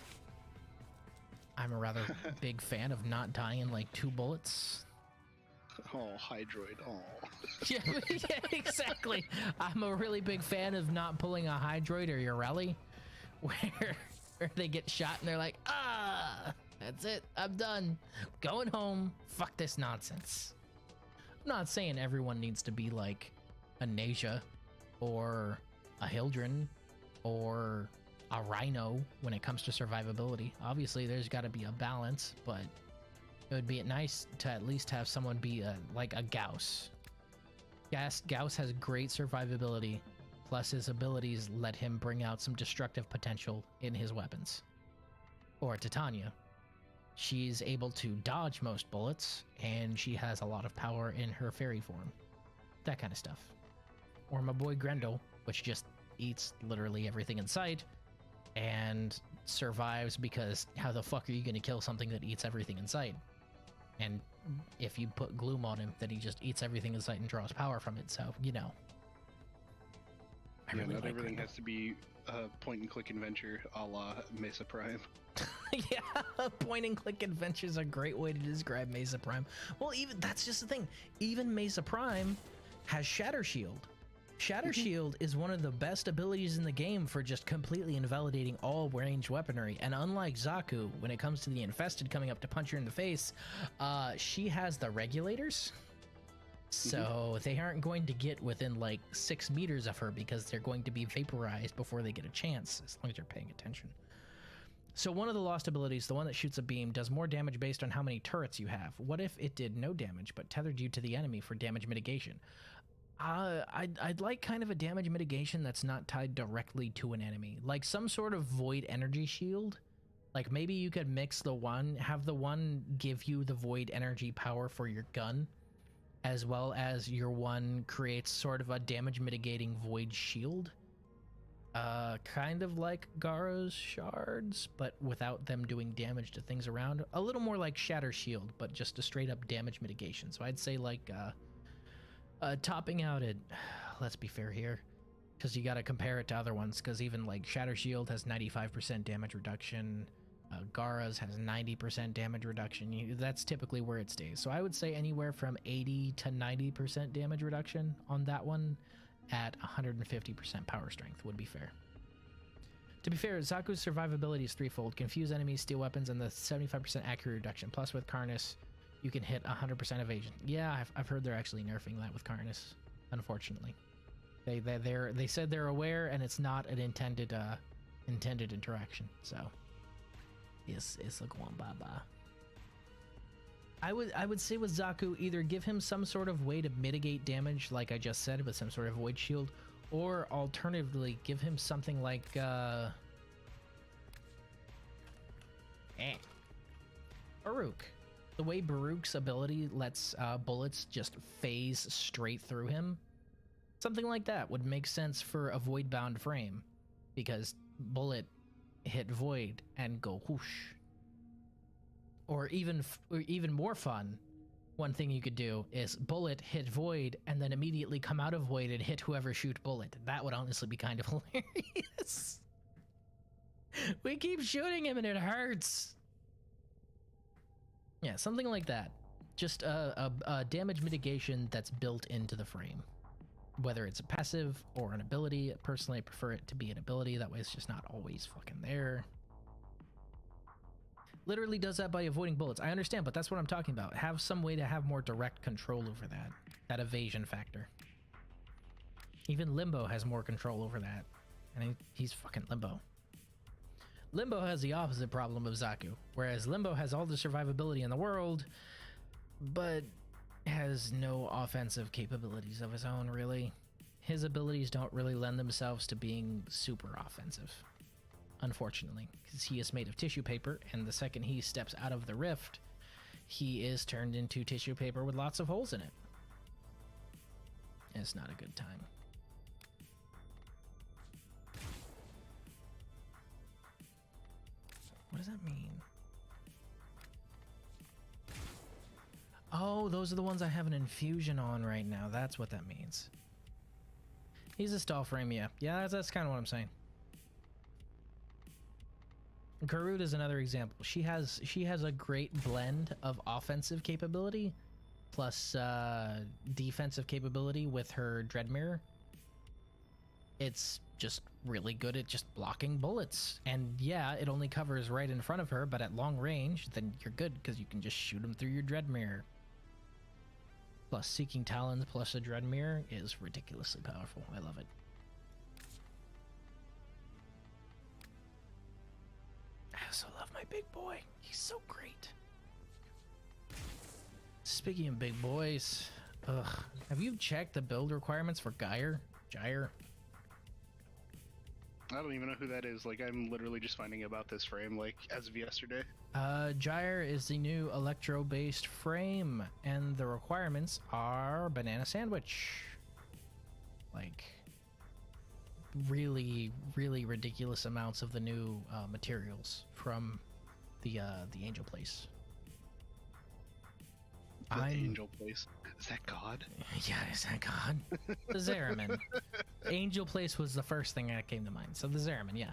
I'm a rather big fan of not dying in like 2 bullets. Oh, Hydroid. Oh. Yeah, exactly. I'm a really big fan of not pulling a Hydroid or Ureli, where they get shot and they're like, ah, that's it. I'm done. Going home. Fuck this nonsense. I'm not saying everyone needs to be like a Nasia or a Hildren or a Rhino when it comes to survivability. Obviously, there's got to be a balance, but it would be nice to at least have someone be like a Gauss. Gauss has great survivability, plus his abilities let him bring out some destructive potential in his weapons. Or Titania. She's able to dodge most bullets, and she has a lot of power in her fairy form. That kind of stuff. Or my boy Grendel, which just eats literally everything in sight, and survives because how the fuck are you going to kill something that eats everything in sight? And if you put Gloom on him, then he just eats everything in sight and draws power from it, so, you know. Yeah, really not everything has to be a point-and-click adventure a la Mesa Prime. Yeah, point-and-click adventure is a great way to describe Mesa Prime. Well, even that's just the thing. Even Mesa Prime has Shatter Shield. Shatter Shield is one of the best abilities in the game for just completely invalidating all ranged weaponry. And unlike Zaku, when it comes to the Infested coming up to punch her in the face, she has the regulators. So they aren't going to get within like 6 meters of her because they're going to be vaporized before they get a chance, as long as you're paying attention. So one of the lost abilities, the one that shoots a beam, does more damage based on how many turrets you have. What if it did no damage but tethered you to the enemy for damage mitigation? I'd like kind of a damage mitigation that's not tied directly to an enemy, like some sort of void energy shield. Like maybe you could mix the one, have the one give you the void energy power for your gun, as well as your one creates sort of a damage mitigating void shield. Kind of like Gara's shards, but without them doing damage to things around. A little more like Shatter Shield, but just a straight up damage mitigation. So I'd say like, topping out at, let's be fair here, because you got to compare it to other ones, because even like Shatter Shield has 95% damage reduction, Gara's has 90% damage reduction. That's typically where it stays. So I would say anywhere from 80 to 90% damage reduction on that one at 150% power strength would be fair. To be fair, Zaku's survivability is threefold: confuse enemies, steal weapons, and the 75% accuracy reduction. Plus with Karnus, you can hit 100% evasion. Yeah, I've heard they're actually nerfing that with Karnus, unfortunately. They said they're aware, and it's not an intended interaction. So it's like one bye-bye. I would say with Zaku, either give him some sort of way to mitigate damage, like I just said, with some sort of void shield, Or alternatively, give him something like Baruch. The way Baruch's ability lets bullets just phase straight through him. Something like that would make sense for a void bound frame, because bullet hit void and go whoosh. Or even more fun, one thing you could do is bullet hit void and then immediately come out of void and hit whoever shoot bullet. That would honestly be kind of hilarious. We keep shooting him and it hurts. Yeah, something like that. Just a damage mitigation that's built into the frame. Whether it's a passive or an ability. Personally, I prefer it to be an ability. That way it's just not always fucking there. Literally does that by avoiding bullets. I understand, but that's what I'm talking about. Have some way to have more direct control over that. That evasion factor. Even Limbo has more control over that. And he's fucking Limbo. Limbo has the opposite problem of Zaku. Whereas Limbo has all the survivability in the world, but has no offensive capabilities of his own, really. His abilities don't really lend themselves to being super offensive. Unfortunately, because he is made of tissue paper, and the second he steps out of the rift, he is turned into tissue paper with lots of holes in it. It's not a good time. What does that mean? Oh, those are the ones I have an infusion on right now. That's what that means. He's a stall frame, yeah. Yeah, that's kind of what I'm saying. Garud is another example. She has a great blend of offensive capability plus defensive capability with her Dread Mirror. It's just really good at just blocking bullets. And yeah, it only covers right in front of her, but at long range, then you're good because you can just shoot them through your Dread Mirror. Plus Seeking Talons plus a Dread Mirror is ridiculously powerful. I love it. I also love my big boy. He's so great. Speaking of big boys, have you checked the build requirements for Gyre? I don't even know who that is. Like, I'm literally just finding about this frame, like, as of yesterday. Gyre is the new electro-based frame, and the requirements are banana sandwich. Like, really, really ridiculous amounts of the new materials from the Angel Place. The Angel Place. Is that God? Yeah, is that God? The Zeramin. Angel Place was the first thing that came to mind. So the Zeramin, yeah.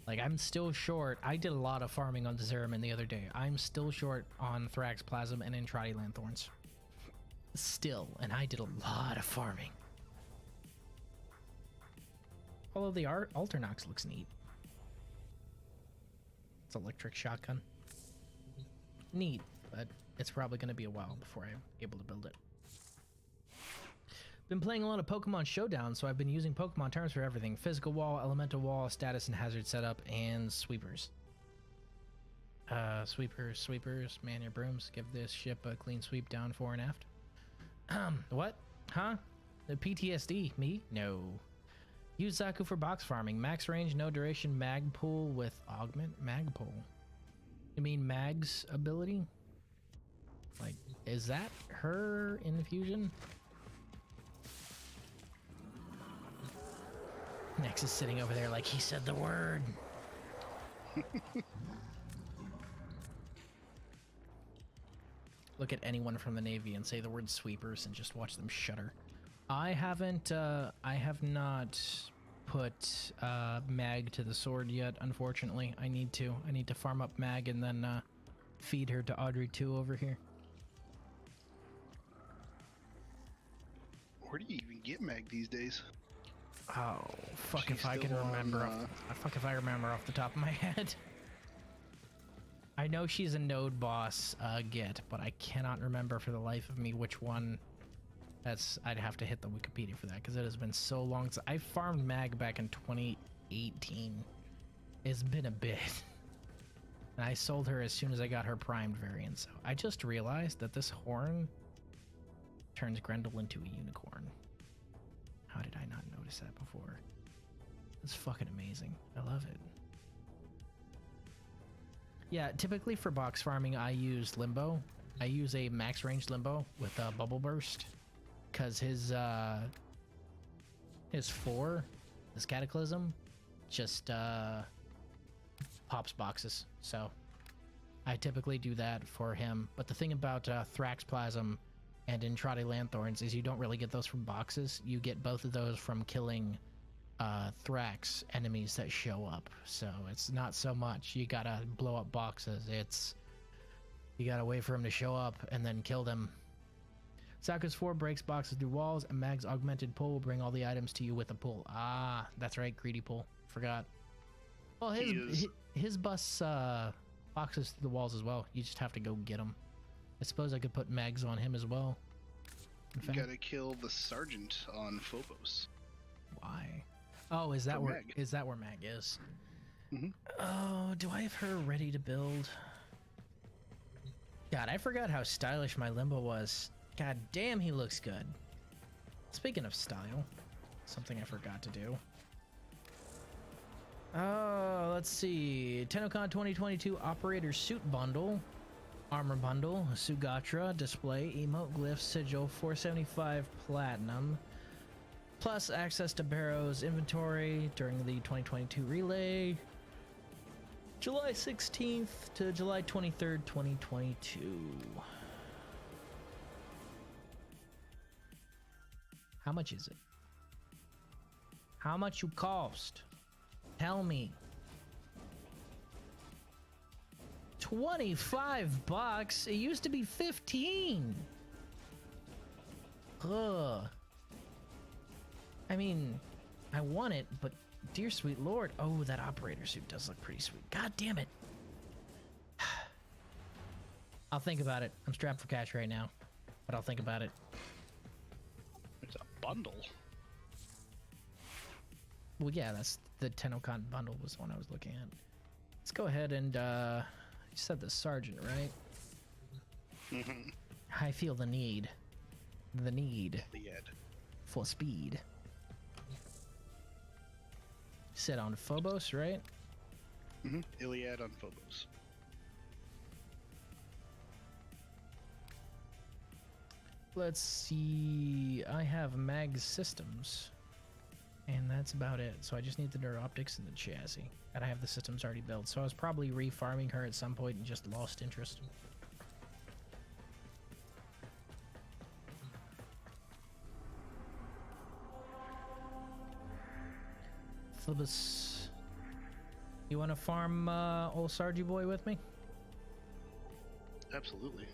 Like, I'm still short. I did a lot of farming on the Zeramin the other day. I'm still short on Thrax Plasm and Entrati Lanthorns. Still, and I did a lot of farming. Although the Alternox looks neat. It's electric shotgun. Neat, but it's probably going to be a while before I'm able to build it. Been playing a lot of Pokemon Showdown, so I've been using Pokemon terms for everything. Physical wall, elemental wall, status and hazard setup, and sweepers. Sweepers, man your brooms. Give this ship a clean sweep down fore and aft. What? Huh? The PTSD? Me? No. Use Zaku for box farming. Max range, no duration, mag pool with augment mag pool. You mean Mag's ability? Like, is that her infusion? Nex is sitting over there like he said the word. Look at anyone from the Navy and say the word sweepers and just watch them shudder. I have not put Mag to the sword yet, unfortunately. I need to farm up Mag and then feed her to Audrey 2 over here. Where do you even get Mag these days? Oh, fuck She's if I can still remember. on, Fuck if I remember off the top of my head. I know she's a node boss get, but I cannot remember for the life of me which one. I'd have to hit the Wikipedia for that because it has been so long. I farmed Mag back in 2018. It's been a bit. And I sold her as soon as I got her primed variant. So I just realized that this horn turns Grendel into a unicorn. How did I not notice practiced that before. It's fucking amazing. I love it. Yeah, typically for box farming, I use Limbo. I use a max range Limbo with a Bubble Burst, because his 4, this Cataclysm, just pops boxes. So I typically do that for him. But the thing about Thraxplasm and Entrade Lanthorns is you don't really get those from boxes. You get both of those from killing Thrax enemies that show up. So it's not so much you gotta blow up boxes. It's you gotta wait for him to show up and then kill them. Saku's 4 breaks boxes through walls, and Mag's augmented pull will bring all the items to you with a pull. Ah, that's right, greedy pull. Forgot. Well, his busts boxes through the walls as well. You just have to go get them. I suppose I could put Mags on him as well. You gotta kill the sergeant on Phobos. Why? Oh, is that where Mag is? Mm-hmm. Oh, do I have her ready to build? God, I forgot how stylish my Limbo was. God damn, he looks good. Speaking of style, something I forgot to do. Oh, let's see. TennoCon 2022 Operator Suit Bundle. Armor Bundle. Sugatra. Display. Emote Glyph. Sigil. 475 Platinum. Plus access to Barrow's inventory during the 2022 relay. July 16th to July 23rd, 2022. How much is it? How much you cost? Tell me. 25 bucks? It used to be 15. Ugh. I mean, I want it, but dear sweet lord. Oh, that operator suit does look pretty sweet. God damn it. I'll think about it. I'm strapped for cash right now, but I'll think about it. It's a bundle. Well, yeah, that's the TennoCon bundle was the one I was looking at. Let's go ahead and, you said the sergeant, right? Mm-hmm. I feel the need. The need. For speed. Sit on Phobos, right? Mm-hmm. Iliad on Phobos. Let's see. I have mag systems. And that's about it. So I just need the neuroptics and the chassis. And I have the systems already built. So I was probably refarming her at some point and just lost interest. Phobos. You want to farm old Sargy boy with me? Absolutely.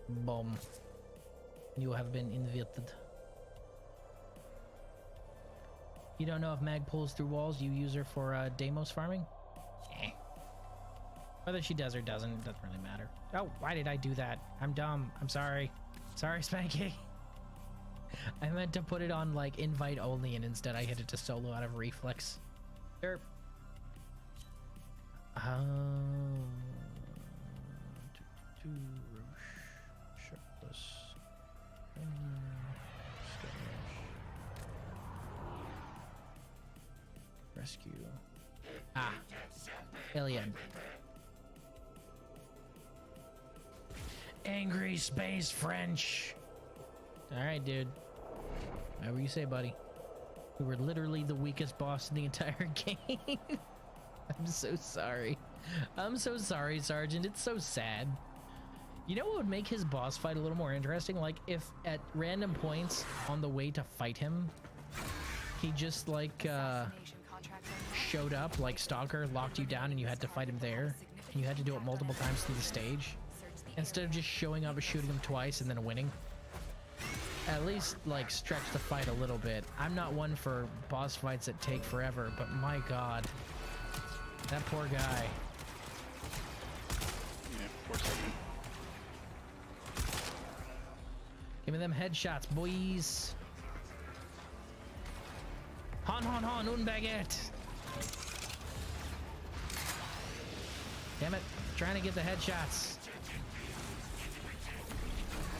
Bomb. You have been invited. You don't know if Mag pulls through walls, you use her for Deimos farming? Eh. Whether she does or doesn't, it doesn't really matter. Oh, why did I do that? I'm dumb. I'm sorry. Sorry, Spanky. I meant to put it on like invite only, and instead I hit it to solo out of reflex. Derp. Shirtless. Rescue. Ah. Alien. Angry space French. Alright, dude. Whatever you say, buddy. We were literally the weakest boss in the entire game. I'm so sorry. I'm so sorry, Sergeant. It's so sad. You know what would make his boss fight a little more interesting? Like, if at random points on the way to fight him, he just, like, showed up, like Stalker, locked you down, and you had to fight him there. And you had to do it multiple times through the stage. Instead of just showing up and shooting him twice and then winning. At least, like, stretch the fight a little bit. I'm not one for boss fights that take forever, but my god. That poor guy. Yeah, poor second. Give me them headshots, boys. Hon, hon, hon, un baguette. Damn it. Trying to get the headshots.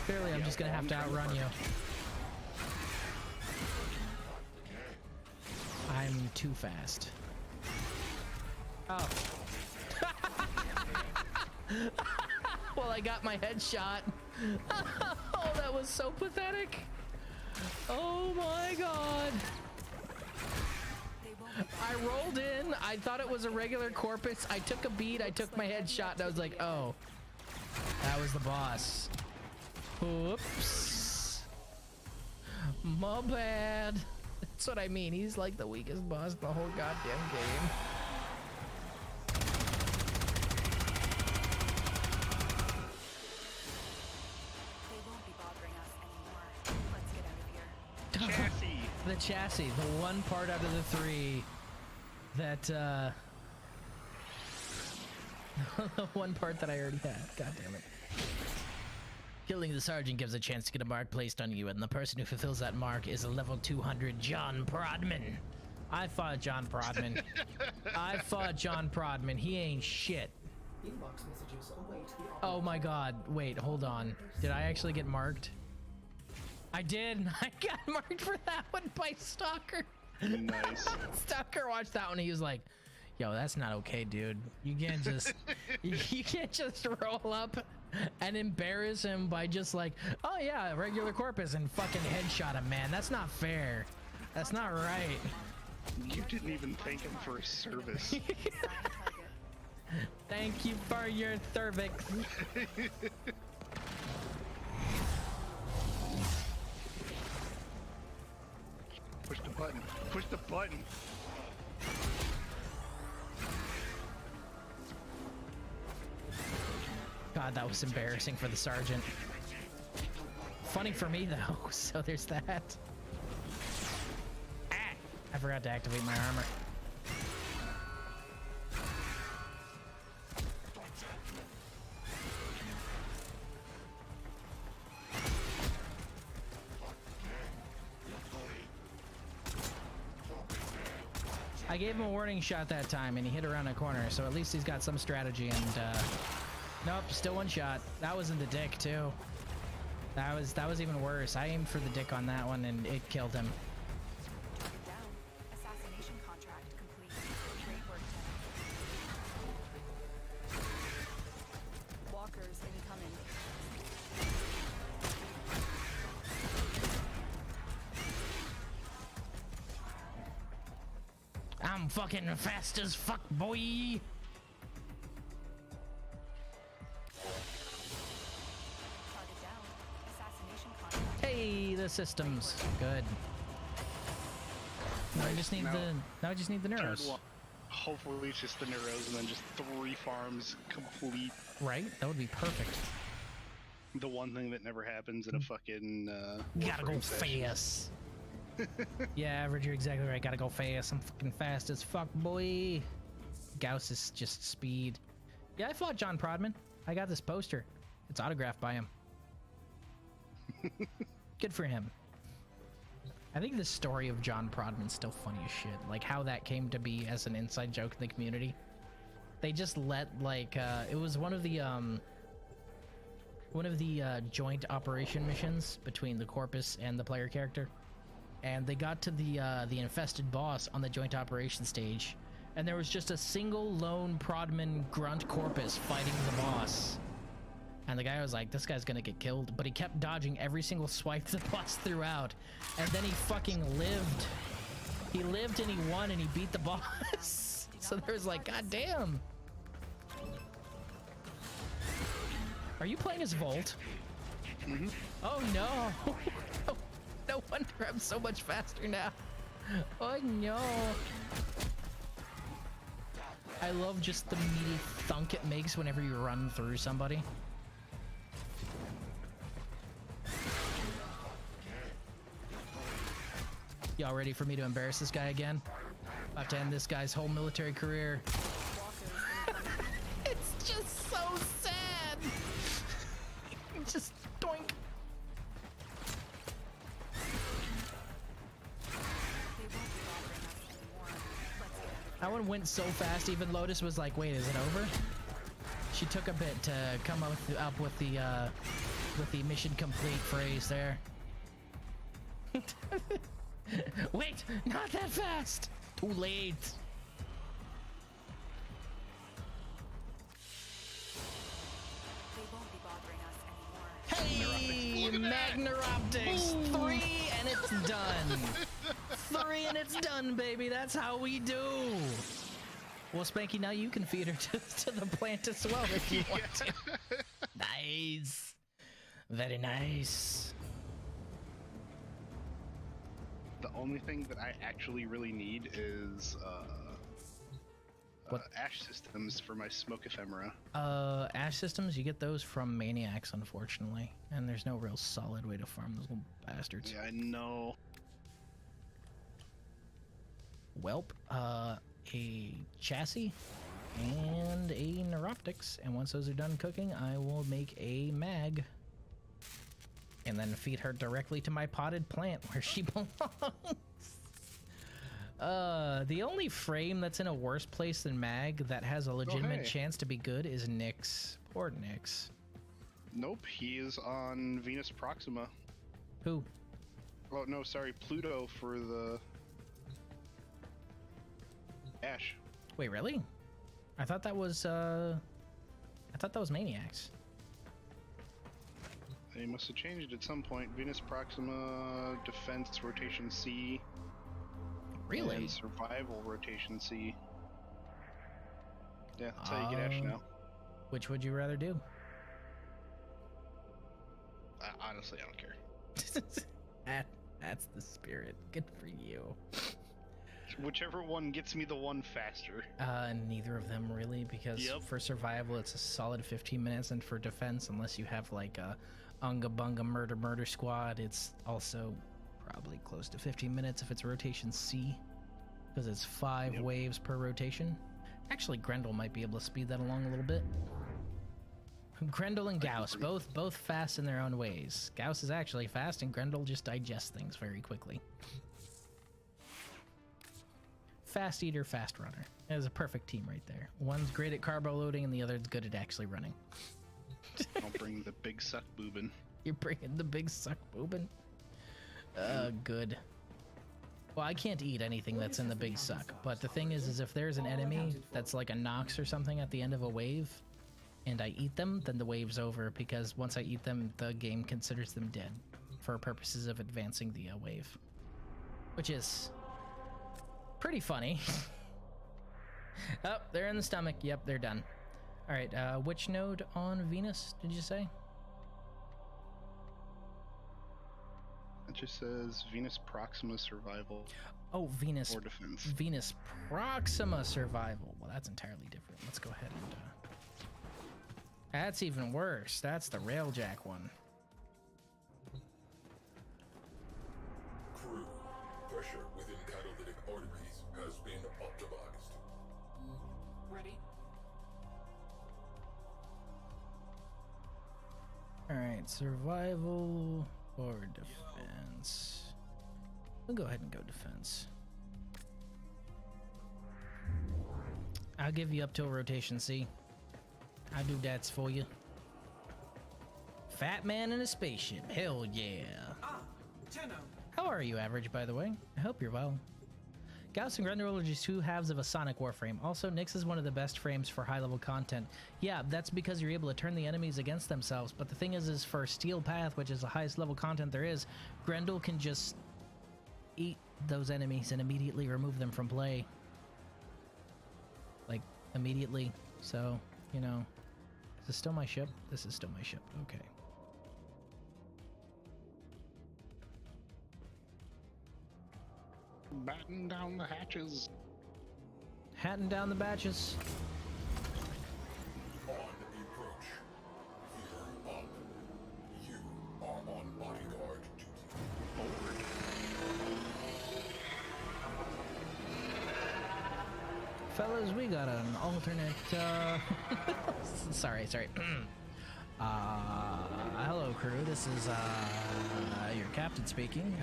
Clearly, I'm just gonna have to outrun you. I'm too fast. Oh. Well, I got my headshot. Oh, that was so pathetic. Oh my god. I rolled in. I thought it was a regular corpus. I took a beat. I took my headshot, and I was like, oh, that was the boss. Oops. My bad. That's what I mean. He's like the weakest boss in the whole goddamn game. They won't be bothering us anymore. Let's get out of here. Chassis. The chassis, the one part out of the three that, the one part that I already had. God damn it. Killing the sergeant gives a chance to get a mark placed on you, and the person who fulfills that mark is a level 200 John Prodman. I fought John Prodman. I fought John Prodman. He ain't shit. Inbox messages await the Oh my god. Wait, hold on. Did I actually get marked? I did. I got marked for that one by Stalker. Nice. Stalker watched that one and he was like, yo, that's not okay, dude. You can't just you can't just roll up and embarrass him by just like, oh yeah, regular corpus and fucking headshot him, man. That's not fair. That's not right. You didn't even thank him for his service. Thank you for your cervix. Push the button. Push the button. God, that was embarrassing for the sergeant. Funny for me though, so there's that. Ah, I forgot to activate my armor. I gave him a warning shot that time and he hit around a corner, so at least he's got some strategy. And nope, still one shot. That was in the dick too. That was even worse. I aimed for the dick on that one and it killed him. Down. Assassination contract complete. Great work, Tim. Walkers incoming. I'm fucking fast as fuck, boy. Target down. Assassination contract. Hey, the system's good. Now I just need the Third neuros. one. Hopefully it's just the neuros and then just 3 farms complete. Right? That would be perfect. The one thing that never happens in a fucking Gotta go Warframe session. fast. Yeah, average, you're exactly right. Gotta go fast. I'm fucking fast as fuck, boy. Gauss is just speed. Yeah, I fought John Prodman. I got this poster. It's autographed by him. Good for him. I think the story of John Prodman's still funny as shit. Like how that came to be as an inside joke in the community. They just let like it was one of the joint operation missions between the corpus and the player character. And they got to the infested boss on the joint operation stage, and there was just a single lone Prodman grunt corpus fighting the boss. And the guy was like, this guy's gonna get killed, but he kept dodging every single swipe the boss threw out. And then he fucking lived. He lived and he won and he beat the boss. So there was like, god damn. Are you playing as Volt? Mm-hmm. Oh no. No wonder I'm so much faster now. Oh no. I love just the meaty thunk it makes whenever you run through somebody. Y'all ready for me to embarrass this guy again? About to end this guy's whole military career. It's just so sad. Just doink. That one went so fast, even Lotus was like, wait, is it over? She took a bit to come up with the with the mission complete phrase there. Wait, not that fast. Too late. They won't be bothering us anymore. Hey, Look at that. Magneroptics 3 and it's done. 3 and it's done, baby. That's how we do. Well, Spanky, now you can feed her to the plant as well if you want to. Nice. Very nice. The only thing that I actually really need is What? ash systems for my smoke ephemera. Ash systems, you get those from maniacs, unfortunately. And there's no real solid way to farm those little bastards. Yeah, I know. Welp, a chassis and a neuroptics, and once those are done cooking, I will make a mag and then feed her directly to my potted plant where she belongs. The only frame that's in a worse place than mag that has a legitimate hey. chance to be good is Nyx. Poor Nyx. Nope, he is on Venus Proxima. Who? Oh no, sorry, Pluto for the ash. Wait, really? I thought that was maniacs. They must have changed at some point. Venus Proxima, defense rotation C. Really? And survival rotation C. Yeah, that's how you get ash now. Which would you rather do? Honestly, I don't care. That's the spirit. Good for you. Whichever one gets me the one faster. Neither of them really, because Yep. for survival it's a solid 15 minutes, and for defense, unless you have like a Unga Bunga Murder Squad, it's also probably close to 15 minutes if it's rotation C, because it's 5 Yep. waves per rotation. Actually, Grendel might be able to speed that along a little bit. Grendel and Gauss, both fast in their own ways. Gauss is actually fast, and Grendel just digests things very quickly. Fast eater, fast runner. That is a perfect team right there. One's great at carbo loading, and the other's good at actually running. I'll bring the big suck boobin. You're bringing the big suck boobin? Good. Well, I can't eat anything that's in the big suck, but the thing is if there's an enemy that's like a Nox or something at the end of a wave, and I eat them, then the wave's over, because once I eat them, the game considers them dead for purposes of advancing the wave. Which is pretty funny. Oh, they're in the stomach. Yep, they're done. All right, which node on Venus did you say? It just says Venus Proxima survival Oh, Venus. or defense. Venus Proxima survival. Well, that's entirely different. Let's go ahead and... That's even worse. That's the Railjack one. Crew, pressure within catalytic arteries has been optimized. Ready? All right, survival or defense. We'll go ahead and go defense. I'll give you up till rotation C. I'll do that for you. Fat man in a spaceship. Hell yeah. Ah, Tenno. How are you, Average, by the way? I hope you're well. Gauss and Grendel are just 2 halves of a Sonic Warframe. Also, Nyx is one of the best frames for high-level content. Yeah, that's because you're able to turn the enemies against themselves, but the thing is for Steel Path, which is the highest level content there is, Grendel can just eat those enemies and immediately remove them from play. Like, immediately. So, you know... Is this still my ship? This is still my ship. Okay. Batten down the hatches. Hatting down the batches. On approach. Gear up. You are on bodyguard duty. Fellas, we got an alternate, sorry. Hello crew, this is, your captain speaking.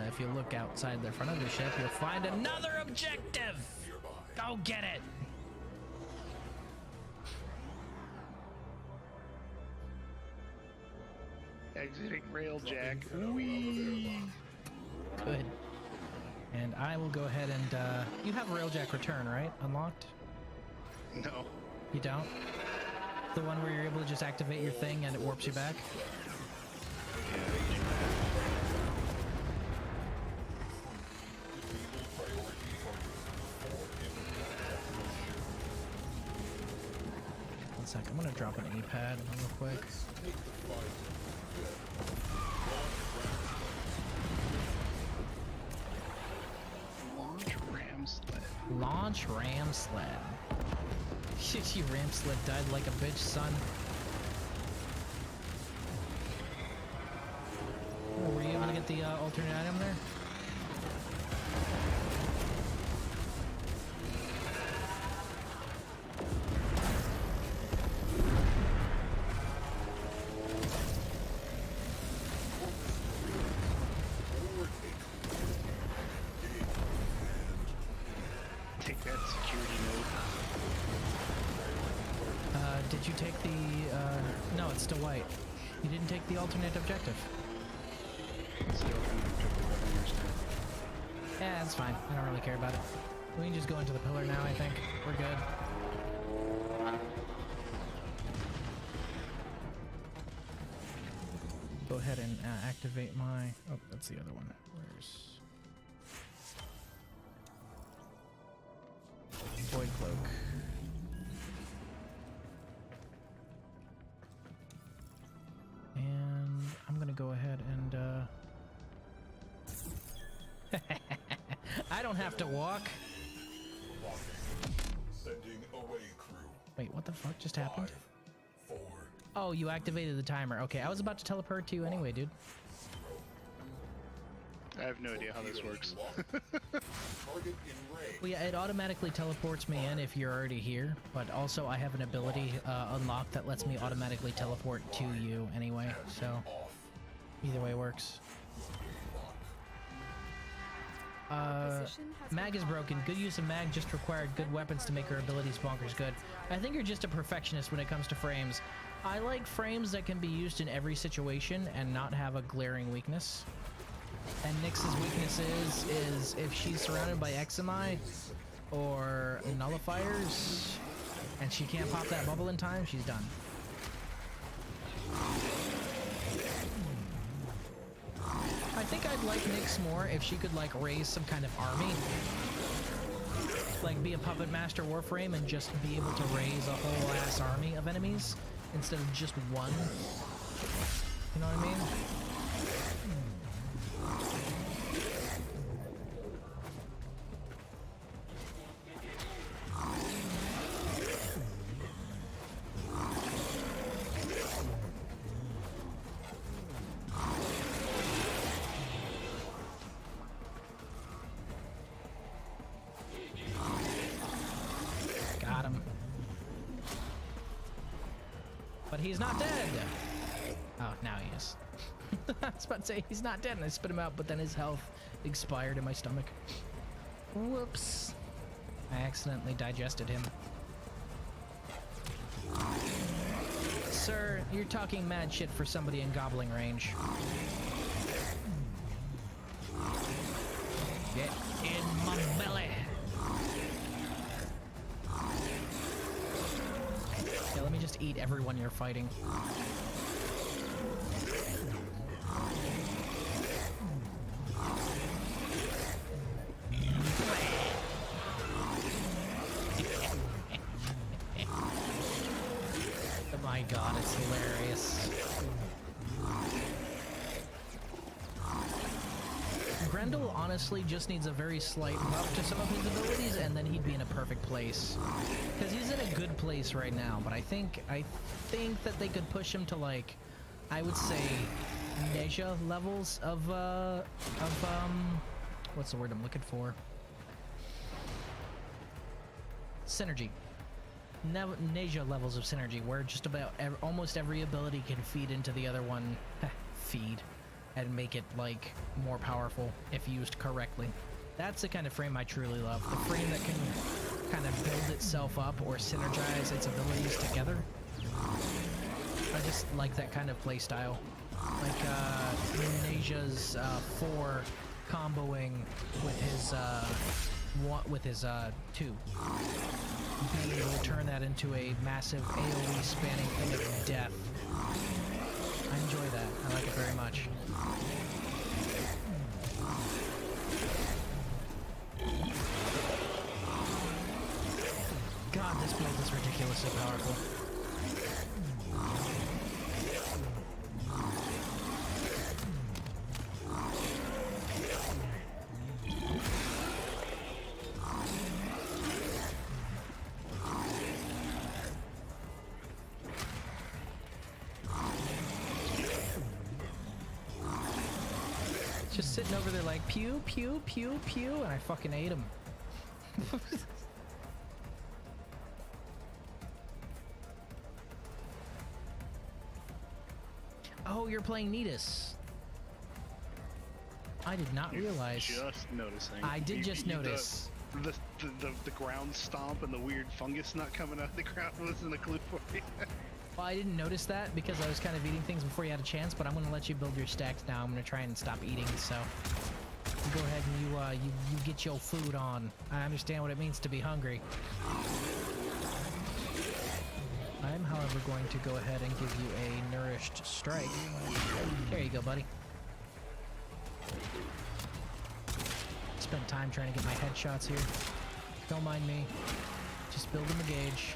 If you look outside the front of the ship, you'll find another objective! Go get it! Exiting Railjack. Whee! Good. And I will go ahead and, you have Railjack Return, right? Unlocked? No. You don't? The one where you're able to just activate your thing and it warps you back? One sec, I'm gonna drop an A-pad real quick. Launch Ram Sled. Launch Ram Sled. You Ram Sled died like a bitch, son. Oh, were you able to get the alternate item there? Take that security mode. Did you take the, no, it's still white. You didn't take the alternate objective. It's the alternate objective, I don't understand. Yeah, that's fine. I don't really care about it. We can just go into the pillar now, I think. We're good. Go ahead and activate my... Oh, that's the other one. Where's... Void Cloak. And I'm gonna go ahead and I don't have to walk. Sending away crew. Wait, what the fuck just happened? 5, 4, Oh, you activated the timer. Okay, I was about to teleport to you anyway, dude. I have no idea how this works. target in range. Well, yeah, it automatically teleports me in if you're already here, but also I have an ability unlocked that lets me automatically teleport to you anyway, so either way works. Mag is broken. Good use of mag just required good weapons to make her abilities bonkers good. I think you're just a perfectionist when it comes to frames. I like frames that can be used in every situation and not have a glaring weakness. And Nyx's weakness is if she's surrounded by Exami or nullifiers and she can't pop that bubble in time, she's done. I think I'd like Nyx more if she could like raise some kind of army. Like be a puppet master Warframe and just be able to raise a whole ass army of enemies instead of just one. You know what I mean? Got him. But he's not dead! Oh, now he is. I was about to say he's not dead and I spit him out, but then his health expired in my stomach. Whoops. I accidentally digested him. Sir, you're talking mad shit for somebody in gobbling range. Get in my belly! Yeah, let me just eat everyone you're fighting. Oh my god, it's hilarious. Grendel honestly just needs a very slight buff to some of his abilities and then he'd be in a perfect place. Because he's in a good place right now, but I think that they could push him to like, I would say, Neja levels of what's the word I'm looking for? Synergy. Neja levels of synergy, where just about almost every ability can feed into the other one, and make it like more powerful if used correctly. That's the kind of frame I truly love. The frame that can kind of build itself up or synergize its abilities together. I just like that kind of play style. like Nasia's 4 comboing with his 2. Being able to turn that into a massive AoE spanning thing of death. I enjoy that. I like it very much. God, this build is ridiculously powerful. Just sitting over there like pew, pew, pew, pew, and I fucking ate him. Oh, you're playing Nidus. I did not realize. Just noticing. I did just notice. The ground stomp and the weird fungus not coming out of the ground wasn't a clue for me. Well, I didn't notice that because I was kind of eating things before you had a chance, but I'm going to let you build your stacks now. I'm going to try and stop eating, so go ahead and you get your food on. I understand what it means to be hungry. I'm, however, going to go ahead and give you a nourished strike. There you go, buddy. Spent time trying to get my headshots here. Don't mind me. Just building the gauge.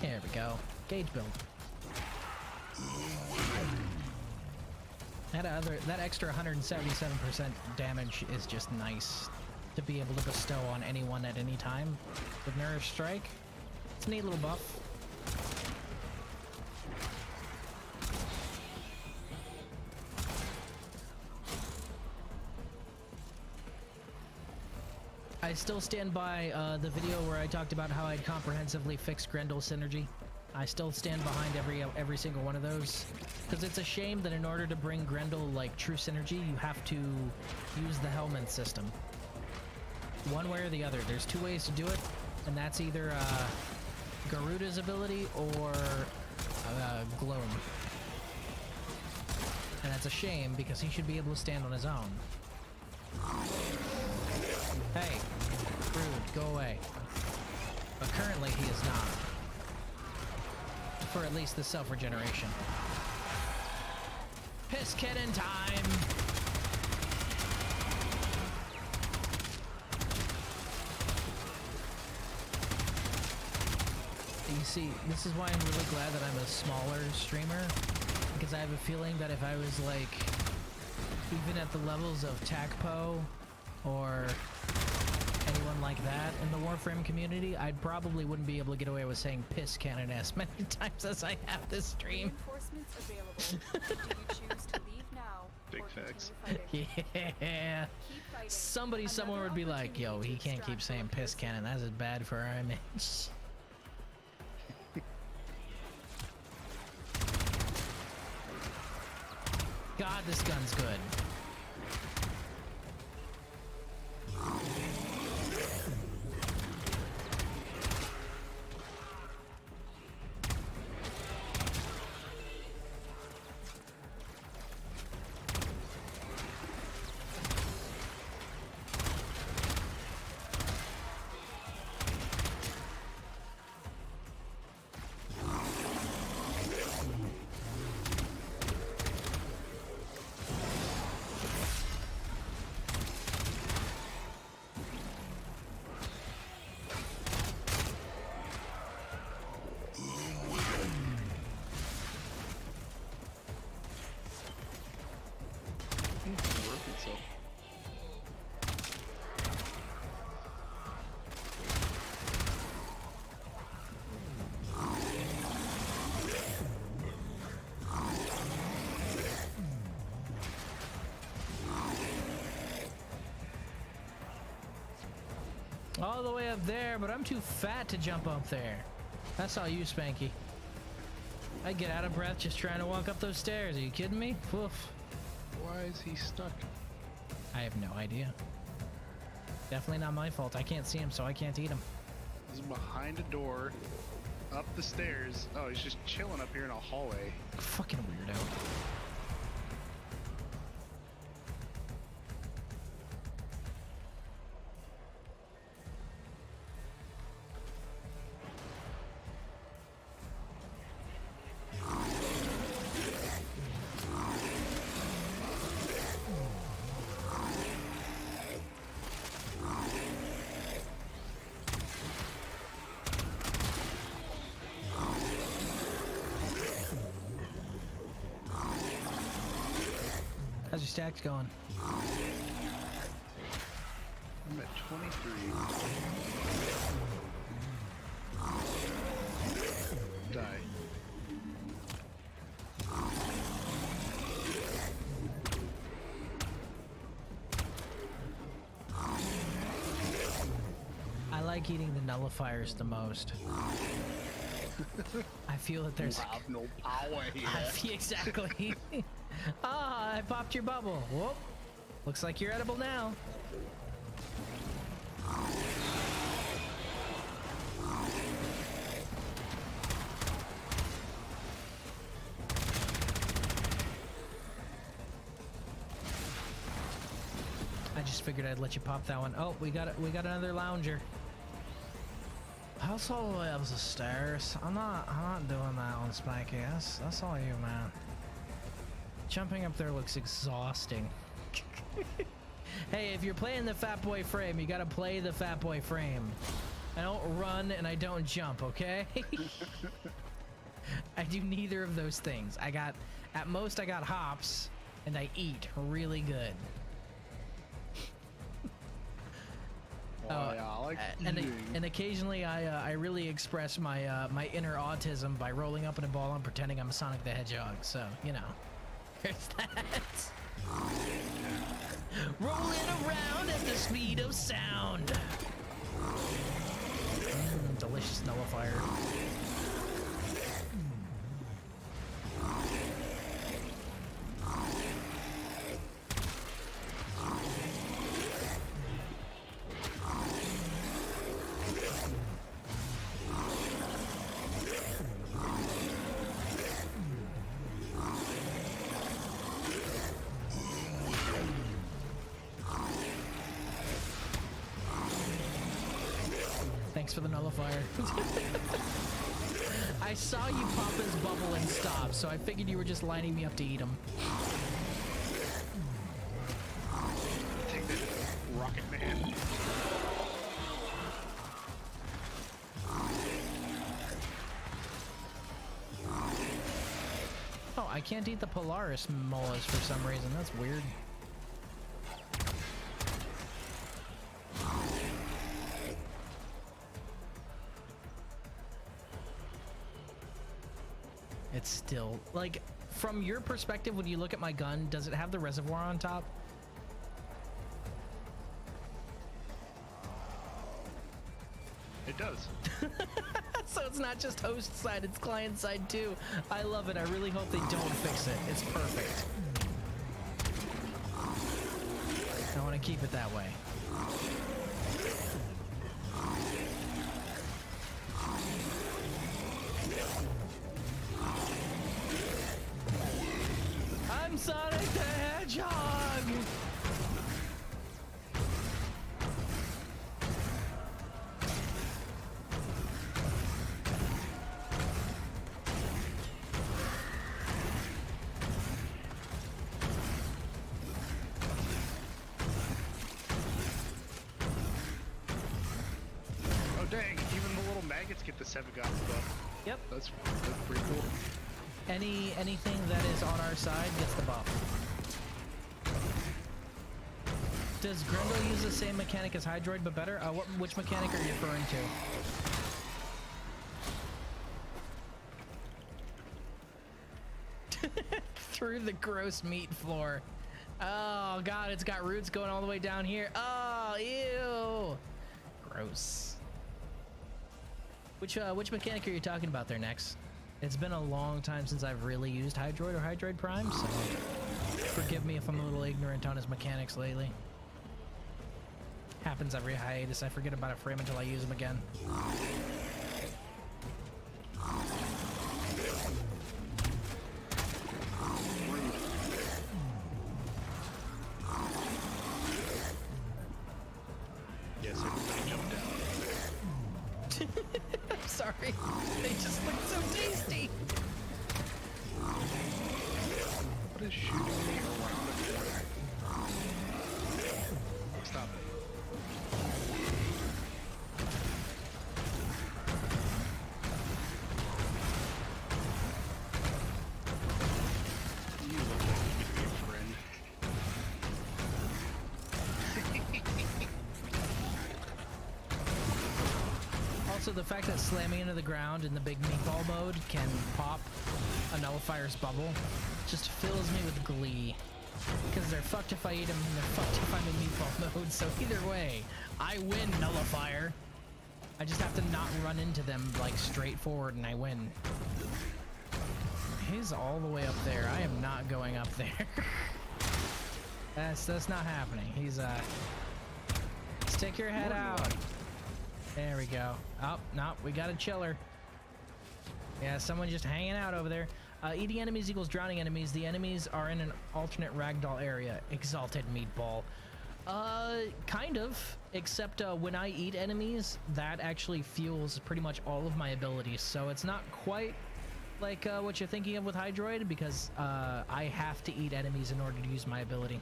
There we go. Gauge build. That extra 177% damage is just nice to be able to bestow on anyone at any time. With Nourish Strike, it's a neat little buff. I still stand by the video where I talked about how I'd comprehensively fixed Grendel synergy. I still stand behind every single one of those, because it's a shame that in order to bring Grendel like true synergy, you have to use the Helmet system. One way or the other. There's 2 ways to do it, and that's either Garuda's ability or Gloom. And that's a shame because he should be able to stand on his own. Hey, rude, go away. But currently he is not. For at least the self-regeneration. Piss cannon time! You see, this is why I'm really glad that I'm a smaller streamer, because I have a feeling that if I was like, even at the levels of Takpo or anyone like that in the Warframe community, I probably wouldn't be able to get away with saying piss cannon as many times as I have this stream. Reinforcements available. Do you choose to leave now? Big or facts. continue fighting? Yeah. Keep fighting. Somebody somewhere Another would be like, yo, opportunity he to can't keep extract saying piss electricity. cannon. That's just bad for our image. God, this gun's good. All the way up there, but I'm too fat to jump up there. That's all you, Spanky. I get out of breath just trying to walk up those stairs. Are you kidding me? Woof. Why Why is he stuck? I have no idea. Definitely not my fault. I can't see him, so I can't eat him. He's behind a door, up the stairs. Oh, he's just chilling up here in a hallway. Fucking weirdo. How's your stacks going? I'm at 23. Die. I like eating the nullifiers the most. I feel that there's... You have no power here. I feel exactly. Ah, I popped your bubble. Whoop. Looks like you're edible now. I just figured I'd let you pop that one. Oh, we got another lounger. How's all the way up the stairs? I'm not doing that one, Spiky. That's all you, man. Jumping up there looks exhausting. Hey, if you're playing the Fat Boy frame, you gotta play the Fat Boy frame. I don't run and I don't jump, okay? I do neither of those things. At most I got hops, and I eat really good. Oh, yeah, I like eating. And occasionally I really express my my inner autism by rolling up in a ball and pretending I'm Sonic the Hedgehog. So, you know, there's that. Rolling around at the speed of sound. Delicious nullifier. Thanks for the nullifier. I saw you pop his bubble and stop, so I figured you were just lining me up to eat him. Take this, Rocket Man. Oh, I can't eat the Polaris molas for some reason. That's weird. It's still, like, from your perspective, when you look at my gun, does it have the reservoir on top? It does. So it's not just host side, it's client side too. I love it. I really hope they don't fix it. It's perfect. I want to keep it that way. I'm Sonic the Hedgehog! Oh dang, even the little maggots get the 7 god stuff. Yep. That's pretty cool. Anything that is on our side gets the buff. Does Grendel use the same mechanic as Hydroid but better? Which mechanic are you referring to? Through the gross meat floor. Oh god, it's got roots going all the way down here. Oh, ew. Gross. Which mechanic are you talking about there, Nex? It's been a long time since I've really used Hydroid or Hydroid Prime, so... Forgive me if I'm a little ignorant on his mechanics lately. Happens every hiatus. I forget about a frame until I use them again. Yes, everybody jump down. I'm sorry. They just look so tasty. What is shooting me around the corner? Stop it. You look like you could be a friend. Also, the fact that slamming into the ground in the big meatball mode can pop a nullifier's bubble just fills me with glee. Because they're fucked if I eat them, and they're fucked if I'm in meatball mode, so either way, I win nullifier. I just have to not run into them, like, straight forward, and I win. He's all the way up there. I am not going up there. That's not happening. He's, stick your head out. There we go. Oh, no, we got a chiller. Yeah, someone just hanging out over there. Eating enemies equals drowning enemies. The enemies are in an alternate ragdoll area. Exalted meatball. Kind of. Except when I eat enemies, that actually fuels pretty much all of my abilities. So it's not quite like what you're thinking of with Hydroid, because I have to eat enemies in order to use my ability.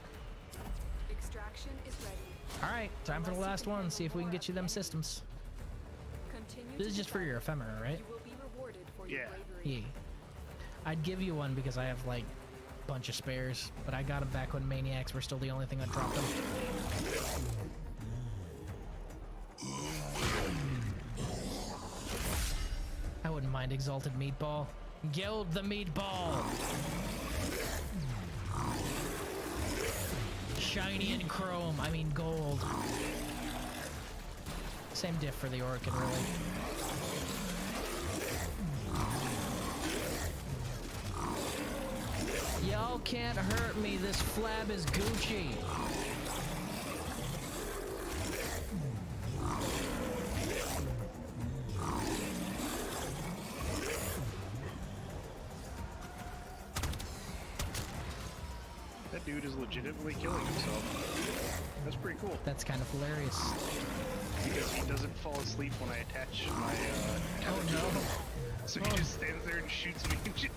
Extraction is ready. Alright, time for the last one. See if we can get you them systems. Continue This is to just for your ephemera, right? You will be rewarded for your Yeah. bravery. Yeah. I'd give you one because I have like a bunch of spares, but I got them back when Maniacs were still the only thing that dropped them. I wouldn't mind Exalted Meatball. Gild the Meatball! Shiny and chrome, I mean gold. Same diff for the Orkin, really. Y'all can't hurt me, this flab is Gucci. That dude is legitimately killing himself. That's pretty cool. That's kind of hilarious. Because he doesn't fall asleep when I attach my Oh no. so he just stands there and shoots me and shit.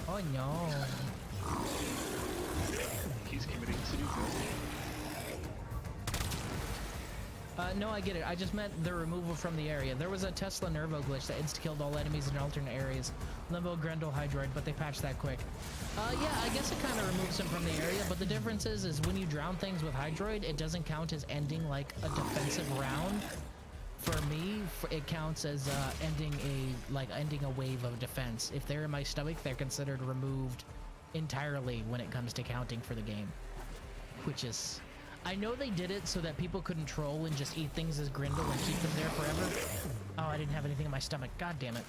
Oh no. He's committing suicide. No, I get it. I just meant the removal from the area. There was a Tesla Nervo glitch that insta-killed all enemies in alternate areas. Limbo, Grendel, Hydroid, but they patched that quick. Yeah, I guess it kind of removes them from the area, but the difference is when you drown things with Hydroid, it doesn't count as ending like a defensive round. For me, it counts as ending a wave of defense. If they're in my stomach, they're considered removed entirely when it comes to counting for the game. Which is... I know they did it so that people couldn't troll and just eat things as Grendel and keep them there forever. Oh, I didn't have anything in my stomach. God damn it.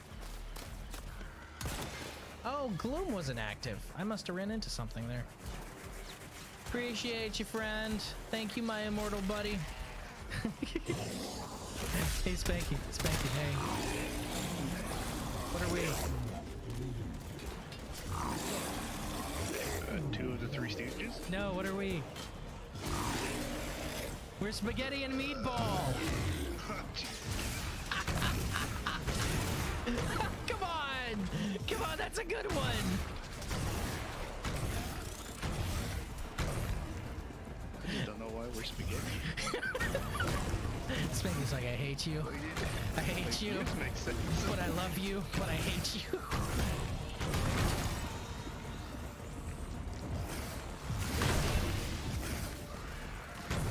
Oh, Gloom wasn't active. I must have ran into something there. Appreciate you, friend. Thank you, my immortal buddy. Hey, Spanky. Spanky, hey. What are we? 2 of the 3 Stooges? No, what are we? We're Spaghetti and Meatball. Come on! Come on, that's a good one! I just don't know why we're spaghetti. Spanky's like, I hate you. I hate you. This makes sense. But I love you, but I hate you.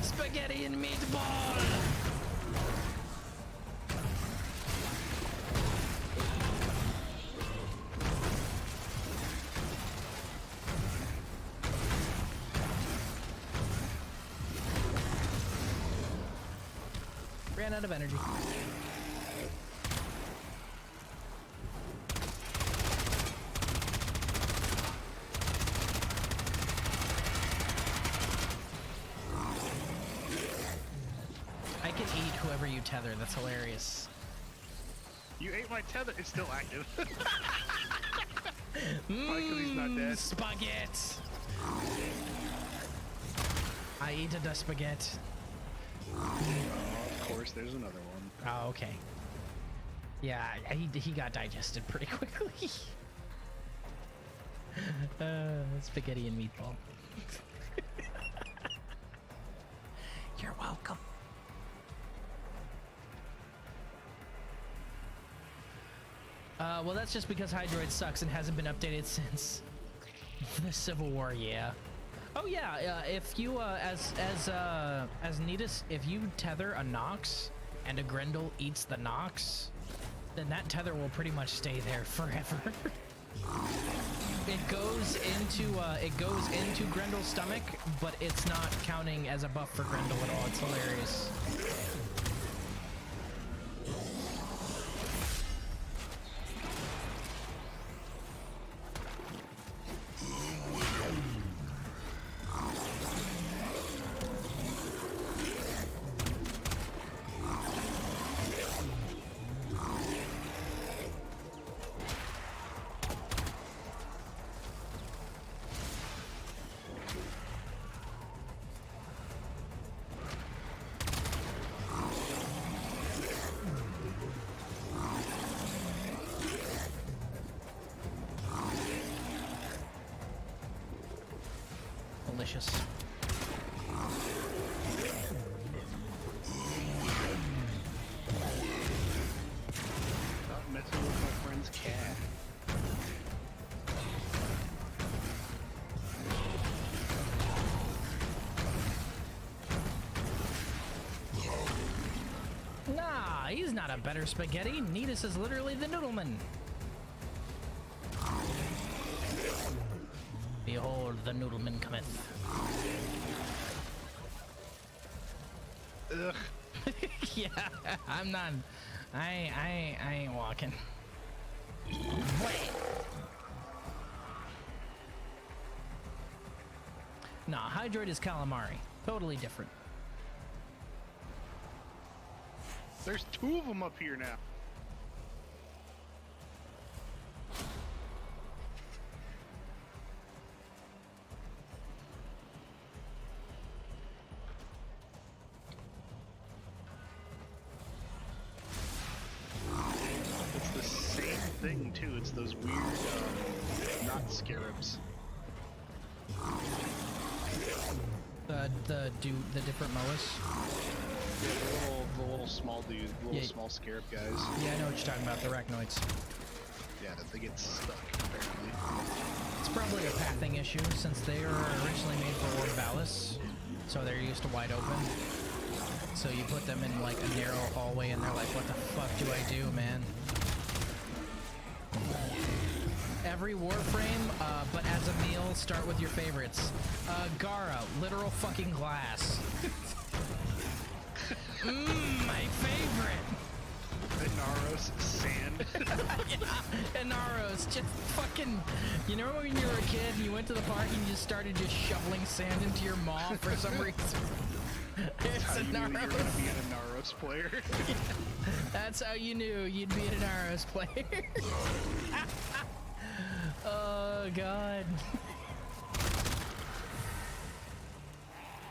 Spaghetti and Meatball! Ran out of energy. whoever you tether. That's hilarious. You ate my tether. It's still active. Probably 'cause he's not dead. Spaghetti. I eat the spaghetti. Oh, of course, there's another one. Oh, okay. Yeah, he got digested pretty quickly. Spaghetti and meatball. You're welcome. Well, that's just because Hydroid sucks and hasn't been updated since the Civil War. Yeah. Oh yeah. If you as Nidus, if you tether a Nox and a Grendel eats the Nox, then that tether will pretty much stay there forever. It goes into Grendel's stomach, but it's not counting as a buff for Grendel at all. It's hilarious. Delicious. Stop messing with my friend's cat. Nah, he's not a better spaghetti. Nidus is literally the noodleman. Behold, the noodleman cometh. Ugh. Yeah, I'm not. I ain't walking. Wait. Nah, Hydroid is calamari. Totally different. There's two of them up here now. It's the same thing too. It's those weird, not scarabs. The different Moas. Yeah, the little small dudes, small scarab guys. Yeah, I know what you're talking about. The arachnoids. Yeah, that they get stuck apparently. It's probably a pathing issue since they were originally made for Orbalis, so they're used to wide open. So you put them in like a narrow hallway and they're like, what the fuck do I do, man? Every Warframe, but as a meal, start with your favorites. Gara, literal fucking glass. My favorite. Inaros, sand. Yeah, Inaros, just fucking... You know when you were a kid and you went to the park and you just started just shoveling sand into your maw for some reason? It's How you knew that you were Inaros. gonna be an Inaros player. That's how you knew you'd be an Inaros player. Oh, God.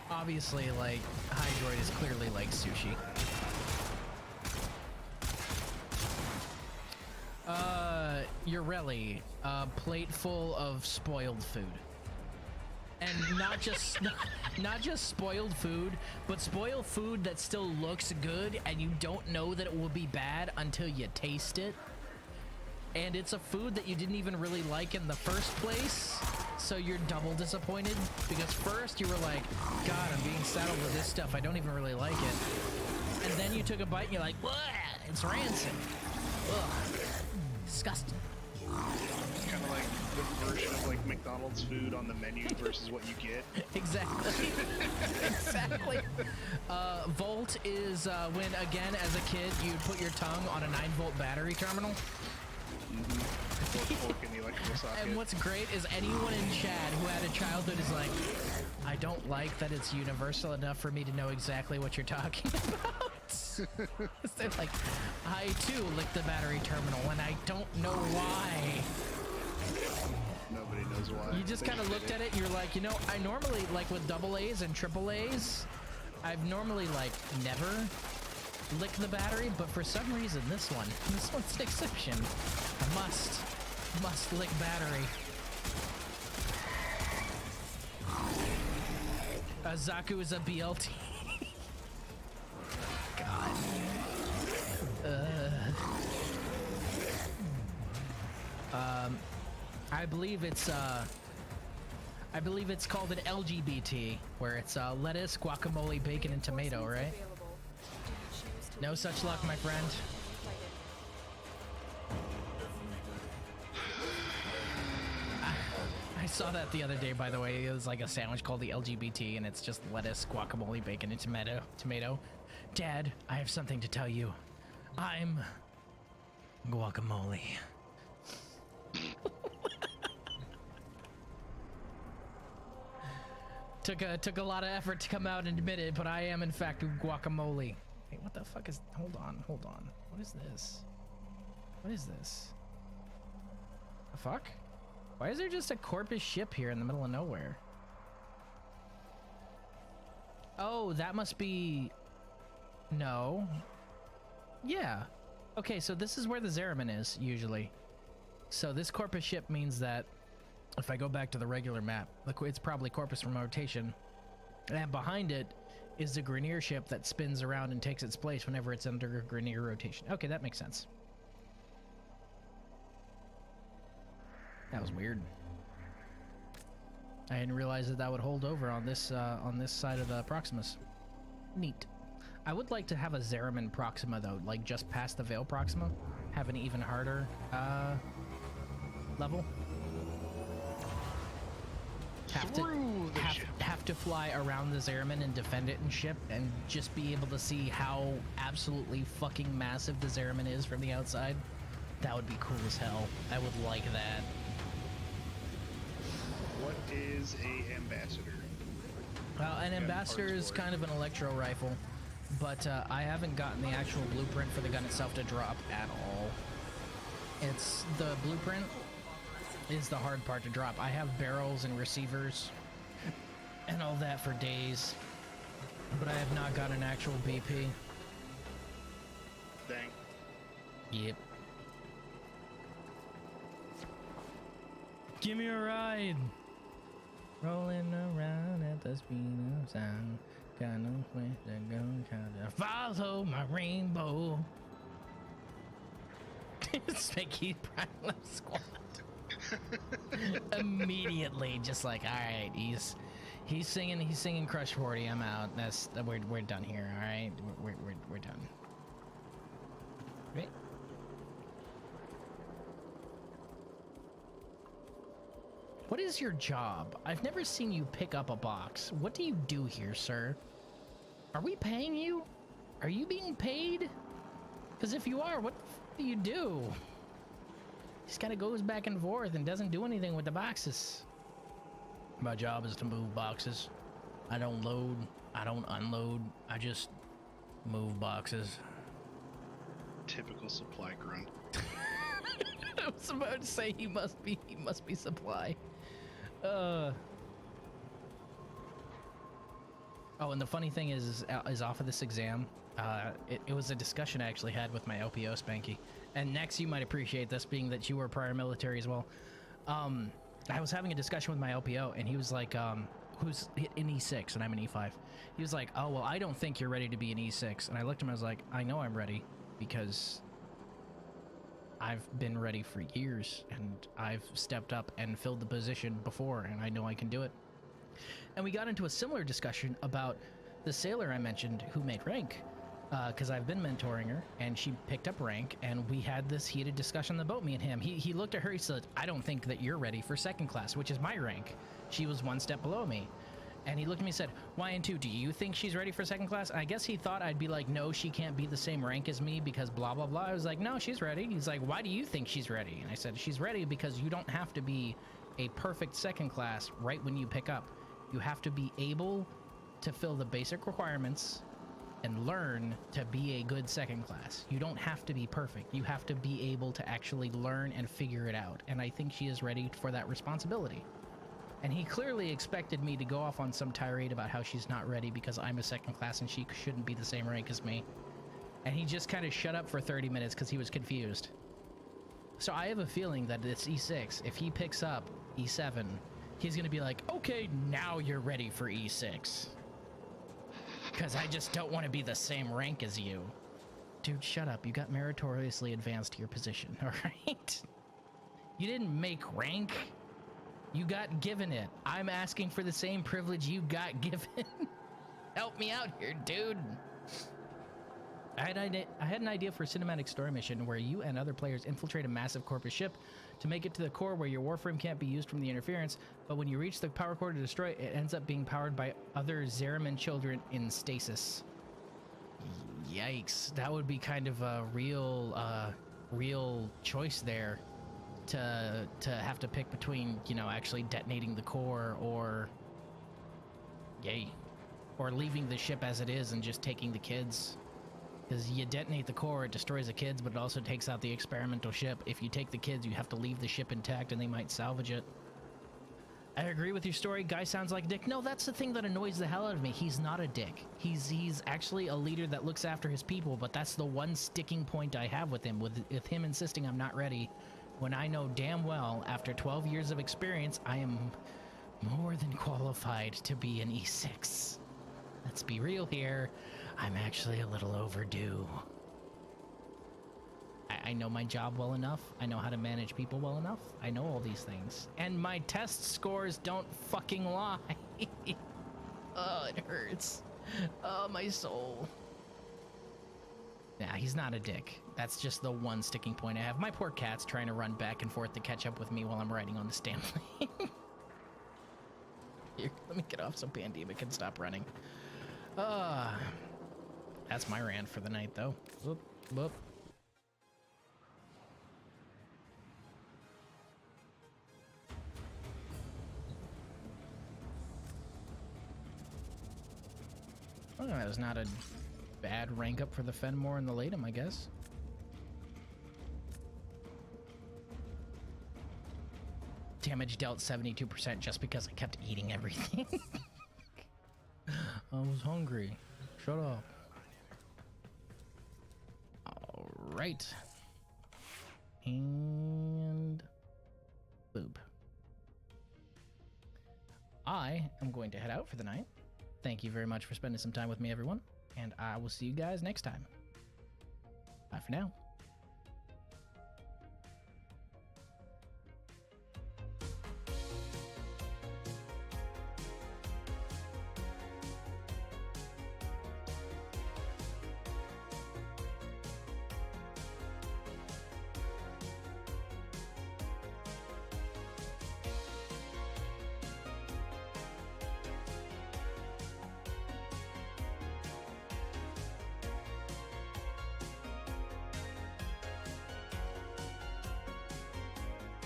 Obviously, like, Hydroid is clearly like sushi. Urelli, a plate full of spoiled food. And not just not just spoiled food, but spoiled food that still looks good and you don't know that it will be bad until you taste it. And it's a food that you didn't even really like in the first place, so you're double disappointed because first you were like, God, I'm being saddled with this stuff, I don't even really like it. And then you took a bite and you're like, what? It's rancid. Ugh. Disgusting. Kind of like the version of like McDonald's food on the menu versus what you get. Exactly. Exactly. Volt is when, again, as a kid, you put your tongue on a 9-volt battery terminal. And what's great is anyone in chat who had a childhood is like, I don't like that it's universal enough for me to know exactly what you're talking about. They're like, I too lick the battery terminal and I don't know why. Nobody knows why. You just kind of looked at it and you're like, you know, I normally, like with double A's and triple A's, I've normally like never licked the battery, but for some reason this one's an exception. I must lick battery. Zaku is a BLT. God. I believe it's called an LGBT, where it's lettuce, guacamole, bacon, and tomato, right? No such luck, my friend. I saw that the other day, by the way. It was like a sandwich called the LGBT, and it's just lettuce, guacamole, bacon, and tomato. Dad, I have something to tell you. I'm guacamole. Took a lot of effort to come out and admit it, but I am in fact guacamole. Wait, what the fuck is? Hold on. What is this? What is this? The fuck? Why is there just a Corpus ship here in the middle of nowhere? Oh, that must be... No. Yeah. Okay, so this is where the Zeraman is, usually. So this Corpus ship means that if I go back to the regular map, it's probably Corpus from rotation. And behind it is the Grineer ship that spins around and takes its place whenever it's under Grineer rotation. Okay, that makes sense. That was weird. I didn't realize that would hold over on this side of the Proximus. Neat. I would like to have a Zeraman Proxima though, like just past the Veil Proxima, have an even harder level. Have to fly around the Zeraman and defend it and ship, and just be able to see how absolutely fucking massive the Zeraman is from the outside. That would be cool as hell. I would like that. What is a ambassador? Well, an ambassador is kind of an electro rifle, but I haven't gotten the actual blueprint for the gun itself to drop at all. It's the blueprint is the hard part to drop. I have barrels and receivers and all that for days, but I have not got an actual BP. Dang. Yep. Give me a ride. Rolling around at the speed of sound. Got no place to go. Follow my rainbow. It's Mickey Prime Squad. Immediately, just like, all right, he's singing Crush 40. I'm out. We're done here. All right, we're done. Right. What is your job? I've never seen you pick up a box. What do you do here, sir? Are we paying you? Are you being paid? Because if you are, what the f do you do? Just kind of goes back and forth and doesn't do anything with the boxes. My job is to move boxes. I don't load. I don't unload. I just move boxes. Typical supply grunt. I was about to say he must be supply. Oh, and the funny thing is off of this exam, it was a discussion I actually had with my LPO, Spanky. And next, you might appreciate this, being that you were prior military as well. I was having a discussion with my LPO, and he was like, who's in E6, and I'm in E5. He was like, oh, well, I don't think you're ready to be in E6. And I looked at him, I was like, I know I'm ready, because I've been ready for years, and I've stepped up and filled the position before, and I know I can do it. And we got into a similar discussion about the sailor I mentioned who made rank, because I've been mentoring her, and she picked up rank, and we had this heated discussion on the boat, me and him. He looked at her, he said, I don't think that you're ready for second class, which is my rank. She was one step below me. And he looked at me and said, YN2, do you think she's ready for second class? And I guess he thought I'd be like, no, she can't be the same rank as me because blah, blah, blah. I was like, no, she's ready. He's like, why do you think she's ready? And I said, she's ready because you don't have to be a perfect second class right when you pick up. You have to be able to fill the basic requirements and learn to be a good second class. You don't have to be perfect. You have to be able to actually learn and figure it out. And I think she is ready for that responsibility. And he clearly expected me to go off on some tirade about how she's not ready because I'm a second class and she shouldn't be the same rank as me. And he just kind of shut up for 30 minutes because he was confused. So I have a feeling that it's E6. If he picks up E7, he's going to be like, okay, now you're ready for E6. Because I just don't want to be the same rank as you. Dude, shut up. You got meritoriously advanced to your position, all right? You didn't make rank. You got given it. I'm asking for the same privilege you got given. Help me out here, dude. I had an idea for a cinematic story mission where you and other players infiltrate a massive corporate ship to make it to the core where your warframe can't be used from the interference, but when you reach the power core to destroy it, it ends up being powered by other Zeraman children in stasis. Yikes. That would be kind of a real choice there to have to pick between, you know, actually detonating the core or leaving the ship as it is and just taking the kids. Because you detonate the core, it destroys the kids, but it also takes out the experimental ship. If you take the kids, you have to leave the ship intact and they might salvage it. I agree with your story. Guy sounds like a dick. No, that's the thing that annoys the hell out of me. He's not a dick. He's actually a leader that looks after his people, but that's the one sticking point I have with him, with him insisting I'm not ready, when I know damn well, after 12 years of experience, I am more than qualified to be an E6. Let's be real here. I'm actually a little overdue. I know my job well enough. I know how to manage people well enough. I know all these things. And my test scores don't fucking lie. Oh, it hurts. Oh, my soul. Nah, he's not a dick. That's just the one sticking point I have. My poor cat's trying to run back and forth to catch up with me while I'm riding on the stand plane. Here, let me get off so Pandemic can stop running. That's my rant for the night, though. Whoop, whoop. Well, that was not a bad rank up for the Fenmore and the Latum, I guess. Damage dealt 72% just because I kept eating everything. I was hungry. Shut up. Alright. And... boob. I am going to head out for the night. Thank you very much for spending some time with me, everyone. And I will see you guys next time. Bye for now.